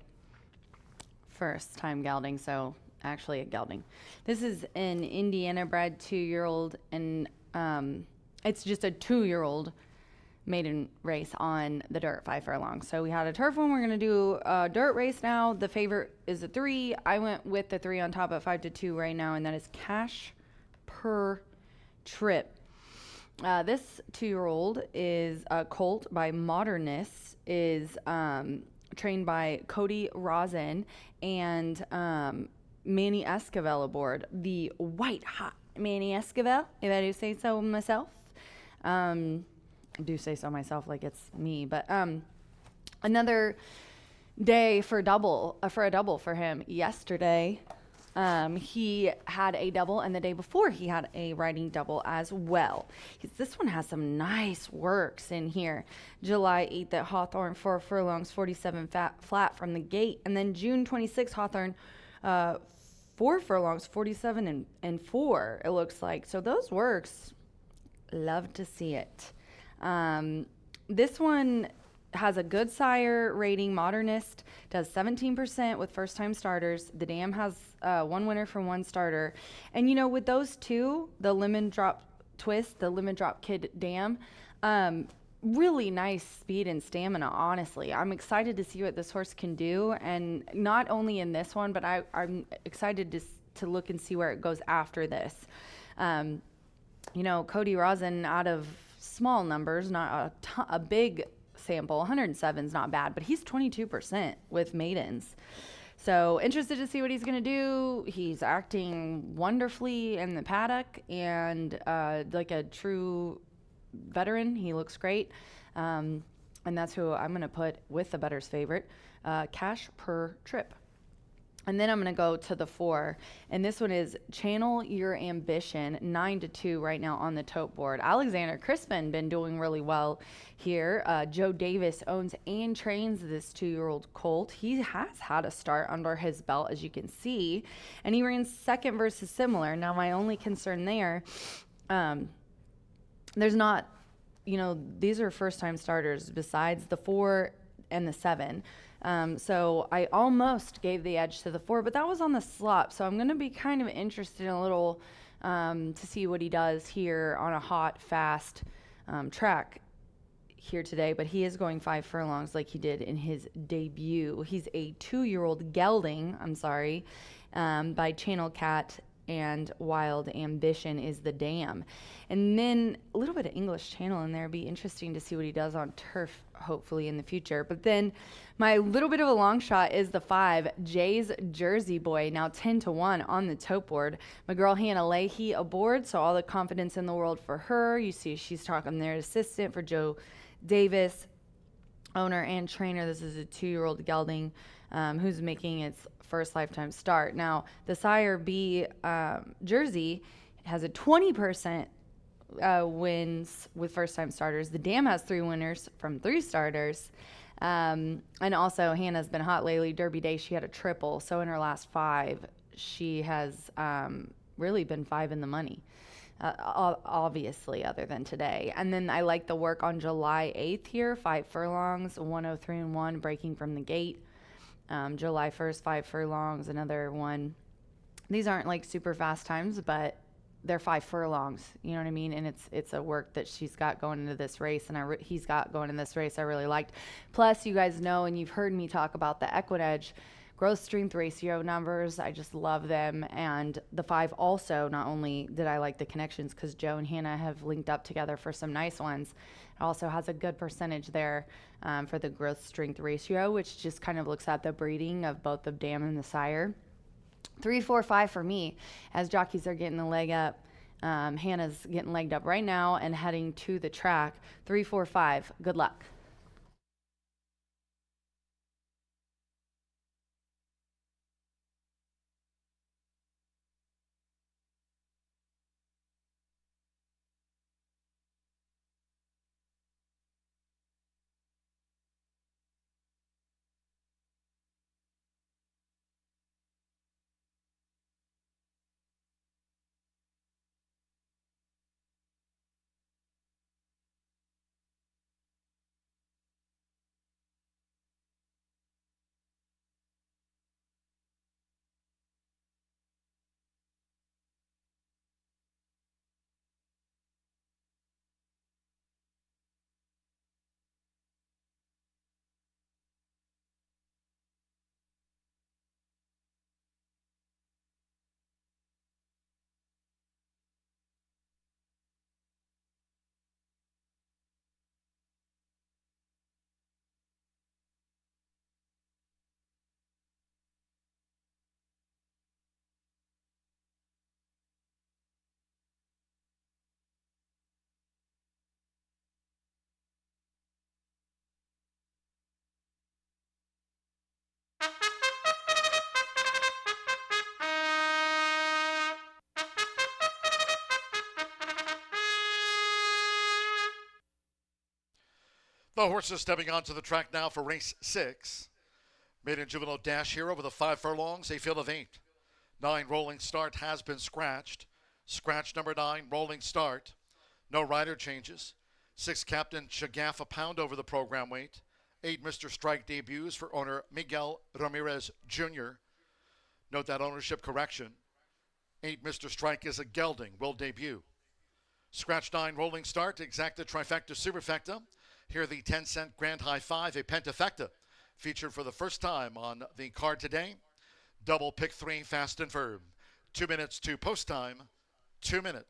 first time gelding, so actually a gelding. This is an Indiana bred 2-year-old, and it's just a 2-year-old maiden race on the dirt 5 furlongs. So we had a turf one. We're going to do a dirt race now. The favorite is a 3. I went with the 3 on top at 5-2 right now, and that is Cash per trip. This 2-year-old is a colt by Modernist, is trained by Cody Rosin and Manny Esquivel aboard. The white hot Manny Esquivel, if I do say so myself. I do say so myself like it's me, but another day for a double for him yesterday. He had a double, and the day before he had a riding double as well. This one has some nice works in here. July 8th at Hawthorne, 4 furlongs, 47 flat from the gate. And then June 26th, Hawthorne, 4 furlongs, 47 and 4, it looks like. So those works, love to see it. This one has a good sire rating. Modernist does 17% with first-time starters. The dam has one winner from one starter. And, you know, with those two, the Lemon Drop Twist, the Lemon Drop Kid dam, really nice speed and stamina, honestly. I'm excited to see what this horse can do. And not only in this one, but I'm excited to look and see where it goes after this. You know, Cody Rosin, out of small numbers, not a big sample, 107 is not bad, but he's 22% with maidens. So interested to see what he's going to do. He's acting wonderfully in the paddock and like a true veteran. He looks great. And that's who I'm going to put with the bettor's favorite, cash per trip. And then I'm going to go to the 4. And this one is Channel Your Ambition, 9-2 right now on the tote board. Alexander Crispin been doing really well here. Joe Davis owns and trains this 2-year-old colt. He has had a start under his belt, as you can see. And he ran second versus similar. Now, my only concern there, there's not, you know, these are first-time starters besides the 4 and the 7. So I almost gave the edge to the 4, but that was on the slop. So I'm going to be kind of interested in a little to see what he does here on a hot, fast track here today. But he is going 5 furlongs like he did in his debut. He's a 2-year-old gelding, by Channel Cat, and Wild Ambition is the dam. And then a little bit of English Channel in there. Be interesting to see what he does on turf, hopefully in the future. But then my little bit of a long shot is the 5, Jay's Jersey Boy, now 10-1 on the tote board. My girl Hannah Leahy aboard, so all the confidence in the world for her. You see she's talking their assistant for Joe Davis, owner and trainer. This is a 2-year-old gelding who's making its first lifetime start. Now, the Sire B Jersey has a 20% wins with first-time starters. The dam has 3 winners from 3 starters. And also, Hannah's been hot lately. Derby Day, she had a triple. So in her last 5, she has really been 5 in the money, obviously, other than today. And then I like the work on July 8th here, 5 furlongs, 103-1, breaking from the gate. July 1st, 5 furlongs, another one. These aren't like super fast times, but they're 5 furlongs. You know what I mean? And it's a work that she's got going into this race, and he's got going in this race I really liked. Plus, you guys know, and you've heard me talk about the Equinedge growth strength ratio numbers. I just love them. And the 5 also, not only did I like the connections because Joe and Hannah have linked up together for some nice ones, it also has a good percentage there for the growth strength ratio, which just kind of looks at the breeding of both the dam and the sire. 3, 4, 5 for me as jockeys are getting the leg up. Hannah's getting legged up right now and heading to the track. 3, 4, 5. Good luck. The horses stepping onto the track now for race 6. Maiden Juvenile Dash Hero with a 5 furlongs, a field of 8. 9 Rolling Start has been scratched. Scratch number 9, Rolling Start. No rider changes. 6 Captain Chagaff a pound over the program weight. 8 Mr. Strike debuts for owner Miguel Ramirez Jr. Note that ownership correction. 8 Mr. Strike is a gelding, will debut. Scratch 9 Rolling Start, Exacta Trifecta Superfecta. Here the 10-cent Grand High 5, a Pentafecta, featured for the first time on the card today. Double pick 3, Fast and Firm. 2 minutes to post time, 2 minutes.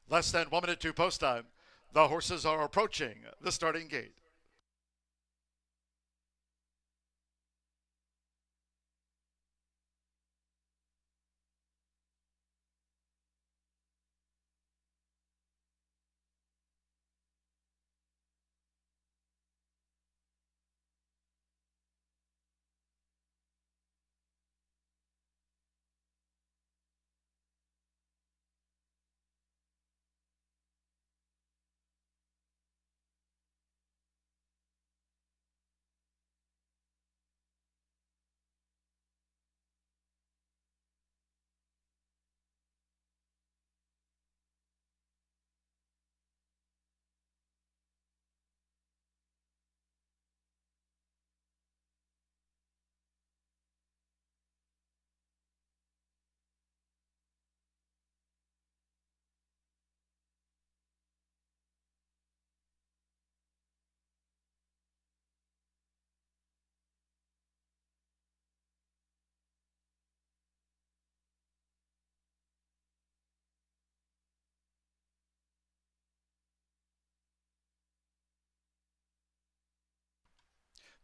Less than 1 minute to post time. The horses are approaching the starting gate.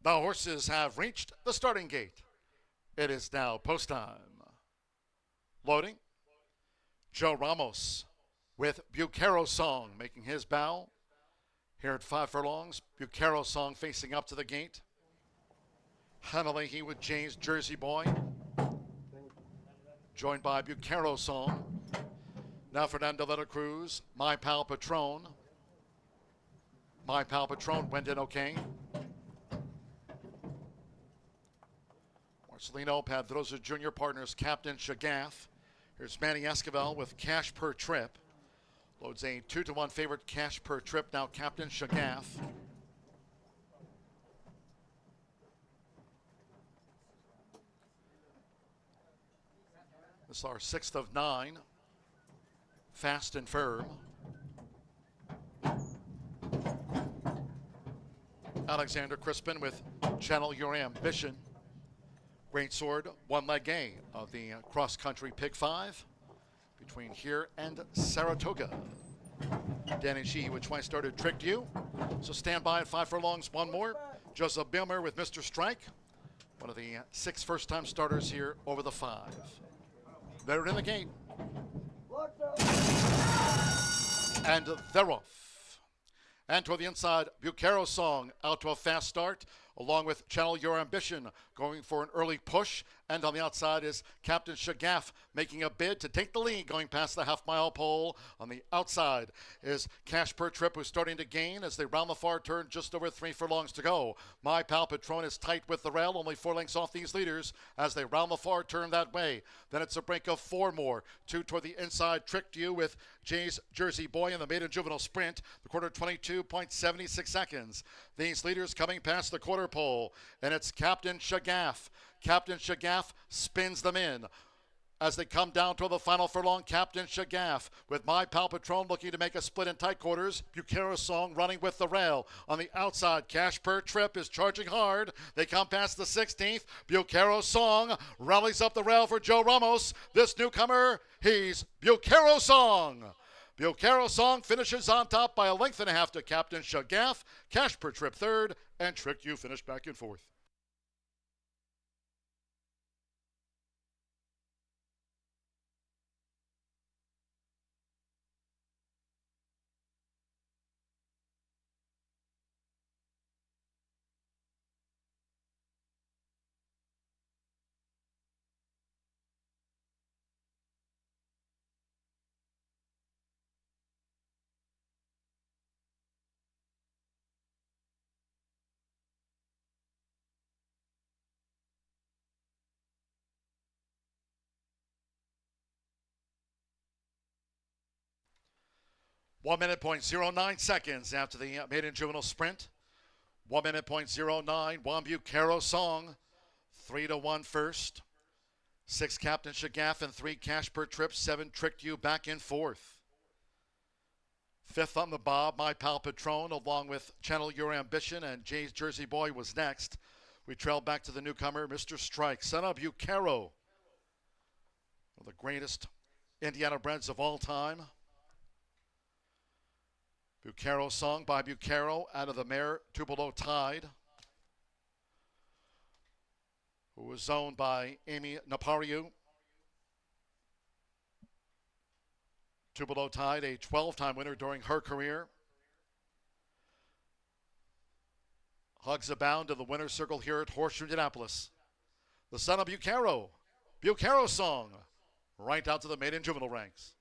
The horses have reached the starting gate. It is now post time. Loading. Joe Ramos with Bucaro Song making his bow. Here at 5 furlongs, Bucaro Song facing up to the gate. Hanalei with Jay's Jersey Boy. Joined by Bucaro Song. Now Fernando de la Cruz, My Pal Patron. My Pal Patron went in okay. Marcelino Padroza Jr. partners Captain Shagath. Here's Manny Esquivel with Cash Per Trip. Loads a 2-1 favorite, Cash Per Trip. Now Captain Shagath. This is our 6th of 9. Fast and firm. Alexander Crispin with Channel Your Ambition. Great Sword, one leg A of the cross-country Pick 5 between here and Saratoga. Danny G, which I started Tricked You. So stand by at 5 furlongs, one more. Joseph Bilmer with Mr. Strike, one of the 6 first-time starters here over the 5. They're in the gate. And they're off. And toward the inside, Bucaro Song out to a fast start, along with Channel Your Ambition going for an early push. And on the outside is Captain Shagath making a bid to take the lead going past the half-mile pole. On the outside is Cash Per Trip, who's starting to gain as they round the far turn, just over 3 furlongs to go. My Pal Patron is tight with the rail, only 4 lengths off these leaders as they round the far turn that way. Then it's a break of 4 more. 2 toward the inside, Tricked You with Jay's Jersey Boy in the maiden juvenile sprint. The quarter 22.76 seconds. These leaders coming past the quarter pole, and it's Captain Shagath. Captain Shagath spins them in. As they come down to the final furlong, Captain Shagath with My Pal Patron looking to make a split in tight quarters. Bucaro Song running with the rail. On the outside, Cash Per Trip is charging hard. They come past the 16th. Bucaro Song rallies up the rail for Joe Ramos. This newcomer, he's Bucaro Song. Bucaro Song finishes on top by a length and a half to Captain Shagath. Cash Per Trip third, and Trick You finished back in fourth. One minute, 0.09 seconds after the maiden juvenile sprint. 1 minute, 0.09. One Bucaro Song. 3-1 first. 6 Captain Shagath and 3 Cash Per Trip. 7 Tricked You back in fourth. 5th on the bob, My Pal Patron, along with Channel Your Ambition, and Jay's Jersey Boy was next. We trail back to the newcomer, Mr. Strike, son of Bucaro. One of the greatest Indiana breds of all time. Bucaro Song by Bucaro out of the mare Tupelo Tide, who was owned by Amy Napariu. Tupelo Tide, a 12-time winner during her career. Hugs abound in the winner's circle here at Horseshoe Indianapolis. The son of Bucaro, Bucaro Song, right out to the maiden juvenile ranks.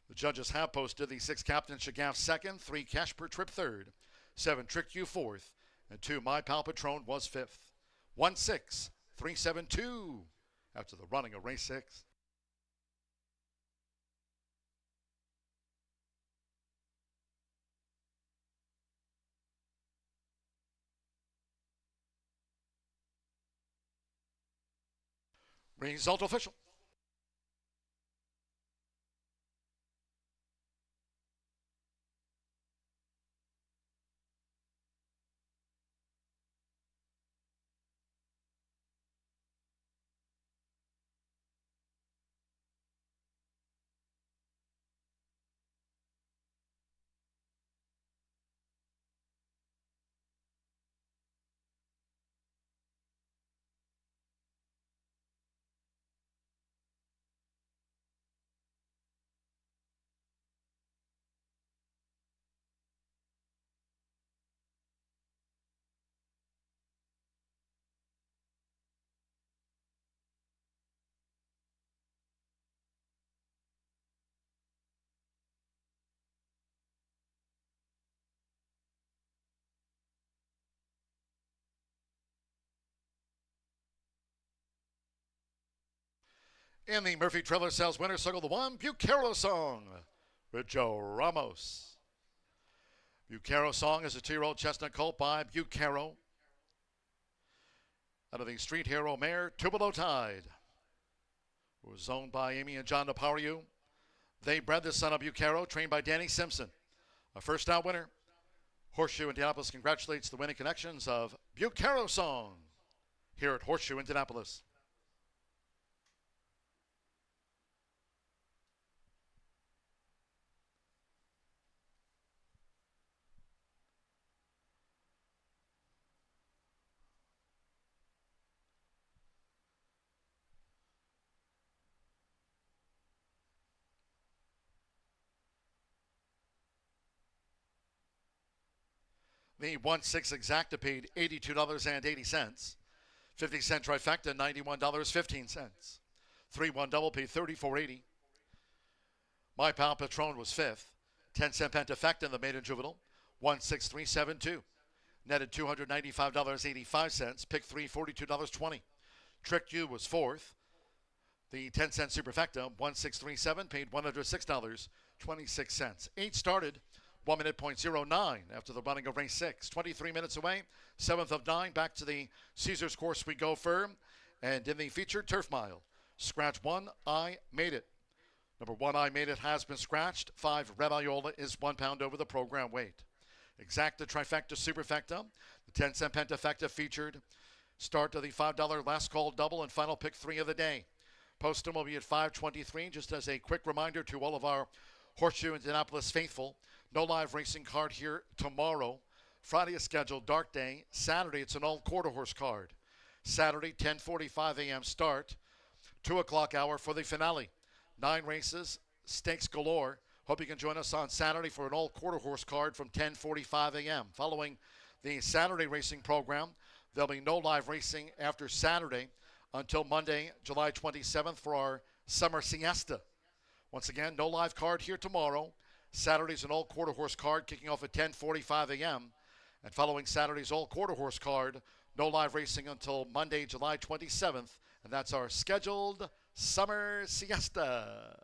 The judges have posted the 6 Captain Shagaf second, 3 Cash Per Trip third, 7 Trick You fourth, and 2 My Pal Patron was fifth. 1-6-3-7-2 after the running of race 6. Result official. In the Murphy Trailer Sales winner circle, the 1, Bucaro Song with Joe Ramos. Bucaro Song is a 2-year-old chestnut colt by Bucaro out of the Street Hero mare Tupelo Tide, who was owned by Amy and John Napariu. They bred the son of Bucaro, trained by Danny Simpson. A first out winner. Horseshoe Indianapolis congratulates the winning connections of Bucaro Song here at Horseshoe Indianapolis. The 1-6 exacta paid $82.80. 50-cent trifecta, $91.15. 3-1 double paid $34.80. My Pal Patron was fifth. 10-cent pentafecta in the maiden juvenile, 16372. Netted $295.85. Pick 3, $42.20. Trick You was fourth. The 10-cent superfecta, 1637, paid $106.26. 8 started. 1 minute .09 after the running of race 6. 23 minutes away, 7th of 9. Back to the Caesars course we go firm. And in the featured turf mile, scratch 1, I Made It. Number 1, I Made It has been scratched. 5, Red Iola is 1 pound over the program weight. Exacta trifecta superfecta. The 10-cent pentafecta featured. Start of the $5 last call double and final pick 3 of the day. Postum will be at 5:23. Just as a quick reminder to all of our Horseshoe Indianapolis faithful, no live racing card here tomorrow. Friday is scheduled dark day. Saturday, it's an all quarter horse card. Saturday, 10:45 a.m. start. 2 o'clock hour for the finale. 9 races, stakes galore. Hope you can join us on Saturday for an all quarter horse card from 10:45 a.m. Following the Saturday racing program, there'll be no live racing after Saturday until Monday, July 27th for our summer siesta. Once again, no live card here tomorrow. Saturday's an all quarter horse card kicking off at 10:45 a.m. And following Saturday's all quarter horse card, no live racing until Monday, July 27th. And that's our scheduled summer siesta.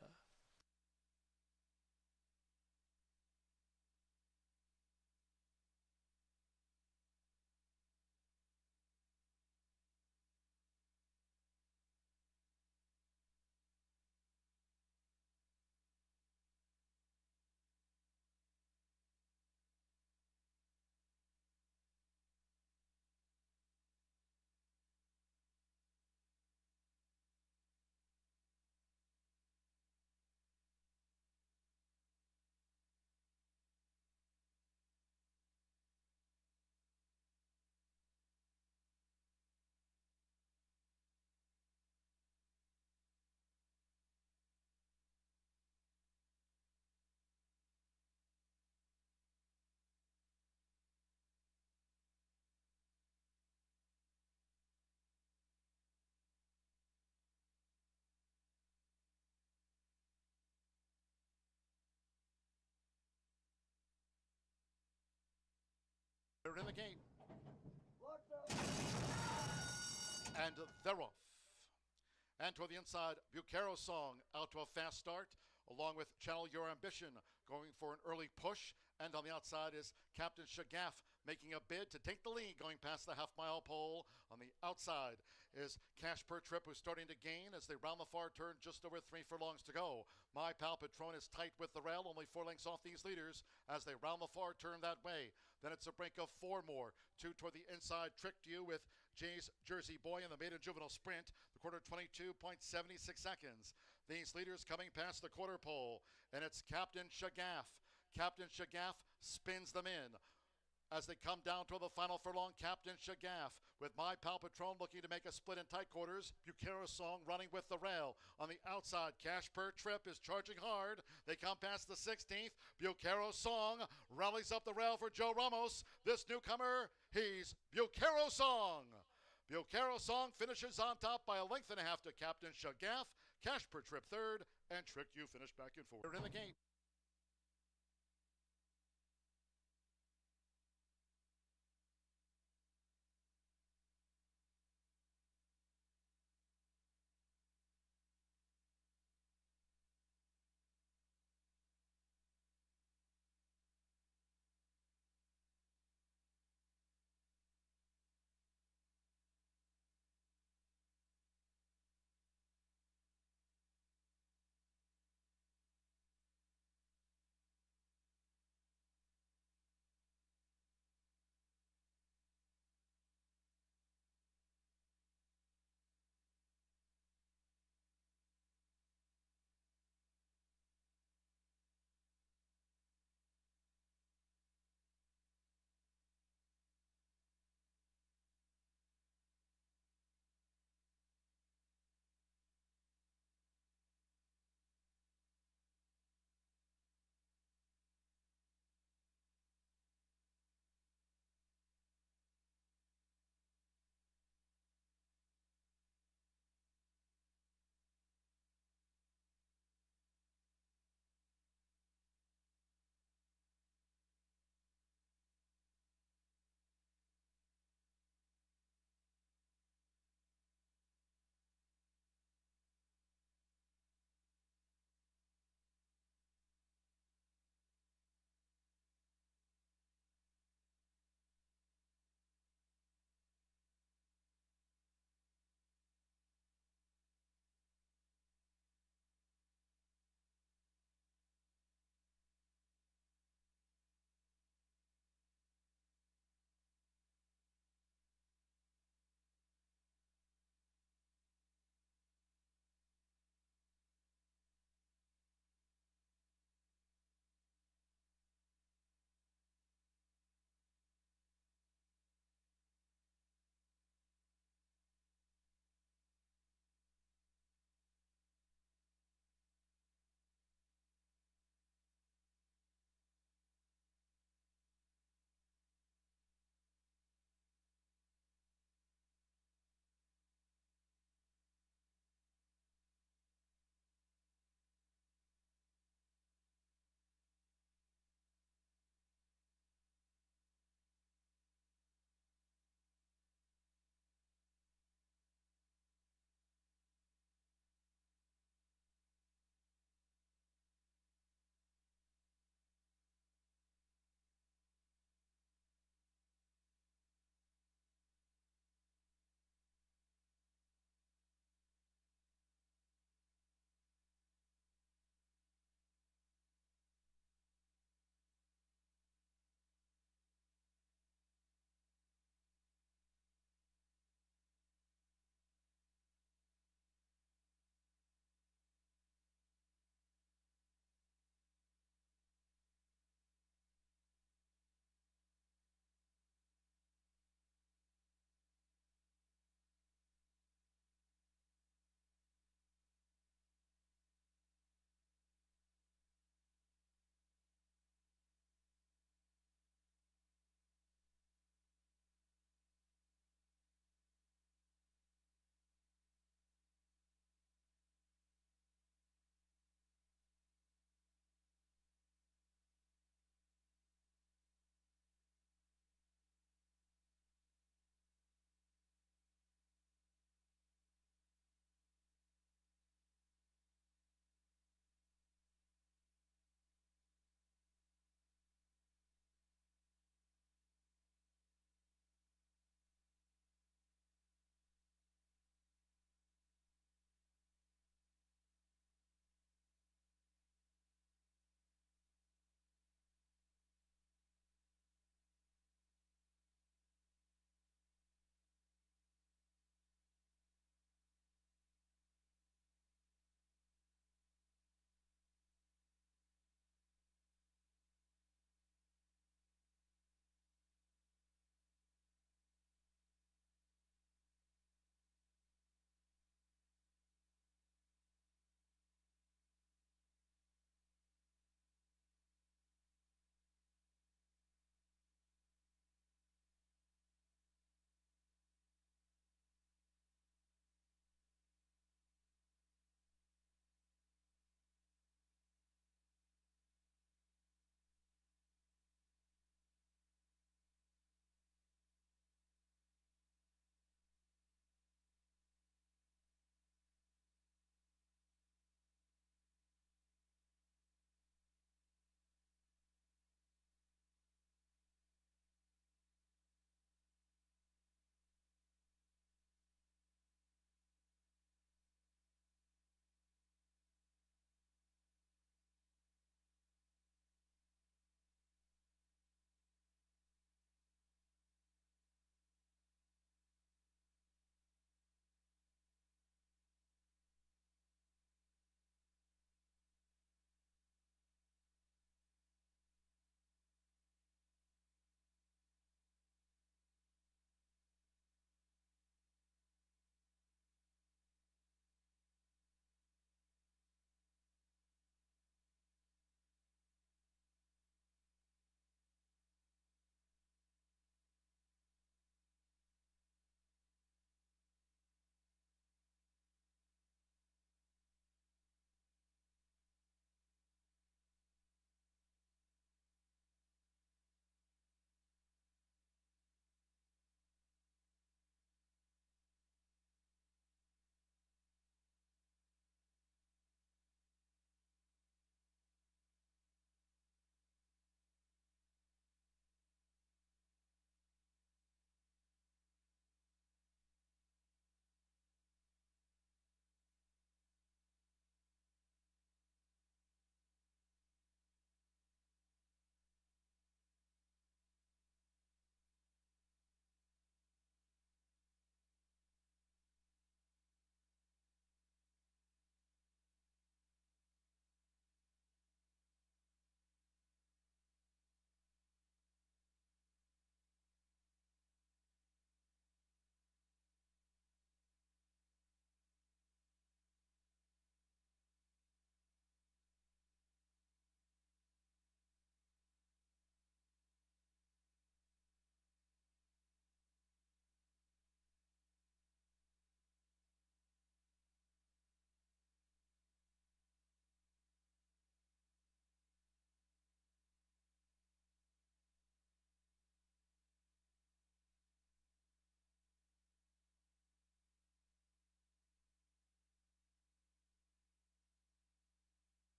They're in the gate. And they're off. And toward the inside, Bucaro Song out to a fast start, along with Channel Your Ambition going for an early push. And on the outside is Captain Shagaff making a bid to take the lead going past the half-mile pole. On the outside is Cash Per Trip, who's starting to gain as they round the far turn, just over 3 furlongs to go. My Pal Patron is tight with the rail, only 4 lengths off these leaders as they round the far turn that way. Then it's a break of 4 more. 2 toward the inside, Tricked You with Jay's Jersey Boy in the maiden juvenile sprint. The quarter 22.76 seconds. These leaders coming past the quarter pole, and it's Captain Shagaff. Captain Shagaff spins them in. As they come down to the final furlong, Captain Shagaff with My Pal Patron looking to make a split in tight quarters. Bucaro Song running with the rail. On the outside, Cash Per Trip is charging hard. They come past the 16th. Bucaro Song rallies up the rail for Joe Ramos. This newcomer, he's Bucaro Song. Bucaro Song finishes on top by a length and a half to Captain Shagaff. Cash Per Trip third, and Trick You finish back and forth. They're in the gate.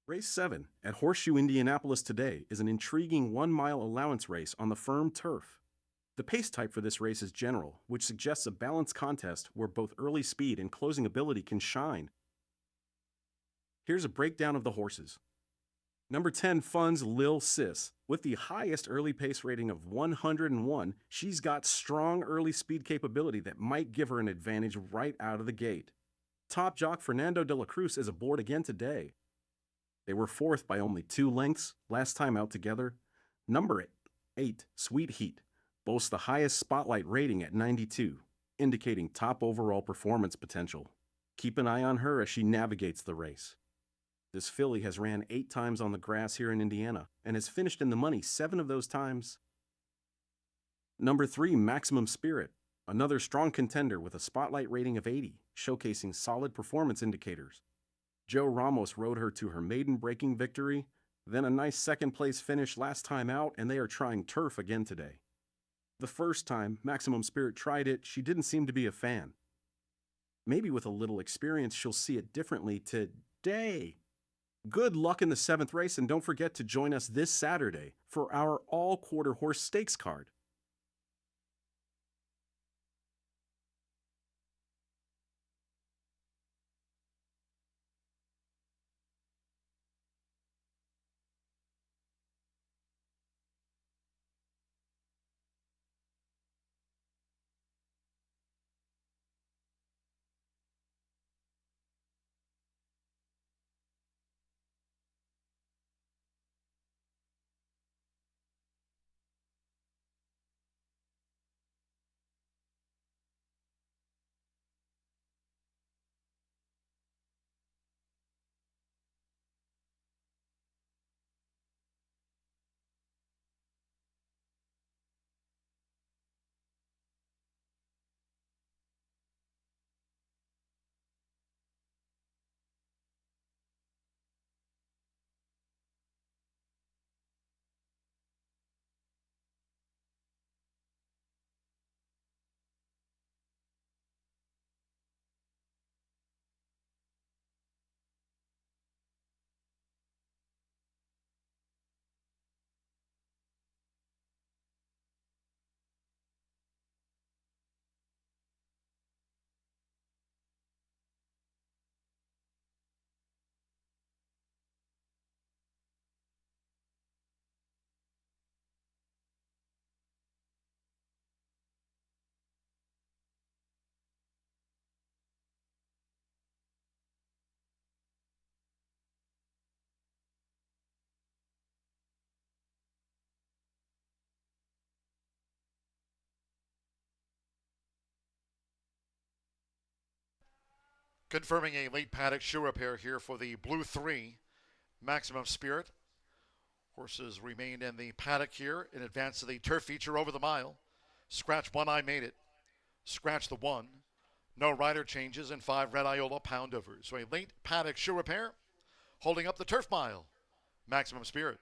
Race 7 at Horseshoe Indianapolis today is an intriguing 1-mile allowance race on the firm turf. The pace type for this race is general, which suggests a balanced contest where both early speed and closing ability can shine. Here's a breakdown of the horses. Number 10, Fun's Lil Sis. With the highest early pace rating of 101, she's got strong early speed capability that might give her an advantage right out of the gate. Top jock Fernando de la Cruz is aboard again today. They were fourth by only 2 lengths last time out together. Number 8, Sweet Heat, boasts the highest spotlight rating at 92, indicating top overall performance potential. Keep an eye on her as she navigates the race. This filly has ran 8 times on the grass here in Indiana and has finished in the money 7 of those times. Number 3, Maximum Spirit, another strong contender with a spotlight rating of 80, showcasing solid performance indicators. Joe Ramos rode her to her maiden breaking victory, then a nice second-place finish last time out, and they are trying turf again today. The first time Maximum Spirit tried it, she didn't seem to be a fan. Maybe with a little experience, she'll see it differently today. Good luck in the 7th race, and don't forget to join us this Saturday for our all-quarter horse stakes card. Confirming a late paddock shoe repair here for the Blue 3, Maximum Spirit. Horses remained in the paddock here in advance of the turf feature over the mile. Scratch 1, I made it. Scratch the 1. No rider changes and 5 Red Iola pound overs. So a late paddock shoe repair holding up the turf mile. Maximum Spirit.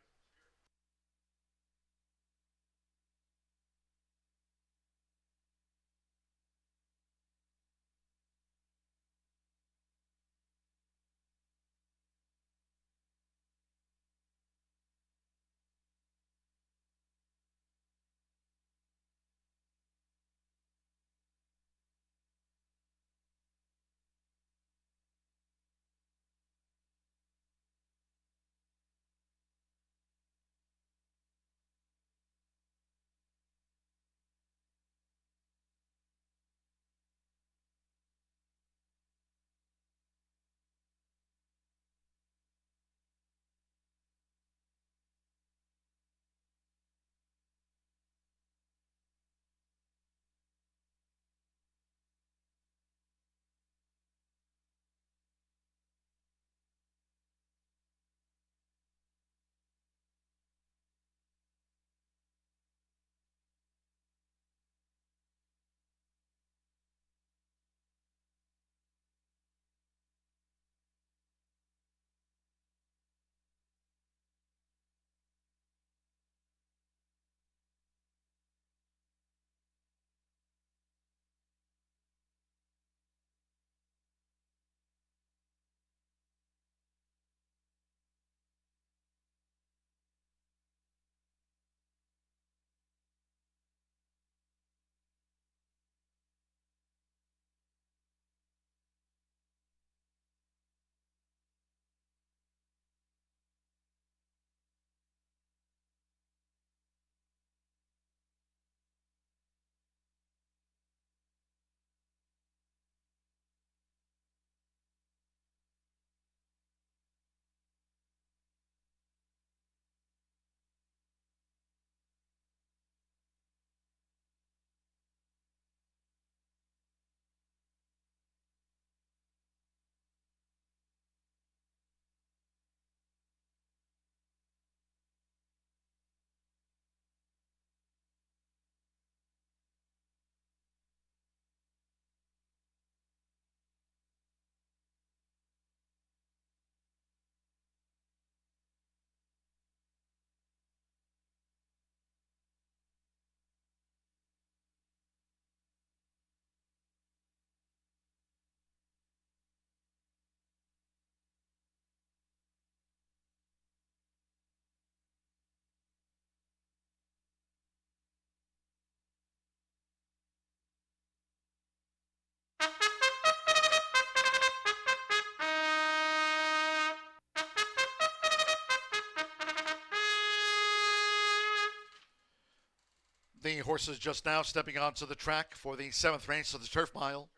The horses just now stepping onto the track for the 7th race of the Turf Mile.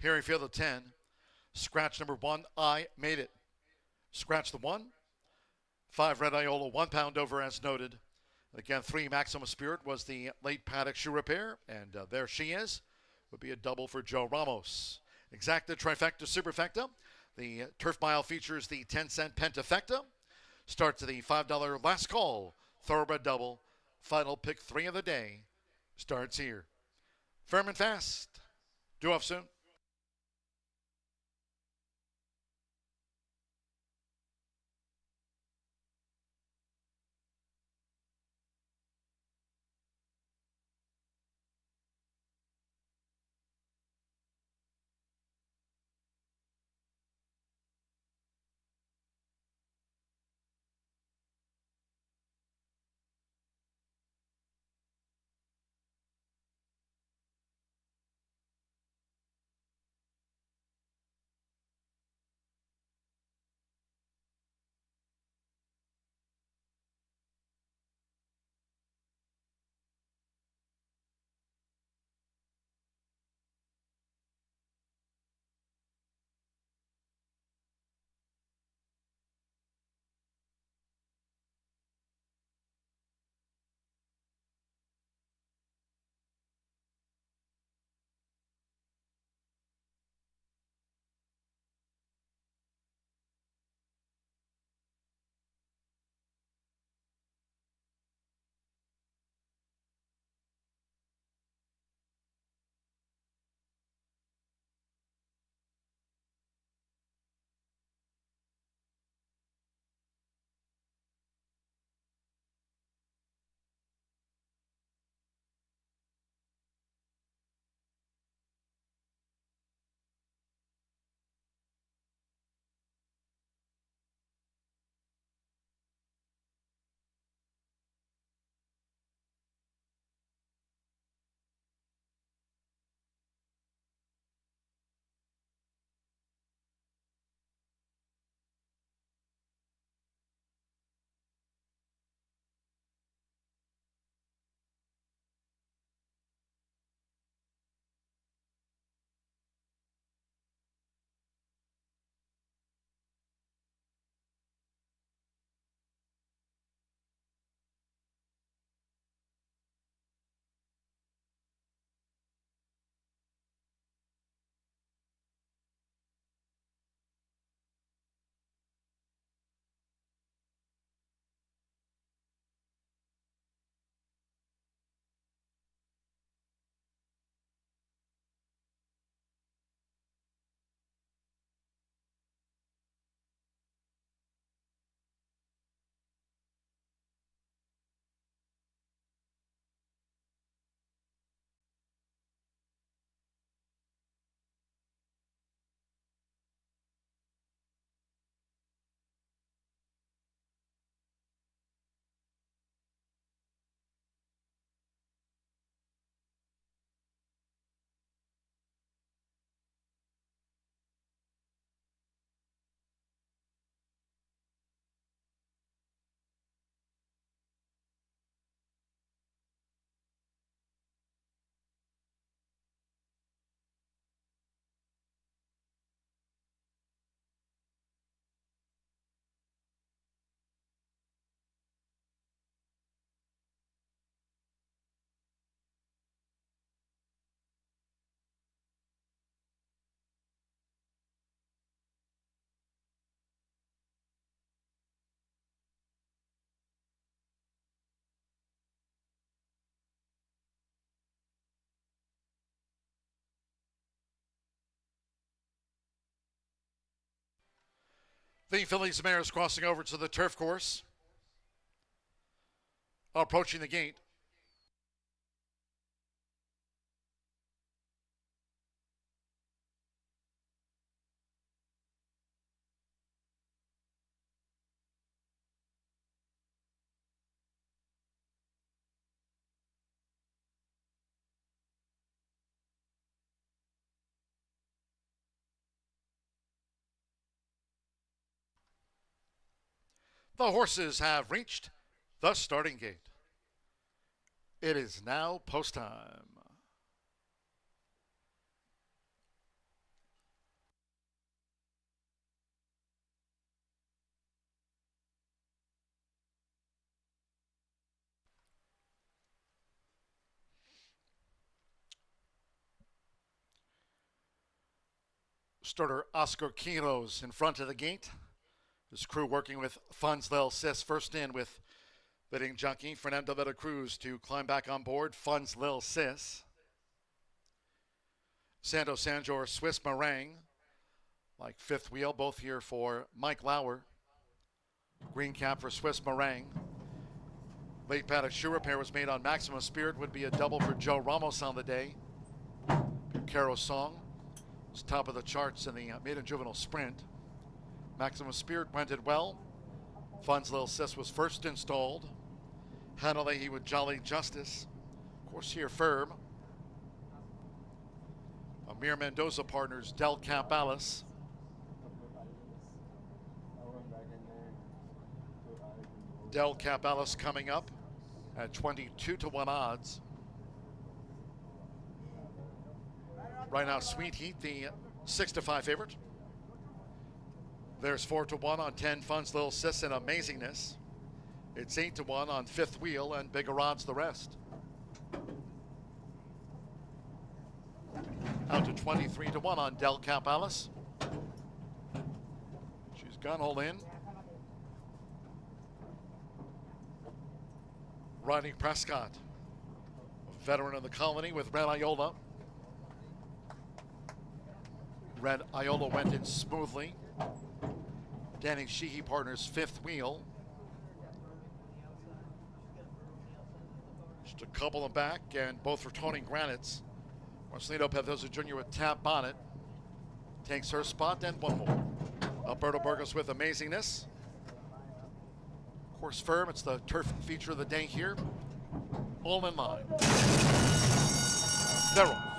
Here in field of 10. Scratch number 1, I Made It. Scratch the 1. 5 Red Iola, 1 pound over as noted. Again, 3 Maximum Spirit was the late paddock shoe repair, and there she is. Would be a double for Joe Ramos. Exacta, Trifecta, Superfecta. The Turf Mile features the 10-cent Pentafecta. Starts at the $5 last call. Thoroughbred double. Final pick 3 of the day starts here. Firm and fast. Due off soon. The Phillies mares crossing over to the turf course. Approaching the gate. The horses have reached the starting gate. It is now post time. Starter Oscar Quiros in front of the gate. His crew working with Funds Lil Sis first in with bidding junkie Fernando Vera Cruz to climb back on board. Funds Lil Sis. Sando Sanjor Swiss Meringue, like fifth wheel, both here for Mike Lauer. Green cap for Swiss Meringue. Late paddock shoe repair was made on Maximum Spirit, would be a double for Joe Ramos on the day. Caro Song was top of the charts in the maiden juvenile sprint. Maximum Spirit went it well. Funds Lil Sis was first installed. Hanalei with Jolly Justice. Of course here firm. Amir Mendoza partners Del Cap Alice. Del Cap Alice coming up at 22-1 odds. Right now, Sweet Heat, the 6-5 favorite. There's 4-1 on 10 Funds Lil Sis and Amazingness. It's 8-1 on Fifth Wheel and bigger odds the rest. Out to 23-1 on Del Cap Alice. She's gone all in. Riding Prescott, a veteran of the colony with Red Iola. Red Iola went in smoothly. Danny Sheehy partners fifth wheel. Just a couple in back, and both returning granites. Marcelino Pedroza Jr. with Tap Bonnet takes her spot, and one more. Alberto Burgos with Amazingness. Course firm, it's the turf feature of the day here. All in line. They're off.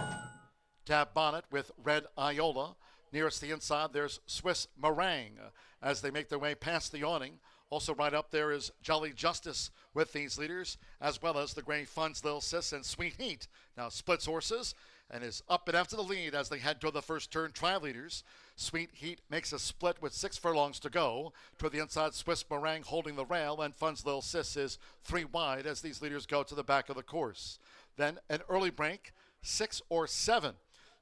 Tap Bonnet with Red Iola. Nearest the inside, there's Swiss Meringue as they make their way past the awning. Also right up there is Jolly Justice with these leaders, as well as the gray Funds Lil Sis and Sweet Heat. Now splits horses and is up and after the lead as they head toward the first turn. Trial leaders. Sweet Heat makes a split with 6 furlongs to go. Toward the inside, Swiss Meringue holding the rail, and Funds Lil Sis is 3 wide as these leaders go to the back of the course. Then an early break, 6 or 7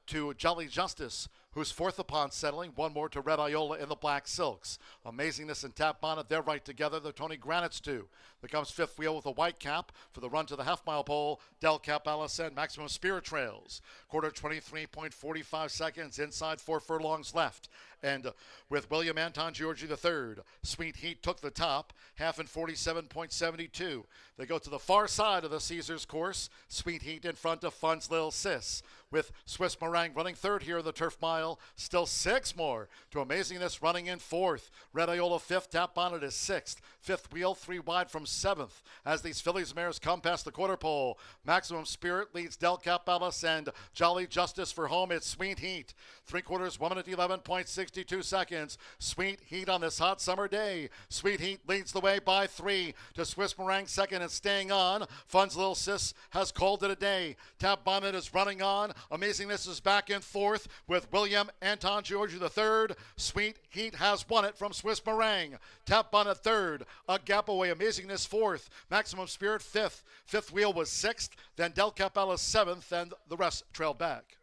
to Jolly Justice, who's fourth upon settling. One more to Red Iola in the black silks. Amazingness and Tap Bonnet, they're right together. The Tony Granites too. There comes fifth wheel with a white cap for the run to the half-mile pole. Del Cap Alice and Maximum Spirit trails. Quarter 23.45 seconds. Inside 4 furlongs left. And with William Anton Georgie III, Sweet Heat took the top, half in 47.72. They go to the far side of the Caesars course. Sweet Heat in front of Funds Lil Sis, with Swiss Meringue running third here in the Turf Mile. Still 6 more to Amazingness running in fourth. Red Iola fifth. Tap Bonnet is sixth. Fifth wheel 3 wide from seventh as these fillies mares come past the quarter pole. Maximum Spirit leads Del Cap Alice and Jolly Justice for home. It's Sweet Heat. 3/4, 1 minute 11.62 seconds. Sweet Heat on this hot summer day. Sweet Heat leads the way by 3 to Swiss Meringue second and staying on. Funds Lil Sis has called it a day. Tap Bonnet is running on. Amazingness is back in fourth with William Anton Georgie III. Sweet Heat has won it from Swiss Meringue. Tap Bonnet third. A gap away. Amazingness fourth. Maximum Spirit fifth. Fifth wheel was sixth. Then Del Cap Alice seventh, and the rest trailed back.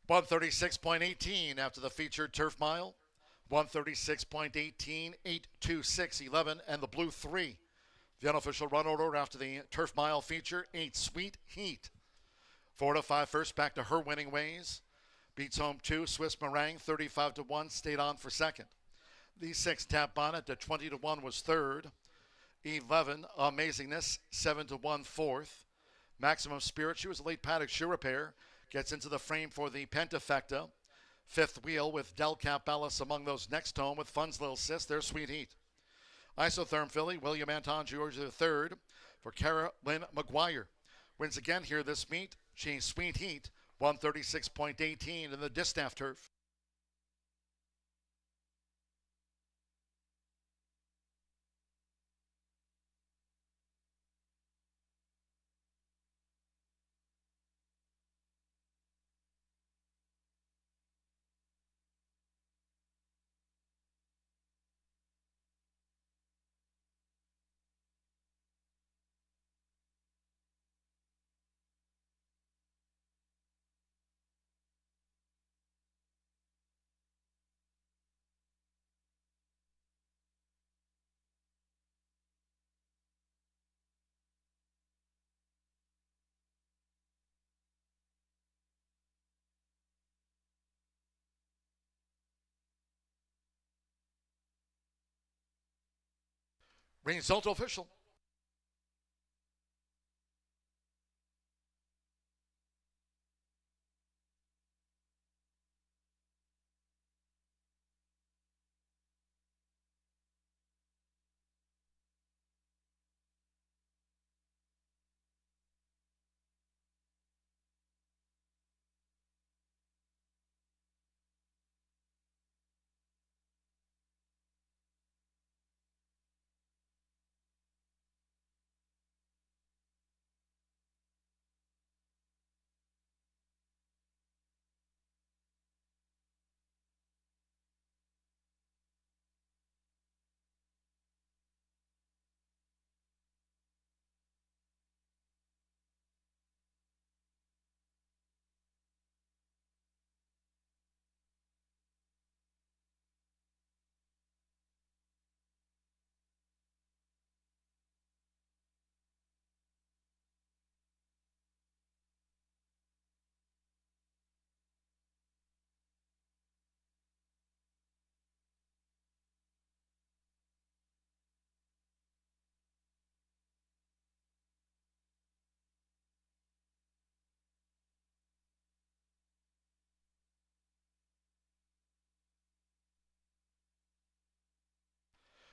$136.18 after the featured turf mile. 136.18, 826.11, and the blue 3. The unofficial run order after the turf mile feature, 8 Sweet Heat. 4 to 5 first, back to her winning ways. Beats home 2, Swiss Meringue, 35-1, stayed on for second. The 6 Tap Bonnet to 20-1 was third. 11, Amazingness, 7-1 fourth. Maximum Spirit, she was a late paddock shoe repair, gets into the frame for the Pentafecta. Fifth Wheel with Del Cap Ballas among those next home with Fun's Little Sis, their Sweet Heat. Isotherm filly, William Anton George III for Cara Lynn McGuire. Wins again here this meet. She's Sweet Heat, 136.18 in the Distaff turf. Result official.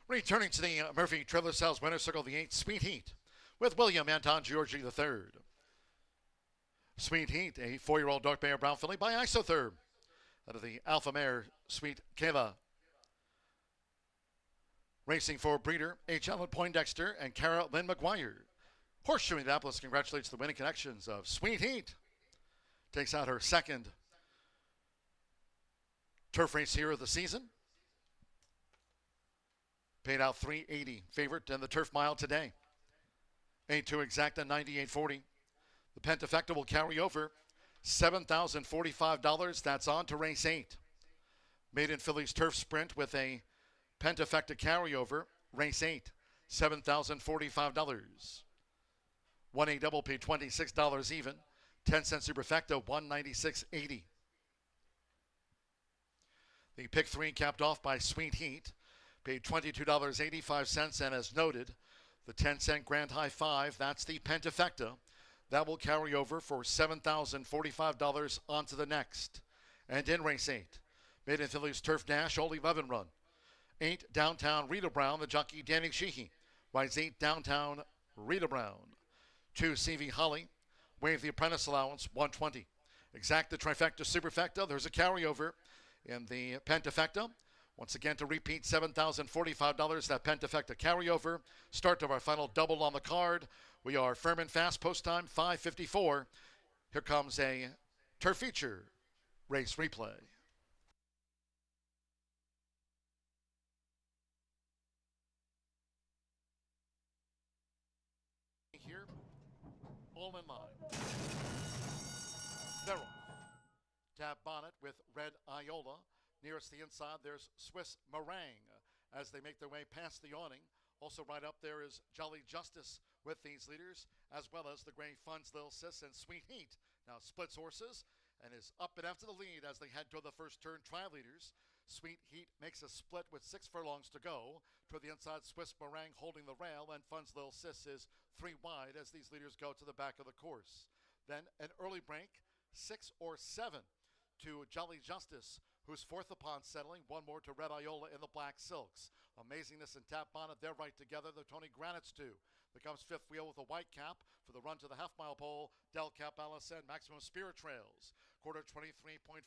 Returning to the Murphy Trailer Sales winner circle, the 8 Sweet Heat with William Anton Georgi III. Sweet Heat, a 4-year-old dark mare brown filly by Isotherm. Out of the Alpha Mare Sweet Keva. Racing for breeder H. Allen Poindexter and Cara Lynn McGuire. Horseshoe Indianapolis congratulates the winning connections of Sweet Heat. Takes out her second turf race here of the season. Paid out $380. Favorite in the turf mile today. 8-2 exacta, $98.40. The Pentafecta will carry over $7,045. That's on to race 8. Maiden Fillies turf sprint with a Pentafecta carryover. Race 8, $7,045. 1A double paid $26 even. 10-cent superfecta, $196.80. The pick 3 capped off by Sweet Heat. Paid $22.85, and as noted, the 10-cent Grand High 5, that's the Pentafecta. That will carry over for $7,045 onto the next. And in race 8, Maiden Fillies Turf Dash, all 11 run. 8 downtown Rita Brown, the jockey Danny Sheehy. Rides 8 downtown Rita Brown. 2 CV Holly, Wave the Apprentice Allowance, $120. Exacta Trifecta Superfecta, there's a carryover in the Pentafecta. Once again, to repeat, $7,045, that Pentafecta carryover. Start of our final double on the card. We are firm and fast, post time 5:54. Here comes a turf feature race replay. Here, all in line. They're off. Tab Bonnet with Red Iola. Nearest the inside, there's Swiss Meringue as they make their way past the awning. Also right up there is Jolly Justice with these leaders, as well as the gray Fun's Little Sis and Sweet Heat. Now splits horses and is up and after the lead as they head toward the first turn. Tri leaders Sweet Heat makes a split with 6 furlongs to go. To the inside, Swiss Meringue holding the rail, and Fun's Lil Sis is 3 wide as these leaders go to the back of the course. Then an early break, 6 or 7 to Jolly Justice, who's fourth upon settling. One more to Red Iola in the black silks. Amazingness and Tap Bonnet, they're right together. The Tony Granite's two. There comes fifth wheel with a white cap for the run to the half-mile pole. Del Cap Allison, Maximum Spirit trails. Quarter 23.45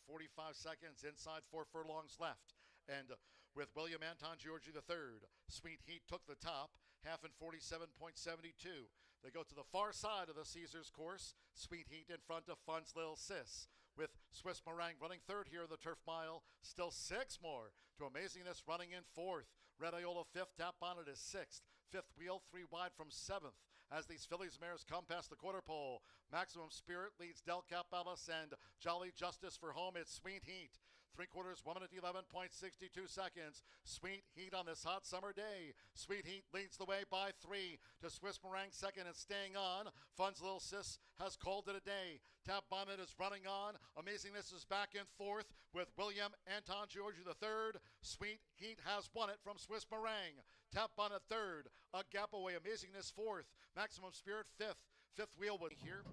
seconds. Inside 4 furlongs left. And with William Anton Georgie III, Sweet Heat took the top, half in 47.72. They go to the far side of the Caesars course. Sweet Heat in front of Fun's Lil Sis, with Swiss Meringue running third here in the Turf Mile. Still 6 more to Amazingness running in fourth. Red Iola fifth. Tap Bonnet is sixth. Fifth wheel 3 wide from seventh as these fillies mares come past the quarter pole. Maximum Spirit leads Del Cap Alice and Jolly Justice for home. It's Sweet Heat. 3/4, 1 minute 11.62 seconds. Sweet Heat on this hot summer day. Sweet Heat leads the way by 3 to Swiss Meringue second and staying on. Fun's Lil Sis has called it a day. Tap Bonnet is running on. Amazingness is back in fourth with William Anton Georgie III. Sweet Heat has won it from Swiss Meringue. Tap Bonnet third. A gap away. Amazingness fourth. Maximum Spirit fifth. Fifth wheel will be here.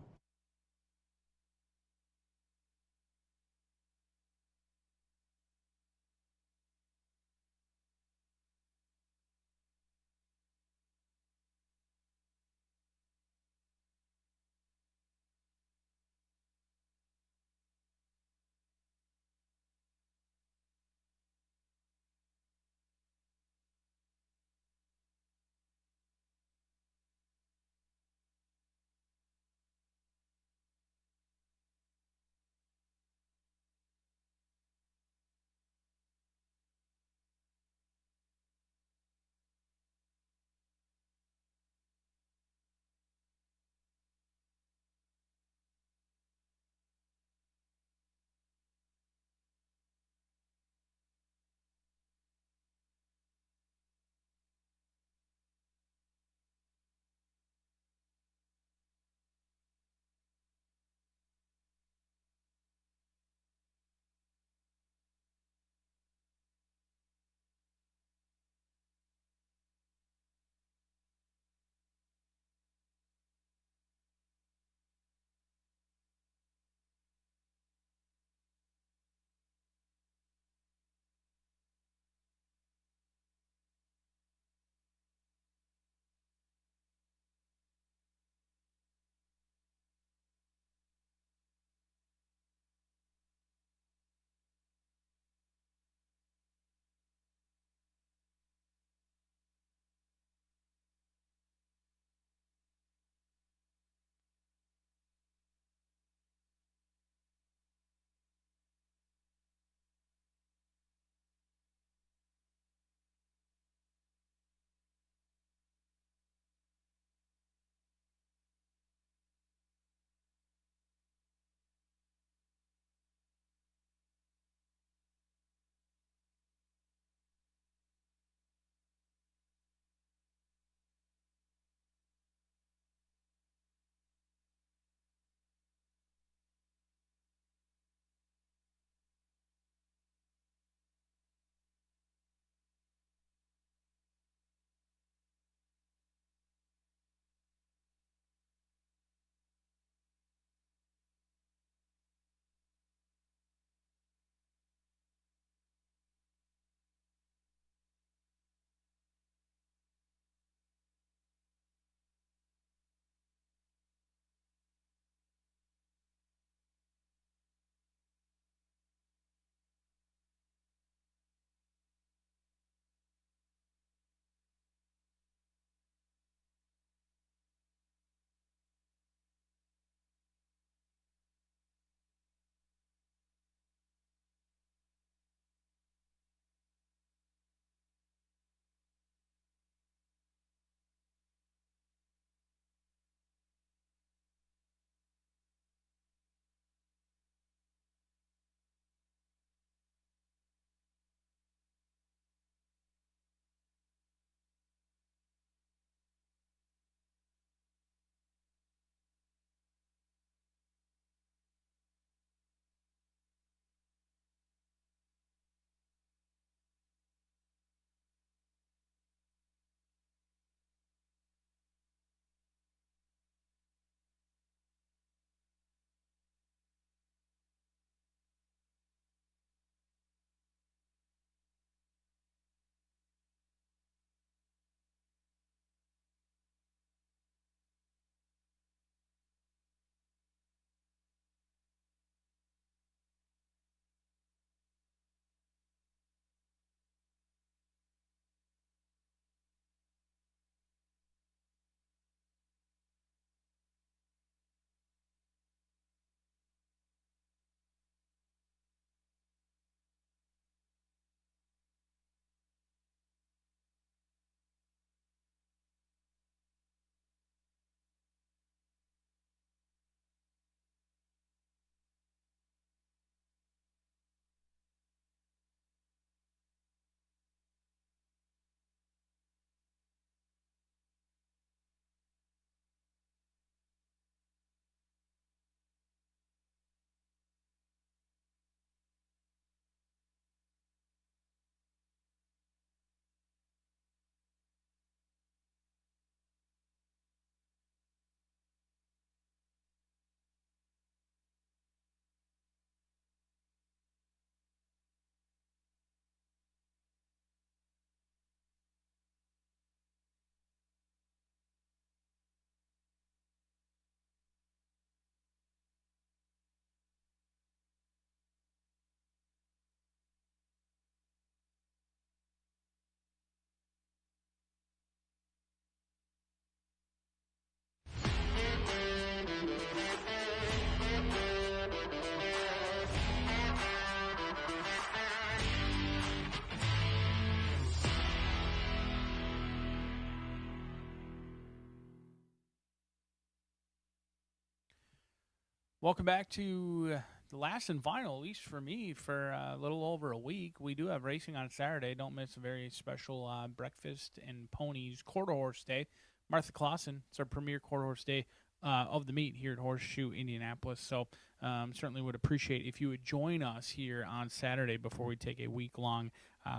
Welcome back to the last and final, at least for me, for a little over a week. We do have racing on Saturday. Don't miss a very special breakfast and ponies quarter horse day. Martha Clausen, it's our premier quarter horse day of the meet here at Horseshoe Indianapolis. So certainly would appreciate if you would join us here on Saturday before we take a week-long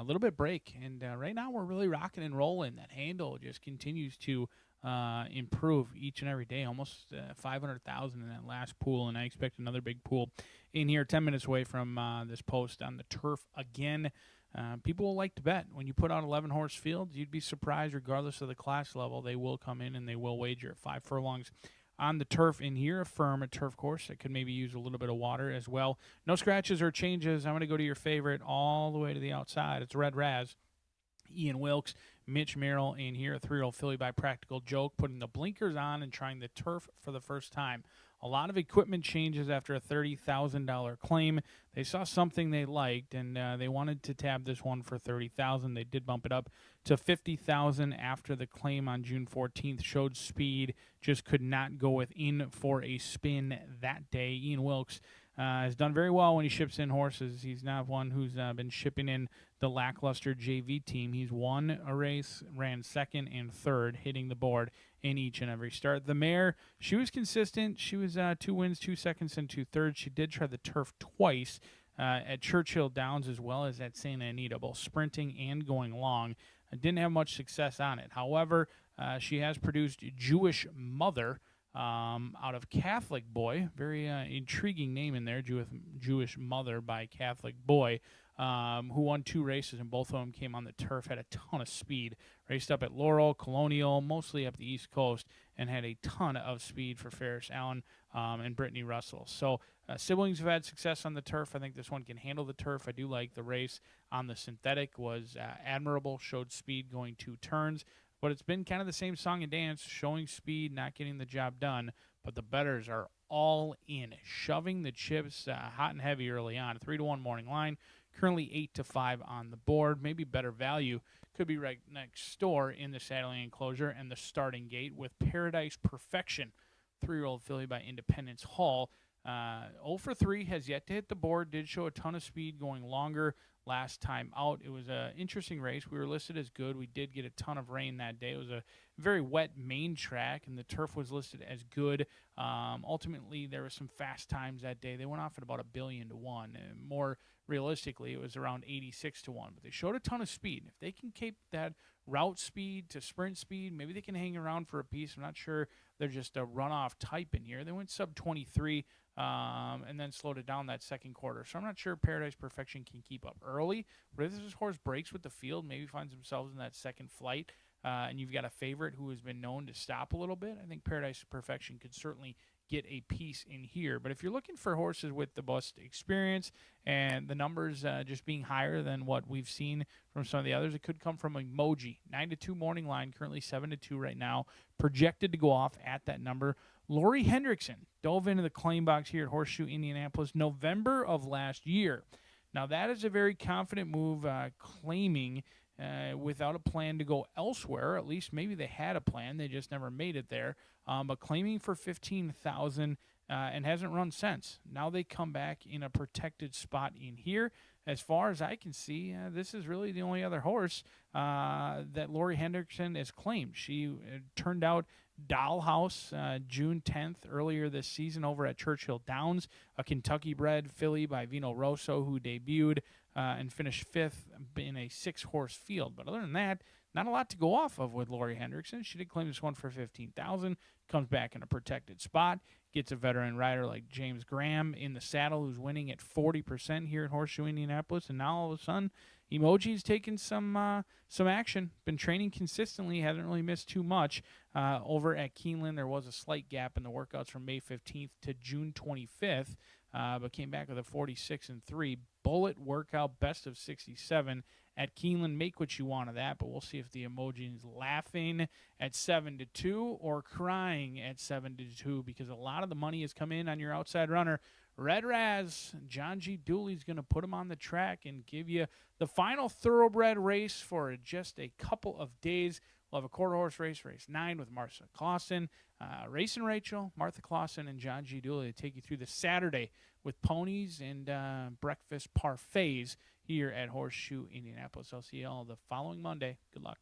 little bit break. And right now we're really rocking and rolling. That handle just continues to improve each and every day. Almost 500,000 in that last pool, and I expect another big pool in here 10 minutes away from this post on the turf again. People will like to bet. When you put out 11 horse fields, you'd be surprised regardless of the class level. They will come in and they will wager at 5 furlongs on the turf in here, a firm turf course that could maybe use a little bit of water as well. No scratches or changes. I'm going to go to your favorite all the way to the outside. It's Red Raz. Ian Wilkes, Mitch Merrill, and here a 3-year-old filly by Practical Joke, putting the blinkers on and trying the turf for the first time. A lot of equipment changes after a $30,000 claim. They saw something they liked, and they wanted to tab this one for $30,000. They did bump it up to $50,000 after the claim on June 14th. Showed speed, just could not go within for a spin that day. Ian Wilkes has done very well when he ships in horses. He's not one who's been shipping in the lackluster JV team. He's won a race, ran second and third, hitting the board in each and every start. The mare, she was consistent. She was 2 wins, 2 seconds, and 2 thirds. She did try the turf twice at Churchill Downs as well as at Santa Anita, both sprinting and going long. Didn't have much success on it. However, she has produced Jewish Mother, out of Catholic Boy. Very intriguing name in there, Jewish Mother by Catholic Boy, who won 2 races, and both of them came on the turf, had a ton of speed. Raced up at Laurel, Colonial, mostly up the East Coast, and had a ton of speed for Ferris Allen and Brittany Russell. So siblings have had success on the turf. I think this one can handle the turf. I do like the race on the synthetic. Was admirable, showed speed going 2 turns. But it's been kind of the same song and dance, showing speed, not getting the job done. But the bettors are all in, shoving the chips hot and heavy early on. 3-1 morning line, currently 8-5 on the board. Maybe better value could be right next door in the saddling enclosure and the starting gate with Paradise Perfection, 3-year-old filly by Independence Hall. 0 for 3, has yet to hit the board, did show a ton of speed going longer last time out. It was an interesting race. We were listed as good. We did get a ton of rain that day. It was a very wet main track, and the turf was listed as good. Ultimately, there were some fast times that day. They went off at about 1,000,000,000 to 1. More realistically, it was around 86 to 1. But they showed a ton of speed. If they can keep that route speed to sprint speed, maybe they can hang around for a piece. I'm not sure they're just a runoff type in here. They went sub 23 and then slowed it down that second quarter. So I'm not sure Paradise Perfection can keep up early. But if this horse breaks with the field, maybe finds themselves in that second flight, and you've got a favorite who has been known to stop a little bit, I think Paradise Perfection could certainly get a piece in here. But if you're looking for horses with the best experience and the numbers just being higher than what we've seen from some of the others, it could come from Emoji. 9-2 morning line, currently 7-2 right now, projected to go off at that number. Lori Hendrickson dove into the claim box here at Horseshoe Indianapolis November of last year. Now that is a very confident move, claiming without a plan to go elsewhere. At least maybe they had a plan, they just never made it there. But claiming for $15,000 and hasn't run since. Now they come back in a protected spot in here. As far as I can see, this is really the only other horse that Lori Hendrickson has claimed. She turned out Dollhouse June 10th earlier this season over at Churchill Downs, a Kentucky-bred filly by Vino Rosso who debuted and finished 5th in a 6-horse field. But other than that, not a lot to go off of with Lori Hendrickson. She did claim this one for $15,000, comes back in a protected spot, gets a veteran rider like James Graham in the saddle who's winning at 40% here at Horseshoe Indianapolis, and now all of a sudden Emoji's taken some action, been training consistently, hasn't really missed too much. Over at Keeneland, there was a slight gap in the workouts from May 15th to June 25th, but came back with a 46-3 bullet workout, best of 67 at Keeneland. Make what you want of that, but we'll see if the Emoji is laughing at 7-2 or crying at 7-2, because a lot of the money has come in on your outside runner. Red Raz, John G. Dooley's going to put him on the track and give you the final thoroughbred race for just a couple of days. We'll have a quarter horse race 9 with Martha Clausen, Racing Rachel, Martha Clausen, and John G. Dooley to take you through the Saturday with ponies and breakfast parfaits here at Horseshoe Indianapolis. I'll see you all the following Monday. Good luck.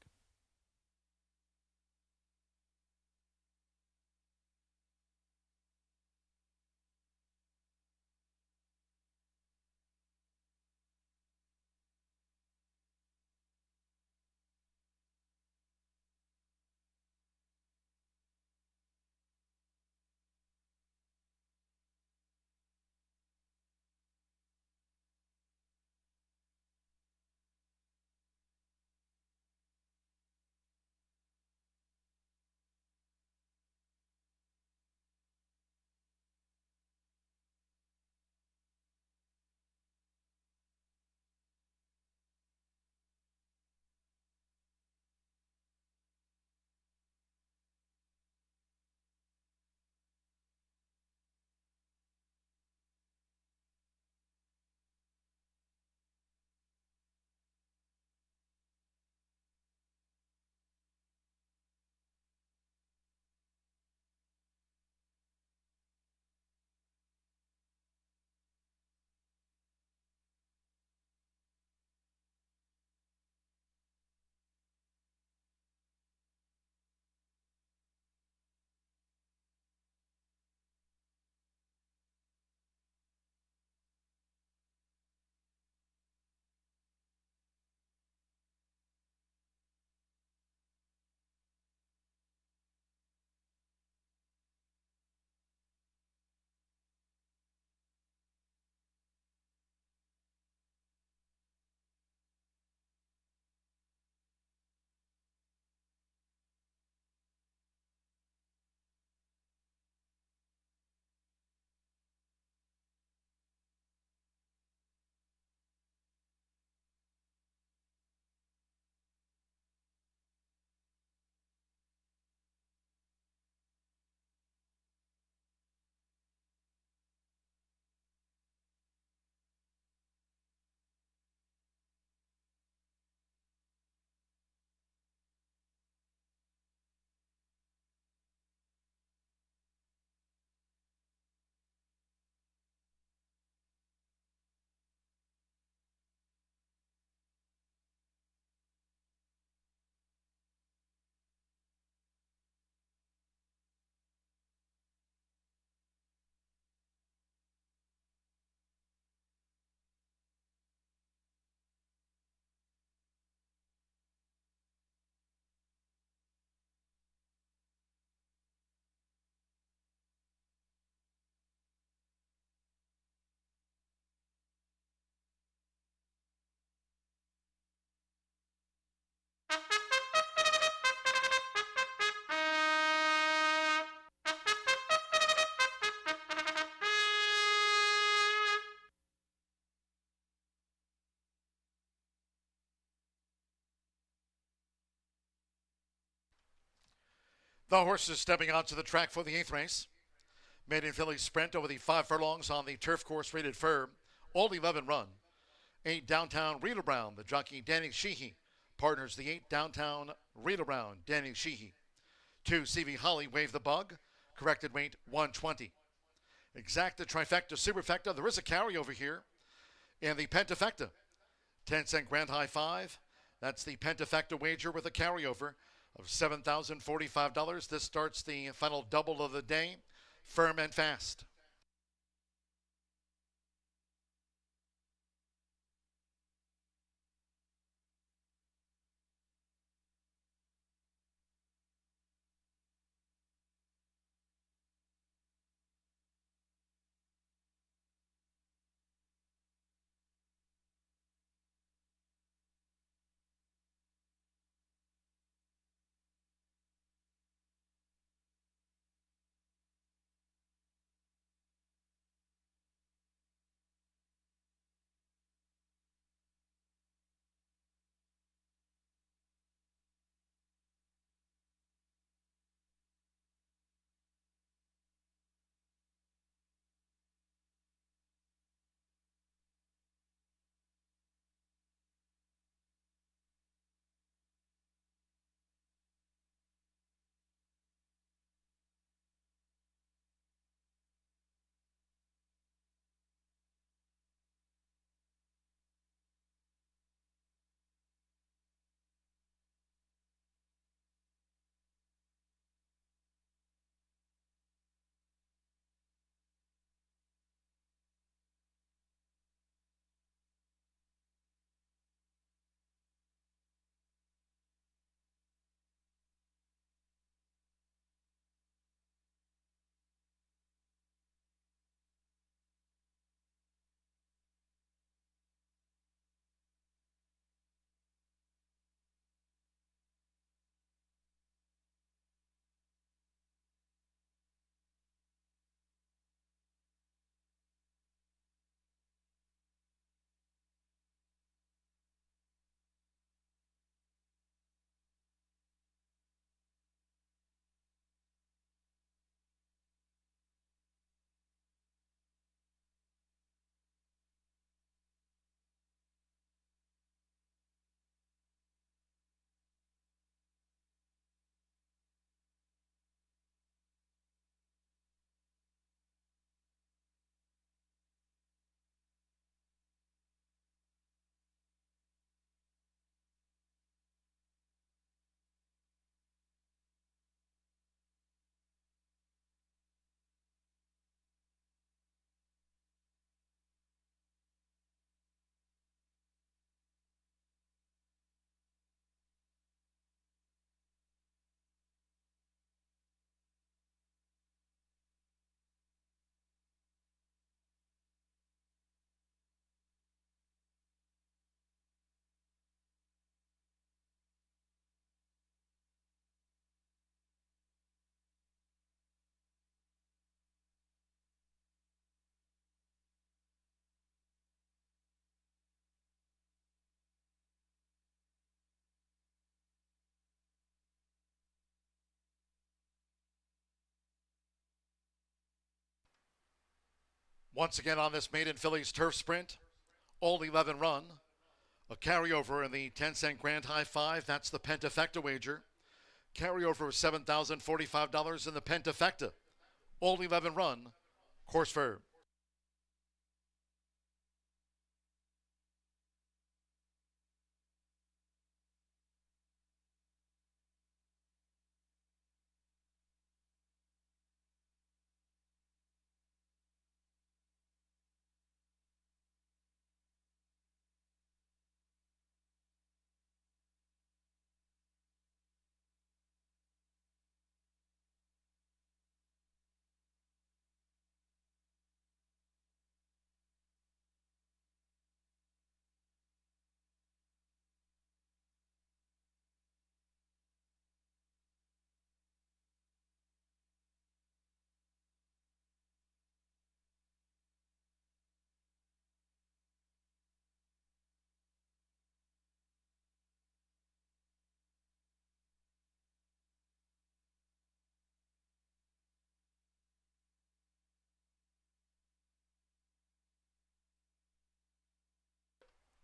The horses stepping onto the track for the 8th race. Maiden filly sprint over the 5 furlongs on the turf course rated firm. All 11 run. 8 downtown Rita Brown, the jockey Danny Sheehy. Partners the 8 downtown Rita Brown, Danny Sheehy. 2 CV Holly, Wave the Bug. Corrected weight 120. Exacta, trifecta, superfecta. There is a carryover here. And the pentafecta. 10-cent grand high 5. That's the pentafecta wager with a carryover of $7,045. This starts the final double of the day, firm and fast. Once again on this Made in Phillies turf sprint, all 11 run. A carryover in the 10-cent Grand High 5, that's the Pentafecta wager. Carryover of $7,045 in the Pentafecta. All 11 run, course firm.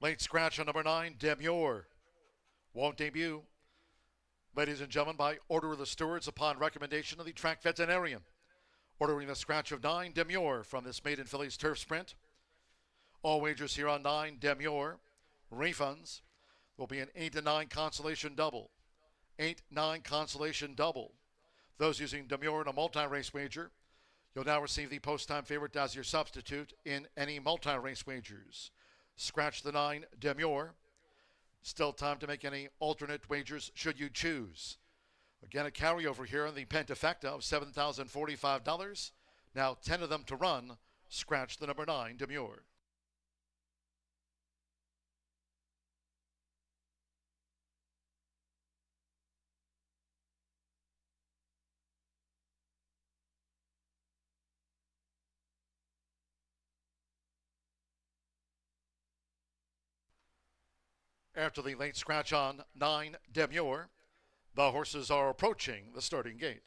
Late scratch on number 9, Demure. Won't debut. Ladies and gentlemen, by order of the stewards upon recommendation of the track veterinarian. Ordering the scratch of 9, Demure, from this Made in Phillies turf sprint. All wagers here on 9, Demure. Refunds will be an 8-9 consolation double. 8-9 consolation double. Those using Demure in a multi-race wager, you'll now receive the post-time favorite as your substitute in any multi-race wagers. Scratch the 9, Demure. Still time to make any alternate wagers should you choose. Again, a carryover here on the Pentafecta of $7,045. Now 10 of them to run. Scratch the number 9, Demure. After the late scratch on 9, Demure, the horses are approaching the starting gate.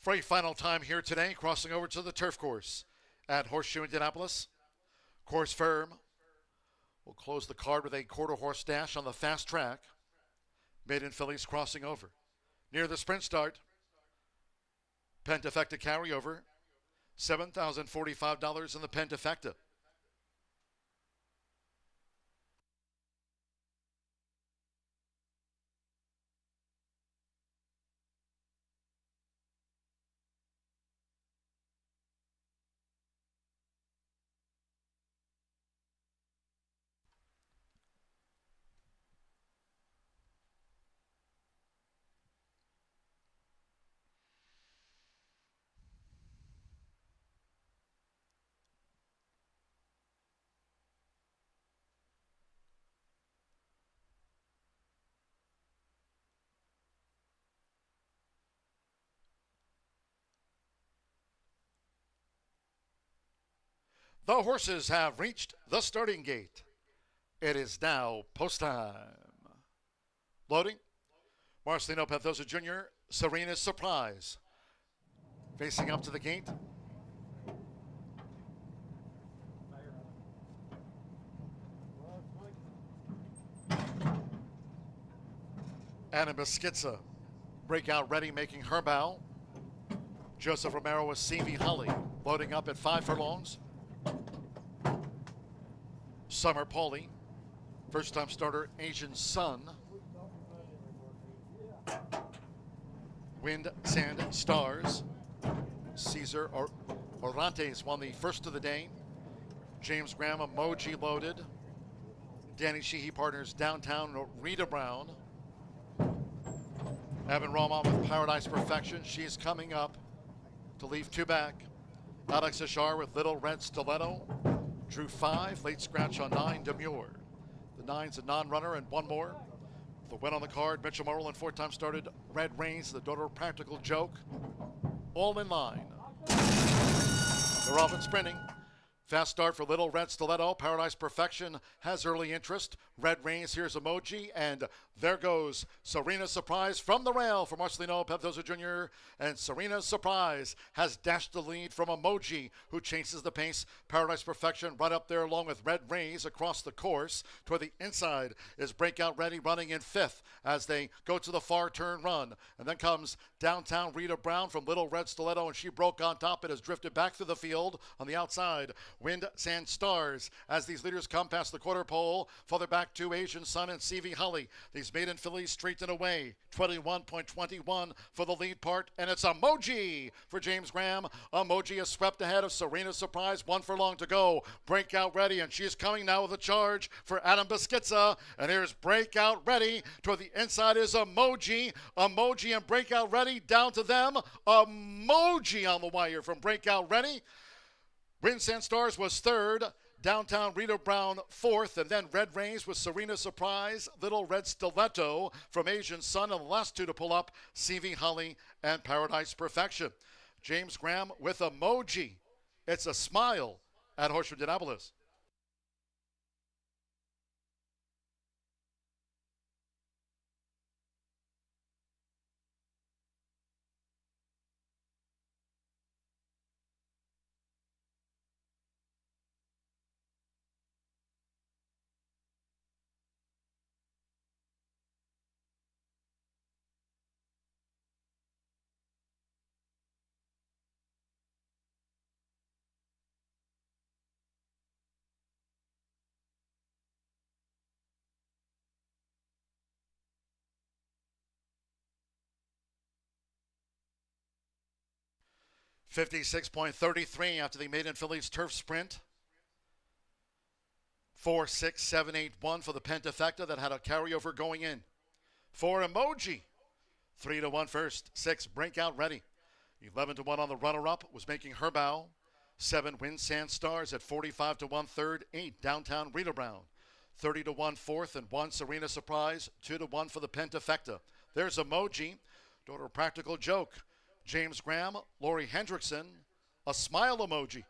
For a final time here today, crossing over to the turf course at Horseshoe Indianapolis. Course firm. We'll close the card with a quarter horse dash on the fast track. Made in Phillies crossing over. Near the sprint start. Pentafecta carryover. $7,045 in the Pentafecta. The horses have reached the starting gate. It is now post time. Loading. Marcelino Pantoja Jr., Serena's Surprise. Facing up to the gate. Anna Beschizza, breakout ready, making her bow. Joseph Romero with CV Hully, loading up at 5 furlongs. Summer Pauly, first-time starter, Asian Sun. Wind, Sand, Stars. Cesar Orantes won the first of the day. James Graham, Emoji loaded. Danny Sheehy partners Downtown, Rita Brown. Evan Roman with Paradise Perfection. She's coming up to leave 2 back. Alex Ashar with Little Red Stiletto. Drew 5, late scratch on 9, Demure. The 9's a non-runner and 1 more. The win on the card, Mitchell Moreland, 4-time started. Red Reigns, the daughter of Practical Joke. All in line. They're off and sprinting. Fast start for Little Red Stiletto. Paradise Perfection has early interest. Red Reigns, here's Emoji, and there goes Serena's Surprise from the rail for Marcelino Peptosa Jr. And Serena's Surprise has dashed the lead from Emoji, who chases the pace. Paradise Perfection right up there along with Red Reigns across the course. Toward the inside is Breakout Ready running in 5th as they go to the far turn run. And then comes Downtown Rita Brown from Little Red Stiletto, and she broke on top. It has drifted back through the field on the outside. Wind, Sand, Stars as these leaders come past the quarter pole. Further back to Asian Sun and CV Hully. These maiden fillies straighten away. 21.21 for the lead part, and it's Emoji for James Graham. Emoji is swept ahead of Serena's Surprise. 1 furlong to go. Breakout Ready, and she's coming now with a charge for Adam Beschizza. And here's Breakout Ready. Toward the inside is Emoji. Emoji and Breakout Ready down to them. Emoji on the wire from Breakout Ready. Wind, Sand, Stars was 3rd. Downtown Rita Brown 4th, and then Red Reigns with Serena Surprise, Little Red Stiletto from Asian Sun, and the last 2 to pull up, CV Hully and Paradise Perfection. James Graham with Emoji. It's a smile at Horseshoe Indianapolis. .33 after the maiden fillies turf sprint. 4, 6, 7, 8, 1 for the Pentafecta that had a carryover going in. 4 Emoji. 3 to 1 first. 6 Breakout Ready. 11 to 1 on the runner-up was making her bow. 7 Wind, Sand, Stars at 45 to 1 third. 8 Downtown Rita Brown. 30 to 1 fourth, and 1 Serena Surprise. 2 to 1 for the Pentafecta. There's Emoji, daughter of Practical Joke. James Graham, Laurie Hendrickson, a smile emoji.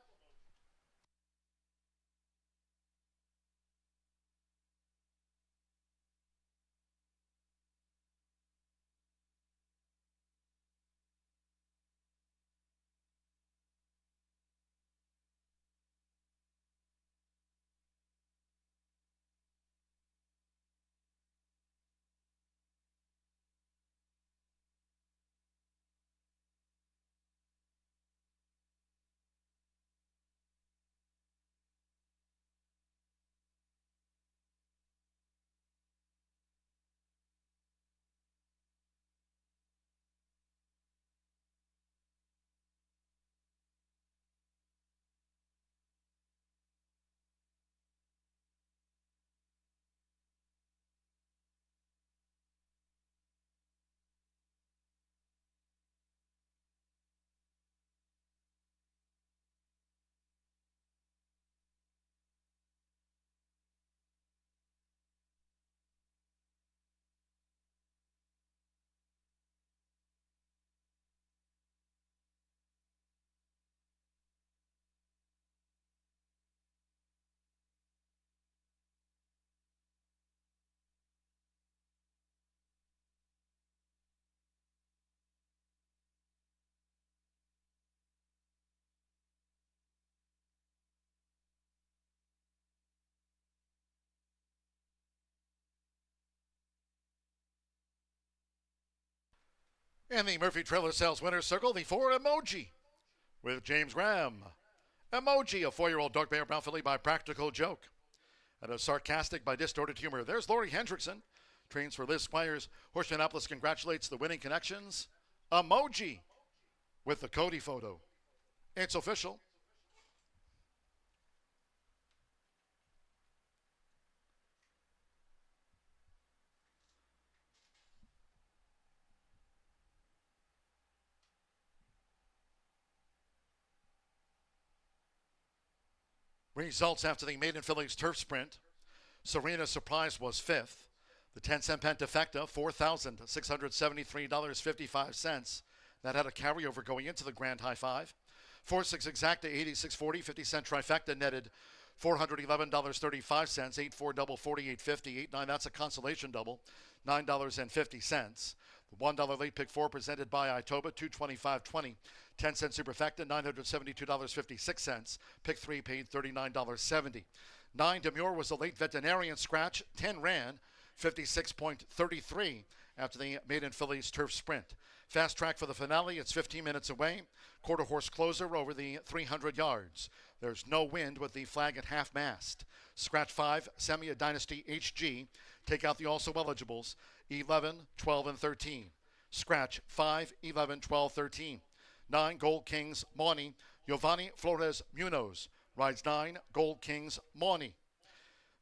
In the Murphy Trailer Sales Winners Circle, the Ford Emoji with James Graham. Emoji, a 4-year-old dark bear brown filly by Practical Joke. And a sarcastic by Distorted Humor. There's Lori Hendrickson. Trains for Liz Squires. Horseshoe Indianapolis congratulates the winning connections. Emoji with the Cody photo. It's official. Results after the Maiden Fillies Turf Sprint. Serena Surprise was 5th. The 10-cent Pentafecta, $4,673.55. That had a carryover going into the Grand High Five. 4-6 Exacta, 86.40, 50-cent Trifecta netted $411.35. 8-4 double, 48.50. 8-9, that's a consolation double, $9.50. The $1 late pick 4 presented by Itoba, $225.20. 10-cent Superfecta, $972.56. Pick 3 paid $39.70. 9 Demure was a late veterinarian scratch. 10 ran, 56.33 after the Maiden Fillies Turf Sprint. Fast track for the finale. It's 15 minutes away. Quarter horse closer over the 300 yards. There's no wind with the flag at half mast. Scratch 5, Semia Dynasty HG. Take out the also eligibles. 11, 12, and 13. Scratch 5, 11, 12, 13. 9 Gold Kings Mawney. Giovanni Flores Munoz rides 9 Gold Kings Mawney.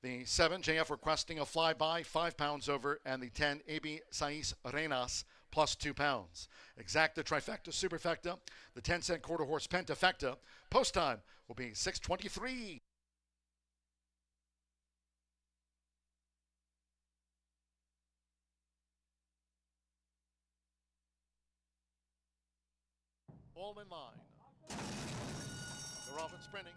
The 7 JF requesting a flyby, 5 pounds over, and the 10 AB Sais Renas plus 2 pounds. Exacta Trifecta Superfecta, the 10-cent quarter horse Pentafecta. Post time will be 6:23. All in line. They're off and sprinting.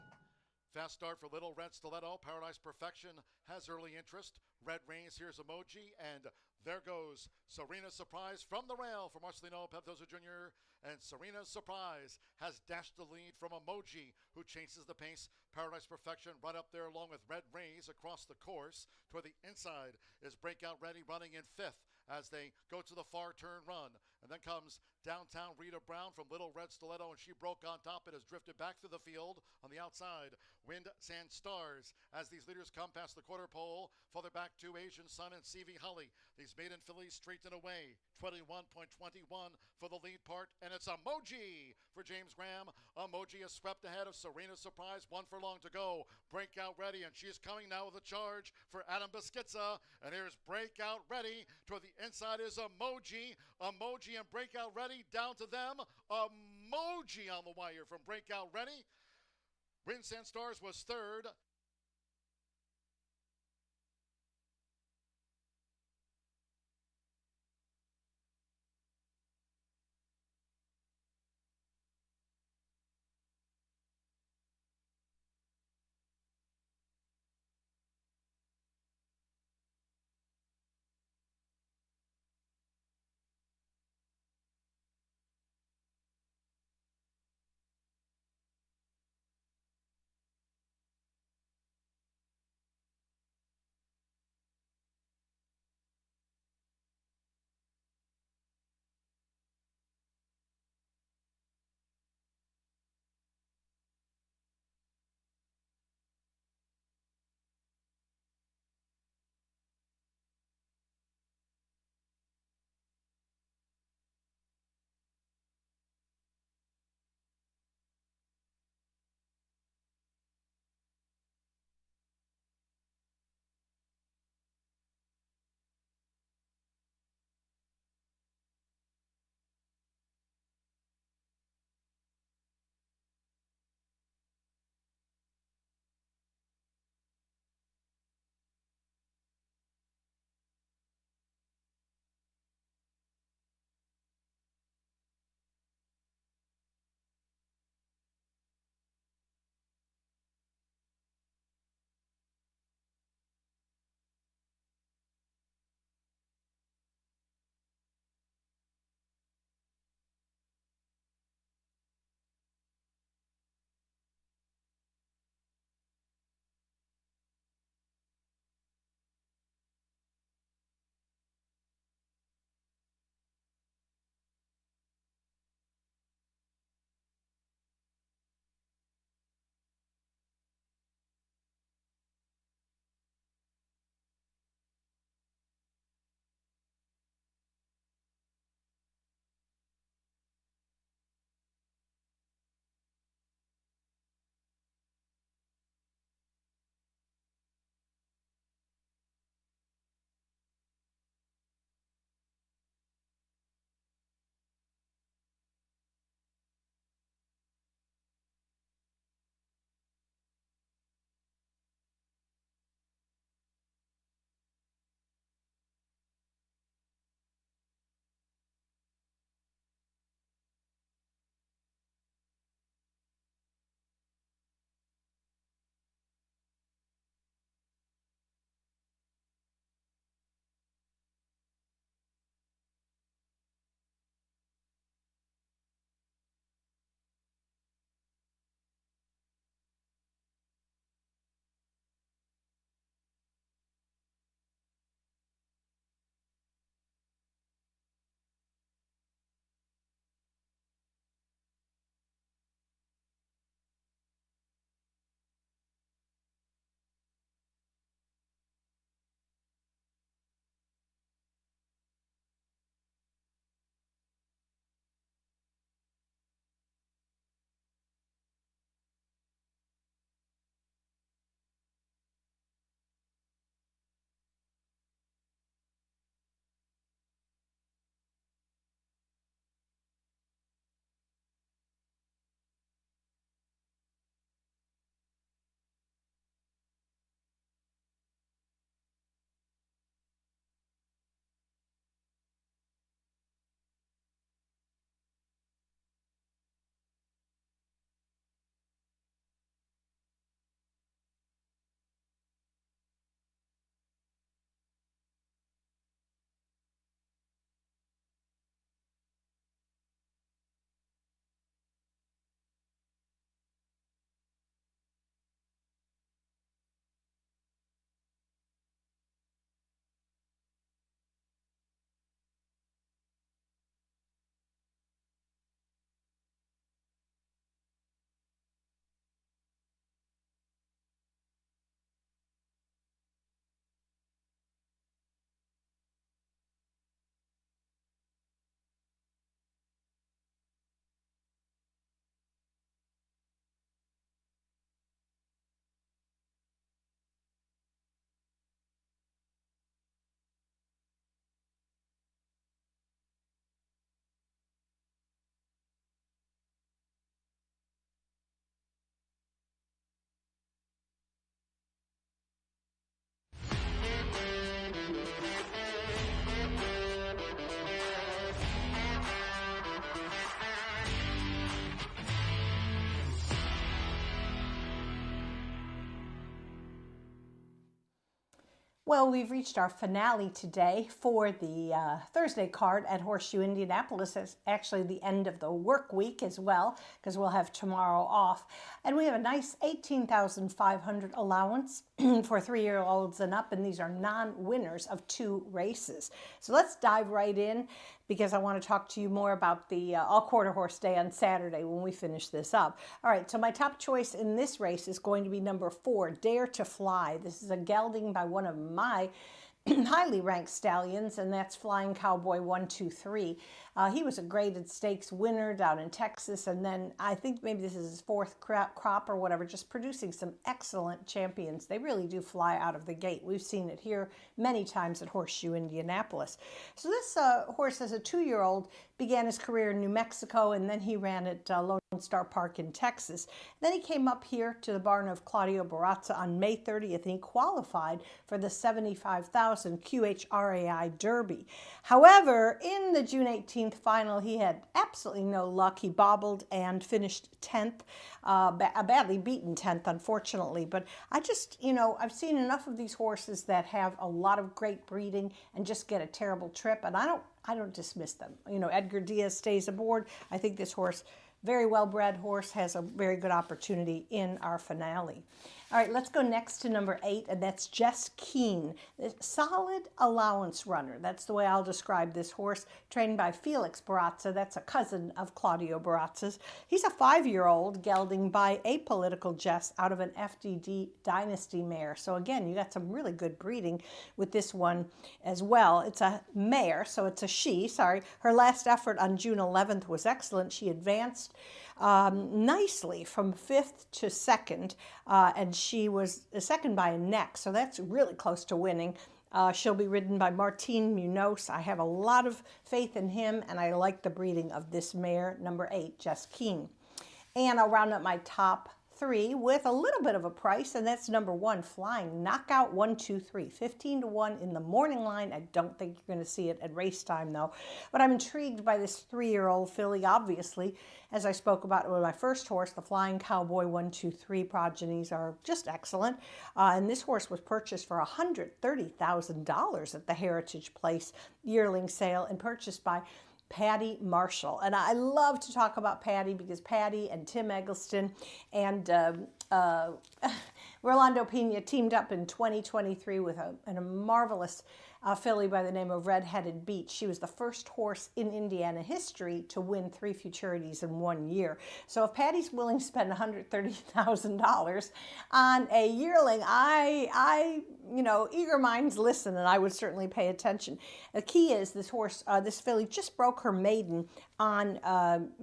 Fast start for Little Red Stiletto. Paradise Perfection has early interest. Red Rains, here's Emoji, and there goes Serena's Surprise from the rail for Marcelino Peptosa Jr. And Serena's Surprise has dashed the lead from Emoji, who chases the pace. Paradise Perfection right up there along with Red Rays across the course. Toward the inside is Breakout Ready running in 5th as they go to the far turn run. And then comes Downtown Rita Brown from Little Red Stiletto, and she broke on top. It has drifted back through the field on the outside. Wind Sand Stars as these leaders come past the quarter pole. Further back to Asian Sun and CV Hully. These Maiden Fillies straighten away. 21.21 for the lead part, and it's Emoji for James Graham. Emoji is swept ahead of Serena's Surprise. 1 furlong to go. Breakout Ready, and she's coming now with a charge for Adam Beschizza. And here's Breakout Ready. Toward the inside is Emoji. Emoji and Breakout Ready down to them. Emoji on the wire from Breakout Ready. Wind Sand Stars was 3rd. Well, we've reached our finale today for the Thursday card at Horseshoe Indianapolis. It's actually the end of the work week as well, because we'll have tomorrow off. And we have a nice 18,500 allowance for 3-year-olds and up, and these are non-winners of 2 races. So let's dive right in, because I want to talk to you more about the all-quarter horse day on Saturday when we finish this up. All right, so my top choice in this race is going to be number 4, Dare to Fly. This is a gelding by one of my highly ranked stallions, and that's Flying Cowboy 123. He was a graded stakes winner down in Texas, and then I think maybe this is his 4th crop or whatever, just producing some excellent champions. They really do fly out of the gate. We've seen it here many times at Horseshoe Indianapolis. So this horse, as a 2-year-old, began his career in New Mexico, and then he ran at Lone Star Park in Texas. Then he came up here to the barn of Claudio Barazza on May 30th, and he qualified for the $75,000 QHRAI Derby. However, in the June 18th final, he had absolutely no luck. He bobbled and finished 10th, a badly beaten 10th, unfortunately. But I just, I've seen enough of these horses that have a lot of great breeding and just get a terrible trip, and I don't dismiss them. Edgar Diaz stays aboard. I think this horse, very well-bred horse, has a very good opportunity in our finale. All right, let's go next to number 8, and that's Jess Keen. Solid allowance runner. That's the way I'll describe this horse, trained by Felix Barazza. That's a cousin of Claudio Barazza's. He's a 5-year-old gelding by Apolitical Jess out of an FDD Dynasty mare. So again, you got some really good breeding with this one as well. It's a mare, so it's a she, sorry. Her last effort on June 11th was excellent. She advanced nicely from 5th to 2nd, and she was second by a neck, so that's really close to winning. She'll be ridden by Martin Munoz. I have a lot of faith in him, and I like the breeding of this mare, number 8, Jess Keen. And I'll round up my top 3 with a little bit of a price, and that's number 1, Flying Knockout 123, 15 to 1 in the morning line. I don't think you're going to see it at race time though, but I'm intrigued by this 3-year-old filly. Obviously, as I spoke about with my first horse, the Flying Cowboy 123 progenies are just excellent, and this horse was purchased for $130,000 at the Heritage Place yearling sale and purchased by Patty Marshall. And I love to talk about Patty because Patty and Tim Eggleston and Rolando Pena teamed up in 2023 with a marvelous filly by the name of Red-Headed Beach. She was the first horse in Indiana history to win 3 futurities in 1 year. So if Patty's willing to spend $130,000 on a yearling, eager minds listen, and I would certainly pay attention. The key is this horse, this filly just broke her maiden on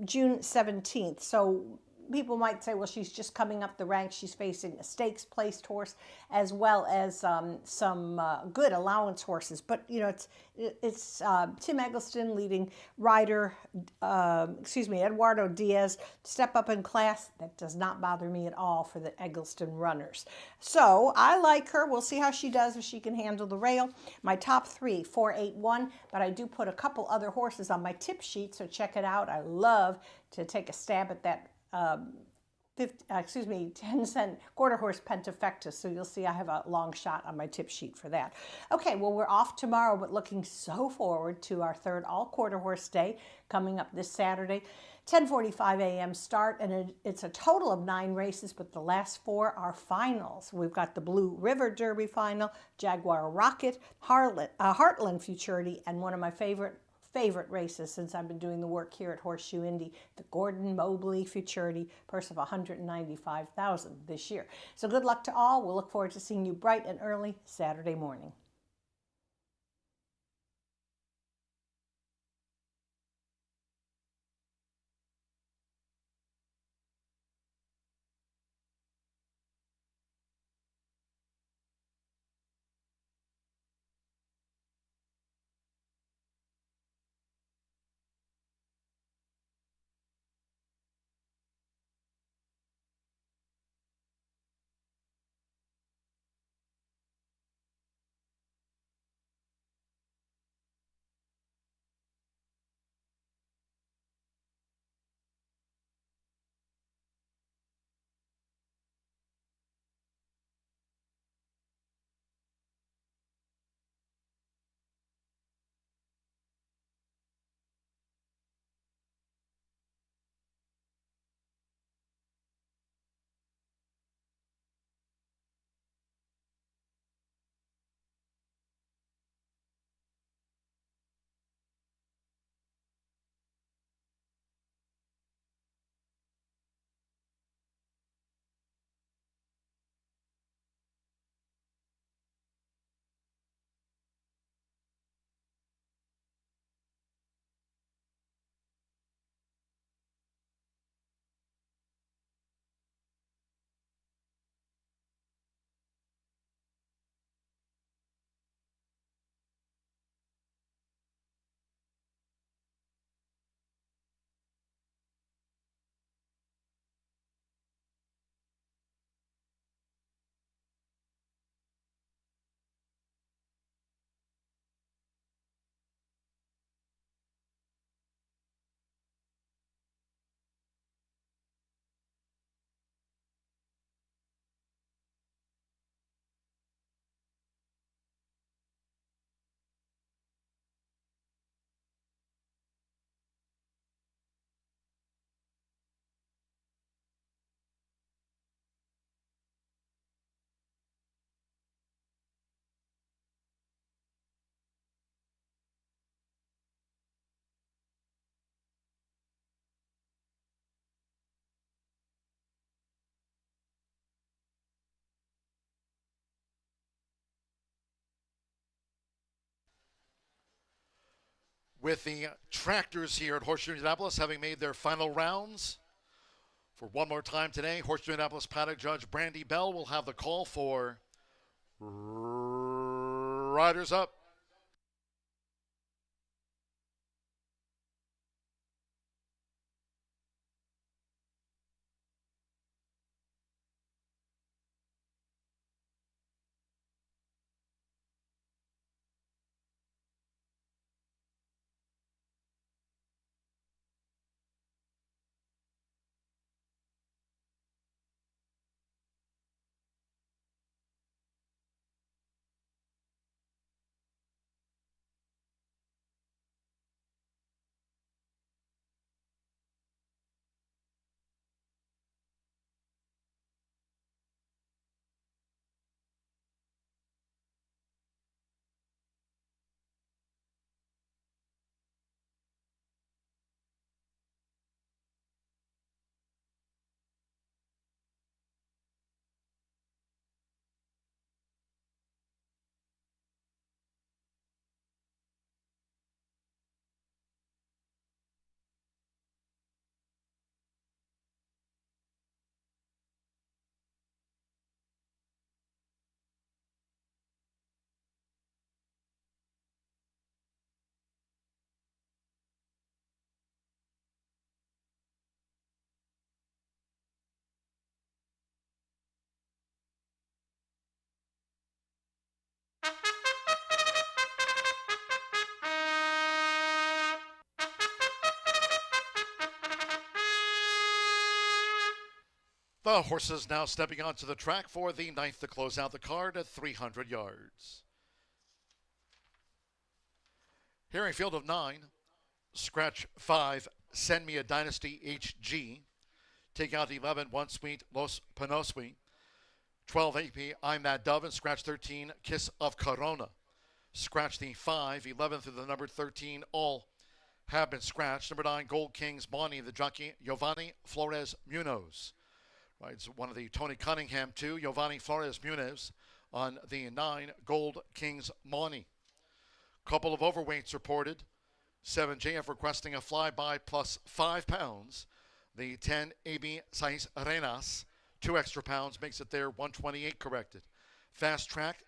June 17th. So people might say, well, she's just coming up the ranks. She's facing a stakes-placed horse as well as some good allowance horses. But, it's Tim Eggleston leading rider, Eduardo Diaz, step up in class. That does not bother me at all for the Eggleston runners. So I like her. We'll see how she does, if she can handle the rail. My top 3, 4, 8, 1, but I do put a couple other horses on my tip sheet, so check it out. I love to take a stab at that 10-cent quarter horse Pentafectus. So you'll see I have a long shot on my tip sheet for that. Okay, well, we're off tomorrow, but looking so forward to our 3rd all quarter horse day coming up this Saturday. 10:45 a.m. start, and it's a total of 9 races, but the last 4 are finals. We've got the Blue River Derby final, Jaguar Rocket, Heartland Futurity, and one of my favorite races since I've been doing the work here at Horseshoe Indy, the Gordon Mobley Futurity, purse of $195,000 this year. So good luck to all. We'll look forward to seeing you bright and early Saturday morning. with the tractors here at Horseshoe Indianapolis having made their final rounds. For one more time today, Horseshoe Indianapolis paddock judge Brandy Bell will have the call for riders up. The horses now stepping onto the track for the ninth to close out the card at 300 yards. Here in field of 9, scratch 5, Send Me a Dynasty HG. Take out 11, One Sweet Los Panoswi. 12 AP, I'm That Dove, and scratch 13, Kiss of Corona. Scratch the 5, 11 through the number 13, all have been scratched. Number 9, Gold Kings Bonnie, the jockey Giovanni Flores Munoz. Rides one of the Tony Cunningham, too, Giovanni Flores Munoz on the 9, Gold Kings Bonnie. Couple of overweights reported. 7 JF requesting a flyby plus 5 pounds. The 10 AB Sais Arenas, 2 extra pounds, makes it there 128 corrected. Fast track,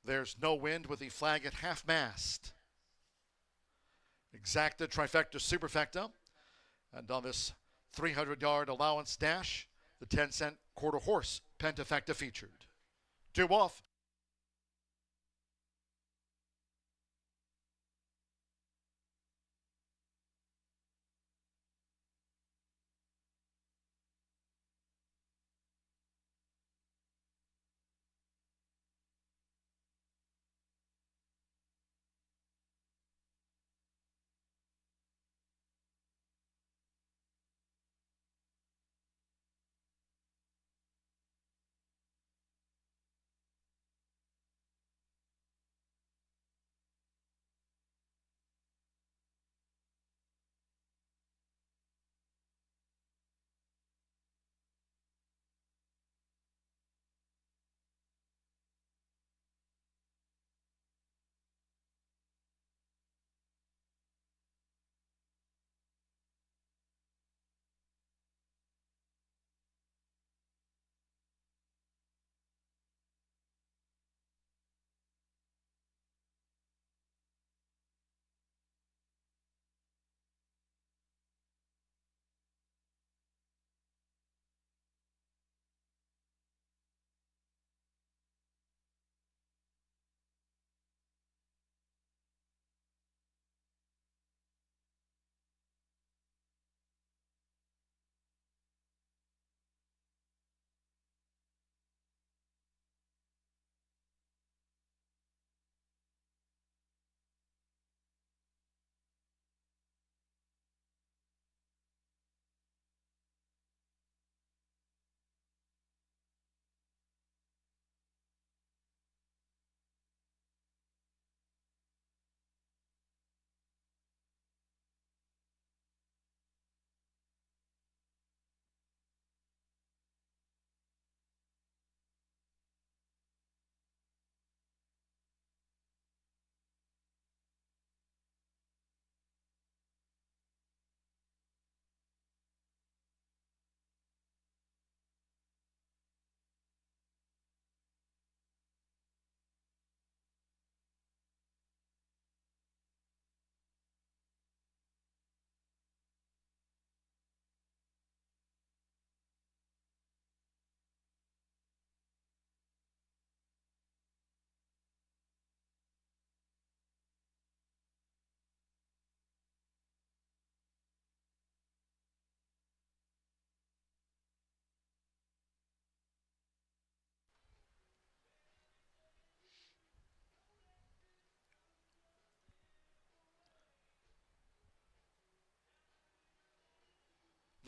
there's no wind with the flag at half mast. Exacta, trifecta, superfecta. And on this 300-yard allowance dash, the 10-cent quarter horse pentafecta featured. 2 off.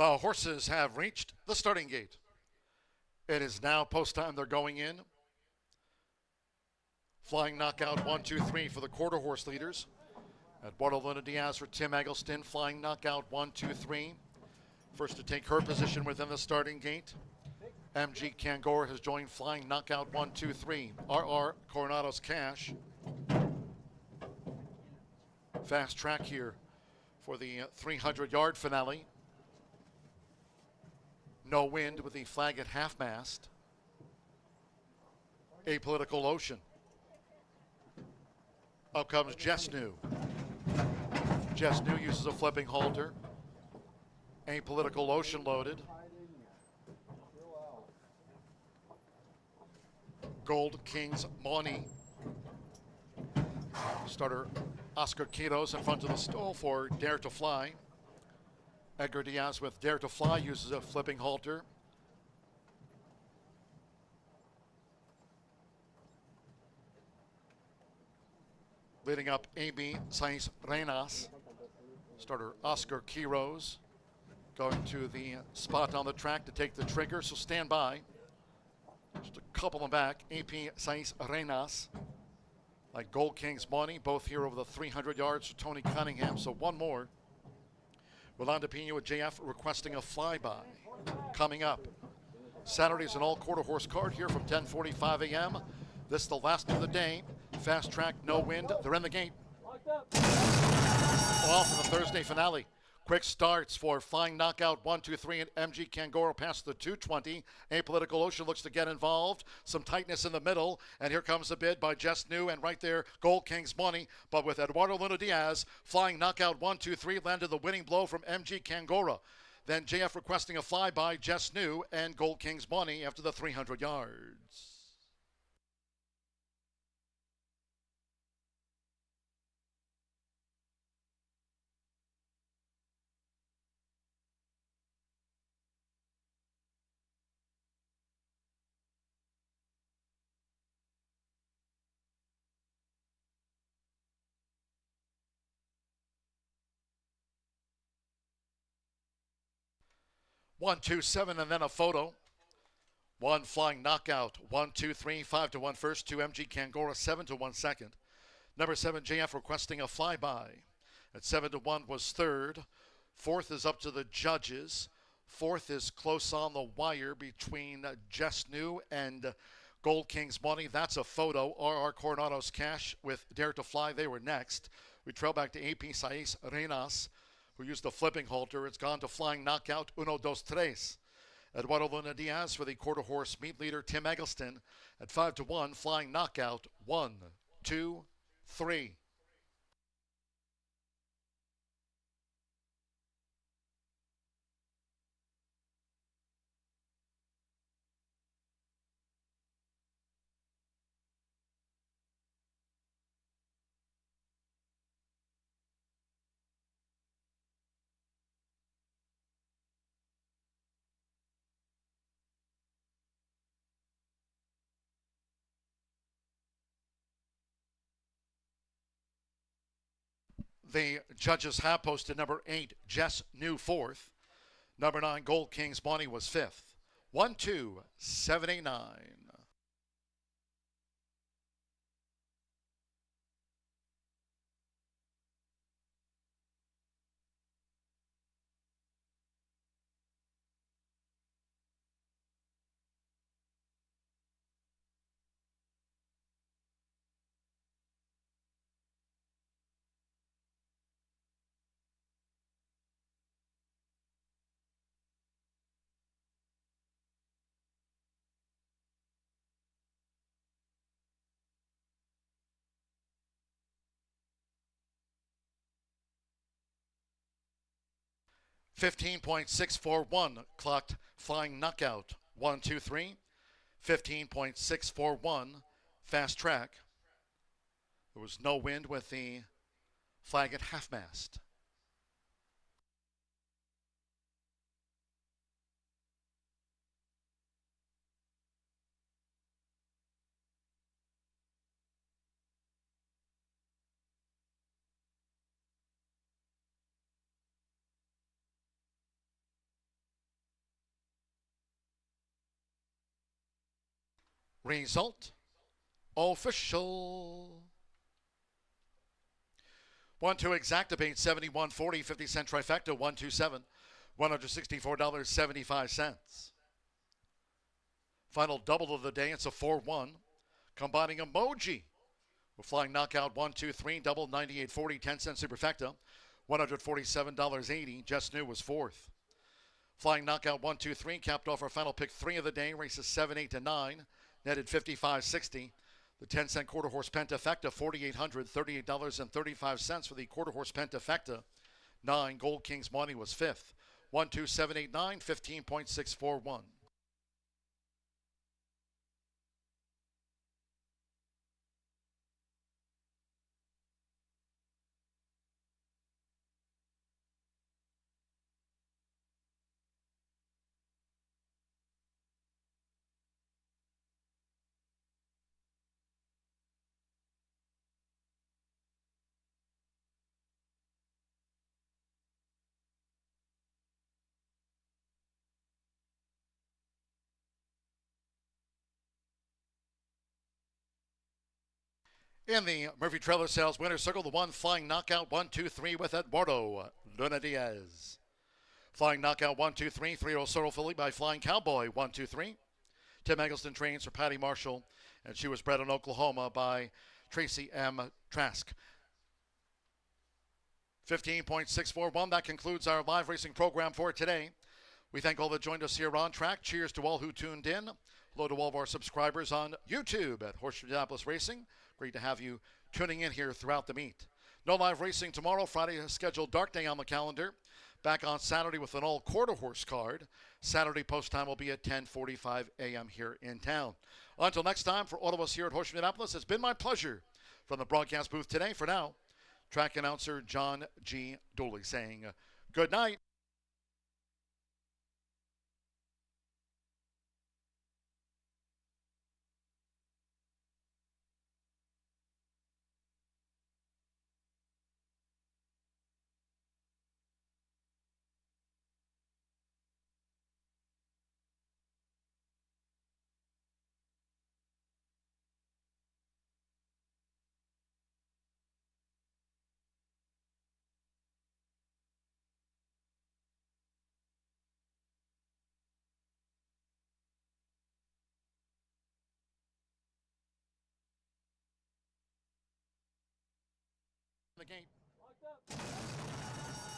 The horses have reached the starting gate. It is now post time. They're going in. Flying knockout 1, 2, 3 for the quarter horse leaders. Eduardo Luna Diaz for Tim Eggleston. Flying knockout 1, 2, 3. First to take her position within the starting gate. MG Kangor has joined Flying Knockout 1, 2, 3. RR Coronado's Cash. Fast track here for the 300-yard finale. No wind with the flag at half-mast. Apolitical Ocean. Up comes Jess New. Jess New uses a flipping halter. Apolitical Ocean loaded. Gold Kings Money. Starter Oscar Quiros in front of the stall for Dare to Fly. Edgar Diaz with Dare to Fly uses a flipping halter. Leading up AB Saiz Renas. Starter Oscar Quiros going to the spot on the track to take the trigger, so stand by. Just a couple in back. AP Saiz Renas. Like Gold Kings Money, both here over the 300 yards for Tony Cunningham. So one more. Rolando Pino with JF requesting a flyby. Coming up. Saturday's an all-quarter horse card here from 10:45 a.m. This is the last of the day. Fast track, no wind. They're in the gate. Off in the Thursday finale. Quick starts for Flying Knockout 1, 2, 3 and MG Kangoro past the 220. Apolitical Ocean looks to get involved. Some tightness in the middle. And here comes a bid by Jess New. And right there, Gold Kings Money. But with Eduardo Luna Diaz, Flying Knockout 1, 2, 3 landed the winning blow from MG Kangoro. Then JF requesting a flyby, Jess New and Gold Kings Money after the 300 yards. One, 2, 7, and then a photo. One Flying Knockout. 1, 2, 3, 5 to 1 first. 2 MG Kangora, 7 to 1 second. Number 7 JF requesting a flyby. At 7 to 1 was third. Fourth is up to the judges. Fourth is close on the wire between Jess New and Gold Kings Money. That's a photo. RR Coronado's Cash with Dare to Fly. They were next. We trail back to AP Saiz Renas, who used a flipping halter. It's gone to Flying Knockout, 1, 2, 3. Eduardo Luna Diaz for the quarter horse meet leader, Tim Eggleston. At 5 to 1, Flying Knockout, 1, 2, 3. The judges have posted number 8, Jess New, 4th. Number 9, Gold Kings Money was 5th. 1, 2, 7, 8, 9. $15.641 clocked Flying Knockout. 1, 2, 3. 15.641 Fast Track. There was no wind with the flag at half-mast. Result official. 1-2 Exactibate 71.40 50-cent trifecta 127 $164.75. Final double of the day. It's a 4-1. Combining emoji. We're flying knockout 1-2-3 double 98.40 10-cent superfecta $147.80. Just New was fourth. Flying knockout 1-2-3 capped off our final pick 3 of the day. Races 7, 8, and 9. Netted 55.60. The 10-cent quarter horse pentafecta $4,838.35 for the quarter horse pentafecta. 9 Gold King's money was fifth. 1-2, 7, 8, 9 15.641. In the Murphy Trailer Sales Winner's Circle, the one flying knockout 1-2-3 with Eduardo Luna Diaz. Flying knockout 1-2-3, 3-0 Sorrel Filly by Flying Cowboy 1-2-3. Tim Eggleston trains for Patty Marshall, and she was bred in Oklahoma by Tracy M. Trask. 15.641. That concludes our live racing program for today. We thank all that joined us here on track. Cheers to all who tuned in. Hello to all of our subscribers on YouTube at Horseshoe Indianapolis Racing. Great to have you tuning in here throughout the meet. No live racing tomorrow. Friday is scheduled dark day on the calendar. Back on Saturday with an all quarter horse card. Saturday post time will be at 10:45 a.m. here in town. Until next time, for all of us here at Horseshoe Indianapolis, it's been my pleasure from the broadcast booth today. For now, track announcer John G. Dooley saying good night. The gate.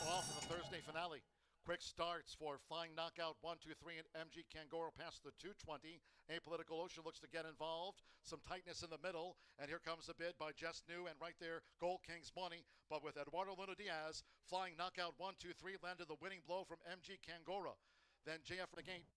Off for the Thursday finale. Quick starts for Flying Knockout 1-2-3 and MG Kangoro past the 220. Apolitical Ocean looks to get involved. Some tightness in the middle. And here comes a bid by Just New. And right there, Gold King's money. But with Eduardo Luna Diaz, Flying Knockout 1-2-3 landed the winning blow from MG Kangoro. Then JF for the gate.